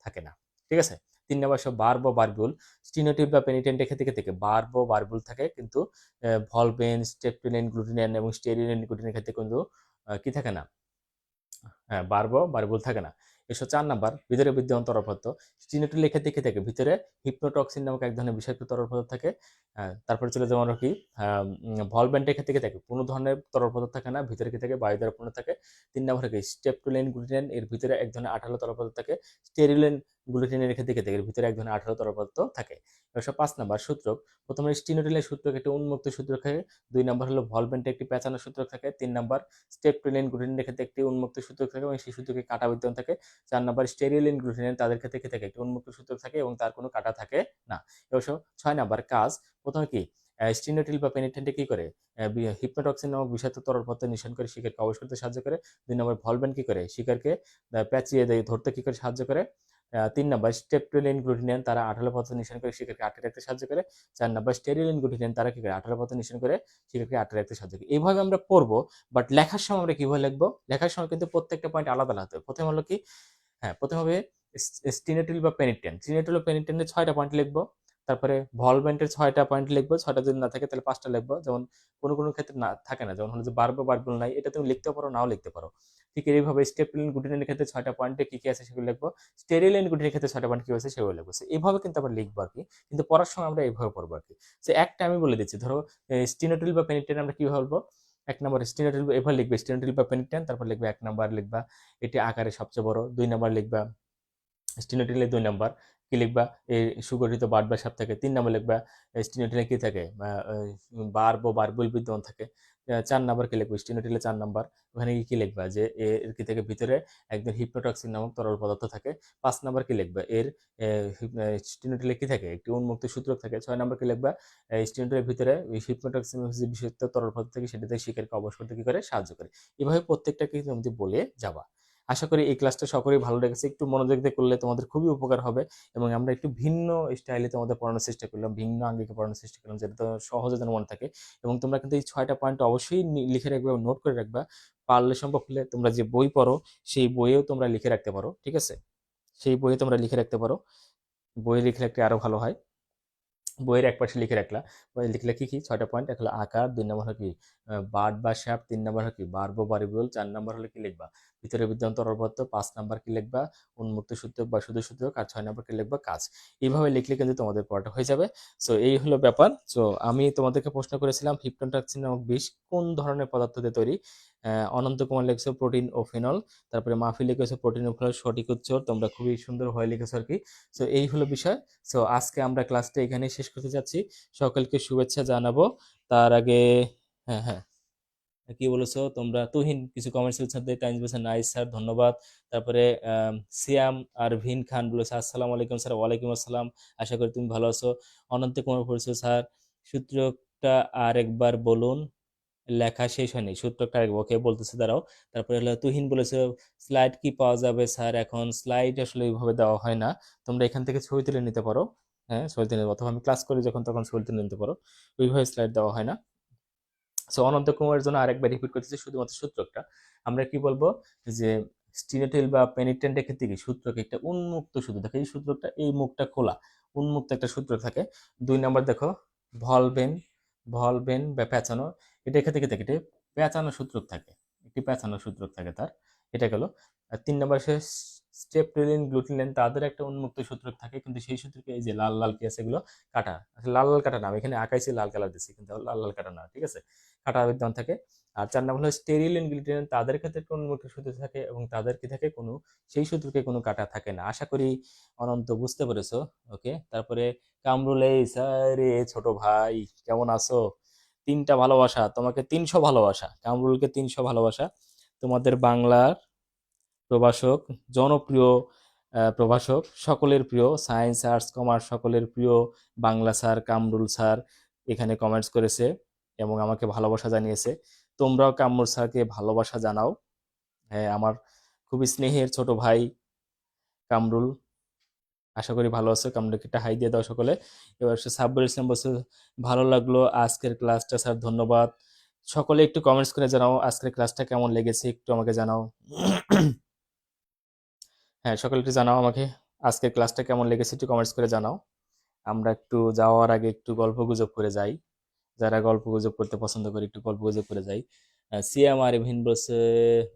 S1: থাকে না। ঠিক আছে? 3 নম্বর সব বার্ব বার্বুল, স্টিনোটিপ বা পেনিটেন্টের ক্ষেত্রে থেকে বার্ব বার্বুল থাকে, কিন্তু ভলভেন স্টেপটোলিন গ্লুটিনিন এবং স্টেরিলিন গ্লুটিনের ক্ষেত্রে কিন্তু কি থাকে না, হ্যাঁ বারবো বারবুল থাকে না। 104 নাম্বার ভিতরে বিদ্যমান তরল পদার্থ, স্টিনোটিল লেখা দেখে থাকে ভিতরে হিপনোটক্সিন নামক এক ধরনের বিষাক্ত তরল পদার্থ থাকে। তারপরে চলে যেমন কি ভলভেন্টের ক্ষেত্রে থাকে কোনো ধরনের তরল পদার্থ থাকে না, ভিতরে কি থাকে বায়ু দ্বারা পূর্ণ থাকে। 3 নম্বর কি স্টেপটোলিন গ্লুটিন, এর ভিতরে এক ধরনের আঠালো তরল পদার্থ থাকে। স্টেরিলিন গ্লুটিনের ক্ষেত্রে কি থাকে, এর ভিতরে এক ধরনের আঠালো তরল পদার্থ থাকে। 5 নম্বর সূত্রক, প্রথমে স্টিনোটিলের সূত্রক একটি উন্মুক্ত সূত্রক থাকে। 2 নম্বর হলো ভলভেন্টে একটি পেঁচানো সূত্রক থাকে। 3 নম্বর স্টেপটোলিন গ্লুটিনের ক্ষেত্রে একটি উন্মুক্ত সূত্রক থাকে এবং সেই সূত্রকে কাটা বিদ্যমান থাকে। 4 নম্বর স্টেরিলিন গ্লুটিনিন তাদের ক্ষেত্রে কি থাকে একটি উন্মুক্ত সূত্রক থাকে এবং তার কোনো কাটা থাকে না। অবশ্য 6 নম্বর কাজ, প্রথমে কি স্টিনোটিল বা পেনিটেন্টে কি করে, হিপনোটক্সিন নামক বিষাক্ত তরল পদার্থ নিঃসরণ করে শিকারকে অবশ করতে সাহায্য করে। 2 নম্বর ভলভেন কি করে, শিকারকে প্যাঁচিয়ে দেয় ধরতে কি করে সাহায্য করে। 3 নম্বর স্টেপটোলিন গ্লুটিনিয়ান, তারা আঠালো পদার্থ নিঃসরণ করে শিকারকে আটকে রাখতে সাহায্য করে। 4 নম্বর স্টেরিলিন গ্লুটিনিয়ান, তারা কি করে আঠালো পদার্থ নিঃসরণ করে শিকারকে আটকে রাখতে সাহায্য করে। এইভাবে আমরা পড়বো, বাট লেখার সময় আমরা কিভাবে লিখবো, লেখার সময় কিন্তু প্রত্যেকটা পয়েন্ট আলাদা আলাদা হবে। প্রথমে হলো কি, হ্যাঁ প্রথমে হবে স্টিনোটিল বা পেনিটেন্ট, স্টিনোটিল বা পেনিটেন্টের 6টা পয়েন্ট লিখবো। তারপরে ভলভেন্টের 6টা পয়েন্ট লিখবো, 6টা যদি না থাকে তাহলে 5টা লিখবো। যেমন কোনো কোনো ক্ষেত্রে না থাকে না, যেমন হলো যে বারবো বারবুল নাই, এটা তুমি লিখতে পারো নাও লিখতে পারো। ঠিক এইভাবে স্টেপলিন গ্লুটিনের ক্ষেত্রে 6টা পয়েন্টে কি কি আছে সেগুলো লিখবো, স্টেরিলিন গ্লুটিনের ক্ষেত্রে 6টা পয়েন্ট কি আছে সেগুলো লিখবো। এইভাবে কিন্তু আমরা লিখবো আর কি, কিন্তু পড়ার সময় আমরা এইভাবে পড়বো আর কি। একটা আমি বলে দিচ্ছি, ধরো স্টিনোটিল বা পেনিটেন্ট আমরা কিভাবে বলবো। 1 নম্বর স্টিনোটিল এভাবে লিখবে, স্টিনোটিল বা পেনিটেন্ট, তারপর লিখবে 1 নম্বর লিখবা এটি আকারে সবচেয়ে বড়। 2 নম্বর লিখবা স্টিনোটিলে 2 নম্বর কি লিখবা, এই সুগঠিত বার্ড বা সাপ থাকে। 3 নম্বর লিখবা স্টিনোটিলে কি থাকে, বার্ব ও বার্বুল বিদ্যমান থাকে। 4 নম্বর কি লিখবো, স্টিনোটিলে 4 নম্বর, ওখানে কি লিখবা যে এর কি থেকে ভিতরে একদম হিপনোটক্সিন নামক তরল পদার্থ থাকে। 5 নম্বর কি লিখবা, এর স্টিনোটিলে কি থাকে, একটি উন্মুক্ত সূত্রক থাকে। 6 নম্বর কি লিখবা, স্টিনোটিলের ভিতরে হিপনোটক্সিন যে বিষাক্ত তরল পদার্থ থাকে সেটা থেকে শিকারকে অবশ করতে কি করে সাহায্য করে। এভাবে প্রত্যেকটাকে তুমি বলে যাবা। আশা করি এই ক্লাসটা সকলেই ভালো লেগেছে, একটু মনোযোগ দিয়ে করলে তোমাদের খুবই উপকার হবে। এবং আমরা একটু ভিন্ন স্টাইলে তোমাদের পড়ানোর চেষ্টা করলাম, ভিন্ন আঙ্গিকে পড়ানোর চেষ্টা করলাম, যেটা তো সহজে যেন মনে থাকে। এবং তোমরা কিন্তু এই 6টা পয়েন্ট অবশ্যই লিখে রাখবে এবং নোট করে রাখবা। পারলে সম্ভব হলে তোমরা যে বই পড়ো সেই বইয়েও তোমরা লিখে রাখতে পারো, ঠিক আছে, সেই বইয়ে তোমরা লিখে রাখতে পারো, বইয়ে লিখে রাখতে আরো ভালো হয়। বইয়ের এক পাশে লিখে রাখলা, বই লিখলে কি কি 6টা পয়েন্ট, এক হলো আকার, 2 নম্বর হলো কি বার্ড বা শ্যাপ, 3 নম্বর হলো কি বার্ব বারিবুল, 4 নম্বর হলো কি লিখবা ভিতরে বিদ্যমান তরল পদার্থ, 5 নম্বর কি লিখবা উন্মুক্ত সূত্রক বা শুধু সূত্রক, আর 6 নম্বর কি লিখবা কাজ। এইভাবে লিখলে কিন্তু তোমাদের পড়াটা হয়ে যাবে। সো এই হলো ব্যাপার। সো আমি তোমাদেরকে প্রশ্ন করেছিলাম হিপনোটক্সিন নামক বিষ কোন ধরনের পদার্থ দিয়ে তৈরি। অনন্ত কুমার লিখেছো প্রোটিন ও ফিনল, তারপরে মাফি লিখেছো প্রোটিন ও ফিনল, সঠিক উত্তর, তোমরা খুবই সুন্দর হয়ে লিখেছো আর কি। সো এই হলো বিষয়। সো আজকে আমরা ক্লাসটা এখানেই শেষ করতে যাচ্ছি। সকলকে শুভেচ্ছা জানাবো। তার আগে, হ্যাঁ হ্যাঁ, কি বলেছো তোমরা, তুহিন কিছু কমেন্টস সাথে টাইমস বলেছে নাইস স্যার ধন্যবাদ। তারপরে সিয়াম আর ভিন খান বলেছে আসসালামু আলাইকুম স্যার। ওয়ালাইকুম আসসালাম, আশা করি তুমি ভালো আছো। অনন্ত কুমার বলেছে স্যার সূত্রটা আরেকবার বলুন, লেখা শেষ হয়নি, সূত্রটা আরেকবার, ওকে বলতেছে দাঁড়াও। তারপরে হলো তুহিন বলেছে স্লাইড কি পাওয়া যাবে স্যার, এখন স্লাইড আসলে এইভাবে দেওয়া হয় না, তোমরা এখান থেকে ছবি তুলে নিতে পারো। হ্যাঁ ছবি তুলে অথবা আমি ক্লাস করি যখন তখন ছবি তুলে নিতে পারো, ওইভাবে স্লাইড দেওয়া হয় না। সো অনন্ত কুমারের জন্য আরেকবার রিপিট করতেছি শুধুমাত্র সূত্রকটা। আমরা কি বলবো যে স্টিনোটিল বা পেনিটেন্টের ক্ষেত্রে কি সূত্রকে একটা উন্মুক্ত সূত্র থাকে, এই সূত্রটা এই মুখটা খোলা উন্মুক্ত একটা সূত্র থাকে। 2 নম্বর দেখো ভলভেন, ভলভেন বা পেঁচানো, এটা ক্ষেত্রে কি থাকে, এটা পেঁচানো সূত্রক থাকে, একটি পেঁচানো সূত্রক থাকে তার, এটা গেল। আর 3 নম্বর সে স্টেপটোলিন গ্লুটিনিন, তাদের একটা উন্মুক্ত সূত্রক থাকে, কিন্তু সেই সূত্রকে এই যে লাল লাল কি আছে এগুলো কাটা, আসলে লাল লাল কাটা না, আমি এখানে আঁকাইছি লাল কালার দিচ্ছি কিন্তু লাল লাল কাটা না, ঠিক আছে, কাটা বিদ্যমান থাকে। আর 4 নম্বর হলো স্টেরিল ইনগ্রিডিয়েন্ট, তাদের ক্ষেত্রে কোনো উন্মুক্ত সূত্র থাকে এবং তাদের কি থাকে কোনো সেই সূত্রকে কোনো কাটা থাকে না। আশা করি অনন্ত বুঝতে পেরেছো। ওকে, তারপরে কামরুল, এই স্যারে ছোট ভাই কেমন আছো, 3টা ভালোবাসা তোমাকে, 300 ভালোবাসা, কামরুলকে 300 ভালোবাসা। তোমাদের বাংলার প্রভাষক, জনপ্রিয় প্রভাষক, সকলের প্রিয়, সায়েন্স আর্টস কমার্স সকলের প্রিয় বাংলা স্যার কামরুল স্যার এখানে কমেন্টস করেছে এবং আমাকে ভালোবাসা জানিয়েছে। তোমরাও কামরুল স্যারকে ভালোবাসা জানাও। হ্যাঁ, আমার খুবই স্নেহের ছোট ভাই কামরুল, আশা করি ভালো আছো। কামরুলকে একটা হাই দিয়ে দাও সকলে। এবার সাব্বির ইসলাম বলছে ভালো লাগলো আজকের ক্লাসটা স্যার, ধন্যবাদ। সকলে একটু কমেন্টস করে জানাও আজকের ক্লাসটা কেমন লেগেছে, একটু আমাকে জানাও। হ্যাঁ সকলে একটু জানাও আমাকে আজকের ক্লাসটা কেমন লেগেছে, একটু কমেন্টস করে জানাও। আমরা একটু যাওয়ার আগে একটু গল্প গুজব করে যাই, যারা গল্প গুজব করতে পছন্দ করে একটু গল্প গুজব করে যাই। সিএম আর ইভিন বলছে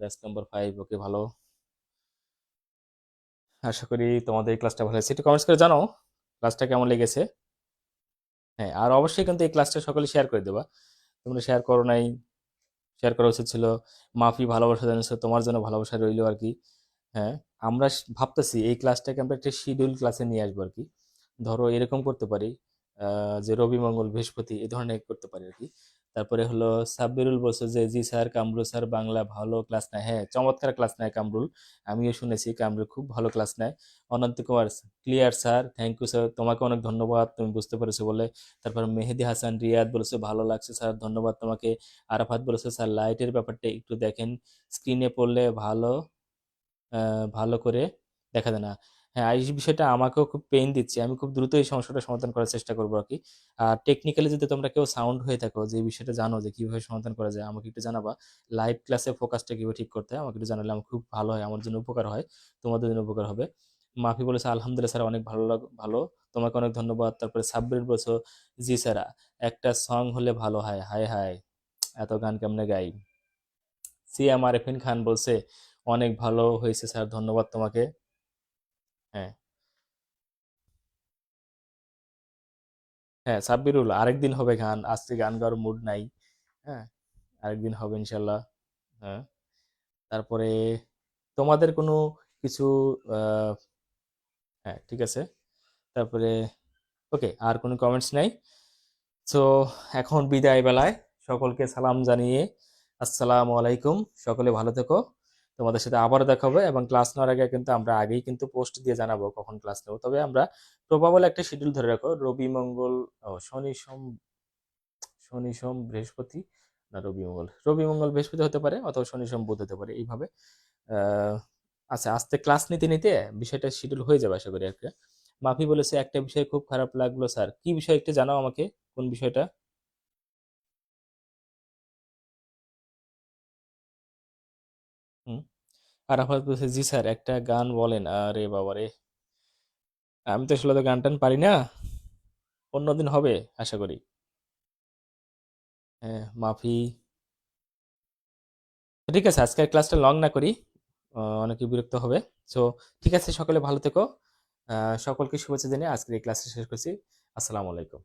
S1: ব্যাচ নাম্বার 5, ওকে ভালো। আশা করি তোমাদের এই ক্লাসটা ভালো হয়েছে, একটু কমেন্টস করে জানাও ক্লাসটা কেমন লেগেছে। হ্যাঁ আর অবশ্যই কিন্তু এই ক্লাসটা সকলে শেয়ার করে দেবা, তোমরা শেয়ার করো নাই, শেয়ার করা উচিত ছিল। মাফি ভালোবাসা জানিয়েছো, তোমার জন্য ভালোবাসা রইলো আর কি। হ্যাঁ, আমরা ভাবতেছি এই ক্লাসটাকে আমরা একটা শিডিউল ক্লাসে নিয়ে আসবো আর কি। ধরো এরকম করতে পারি যে রবি মঙ্গল বৃহস্পতি এই ধরনের করতে পারি আর কি। তারপরে হলো সাব্বিরুল বলছে যে জি স্যার, কামরুল স্যার বাংলা ভালো ক্লাস নেয়। হ্যাঁ, চমৎকার ক্লাস নেয় কামরুল, আমিও শুনেছি কামরুল খুব ভালো ক্লাস নেয়। Ananta Kumar, clear sir, thank you sir, তোমাকে অনেক ধন্যবাদ, তুমি বুঝতে পেরেছো বলে। তারপর মেহেদি হাসান রিয়াদ বলেছে ভালো লাগছে স্যার, ধন্যবাদ তোমাকে। আরাফাত বলেছে স্যার লাইটের ব্যাপারটা একটু দেখেন, স্ক্রিনে পড়লে ভালো ভালো করে দেখা যায় না। হ্যাঁ, এই বিষয়টা আমাকেও খুব পেইন দিচ্ছে, আমি খুব দ্রুত এই সমস্যাটা সমাধান করার চেষ্টা করবো আর কি। আর টেকনিক্যালি যদি তোমরা কেউ সাউন্ড হয়ে থাকো, যে এই বিষয়টা জানো যে কিভাবে সমাধান করা যায়, আমাকে একটু জানাবা। লাইভ ক্লাসে ফোকাসটা কিভাবে ঠিক করতে হয় আমাকে একটু জানালে আমার খুব ভালো হয়, আমার জন্য উপকার হয়, তোমাদের জন্য উপকার হবে। মাফি বলেছে আলহামদুলিল্লাহ স্যার অনেক ভালো ভালো, তোমাকে অনেক ধন্যবাদ। তারপরে সাব্বির বলছো জি স্যার, একটা সং হলে ভালো হয়, হায় হায় এত গান কেমনে গাই। সিএম আরেফিন খান বলছে অনেক ভালো হয়েছে স্যার, ধন্যবাদ তোমাকে। হ্যাঁ, হ্যাঁ সাব্বিরুল, আরেকদিন হবে গান, আজকে গান গাওয়ার মুড নাই। হ্যাঁ, আরেকদিন হবে ইনশাল্লাহ। হ্যাঁ, তারপরে তোমাদের কোনো কিছু আহ, হ্যাঁ ঠিক আছে। তারপরে ওকে, আর কোনো কমেন্টস নাই। তো এখন বিদায় বেলায় সকলকে সালাম জানিয়ে আসসালামু আলাইকুম, সকলে ভালো থেকো। তোমাদের সাথে আবারও দেখা হবে, এবং ক্লাস নেওয়ার আগে কিন্তু আমরা আগেই কিন্তু পোস্ট দিয়ে জানাবো কখন ক্লাস নেবো। তবে আমরা প্রবাবল একটা শিডিউল ধরে রাখো, রবি মঙ্গল, ও শনি সোম, শনি সোম বৃহস্পতি, না রবি মঙ্গল, রবি মঙ্গল বৃহস্পতি হতে পারে, অথবা শনি সোম বুধ হতে পারে, এইভাবে। আহ আচ্ছা, আস্তে ক্লাস নিতে নিতে বিষয়টা শিডিউল হয়ে যাবে আশা করি আর কি। মাফি বলেছে একটা বিষয় খুব খারাপ লাগলো স্যার, কি বিষয় একটু জানাও আমাকে, কোন বিষয়টা? হুম। আরাফাত বলছে জি স্যার একটা গান বলেন, আরে বাবারে, আমি তো আসলে তো গান টান পারি না, অন্যদিন হবে আশা করি। হ্যাঁ মাফি, ঠিক আছে আজকের ক্লাসটা লং না করি, অনেকে বিরক্ত হবে। সো ঠিক আছে, সকলে ভালো থেকো। সকলকে শুভেচ্ছা জানিয়ে আজকের এই ক্লাসটা শেষ করছি। আসসালামু আলাইকুম।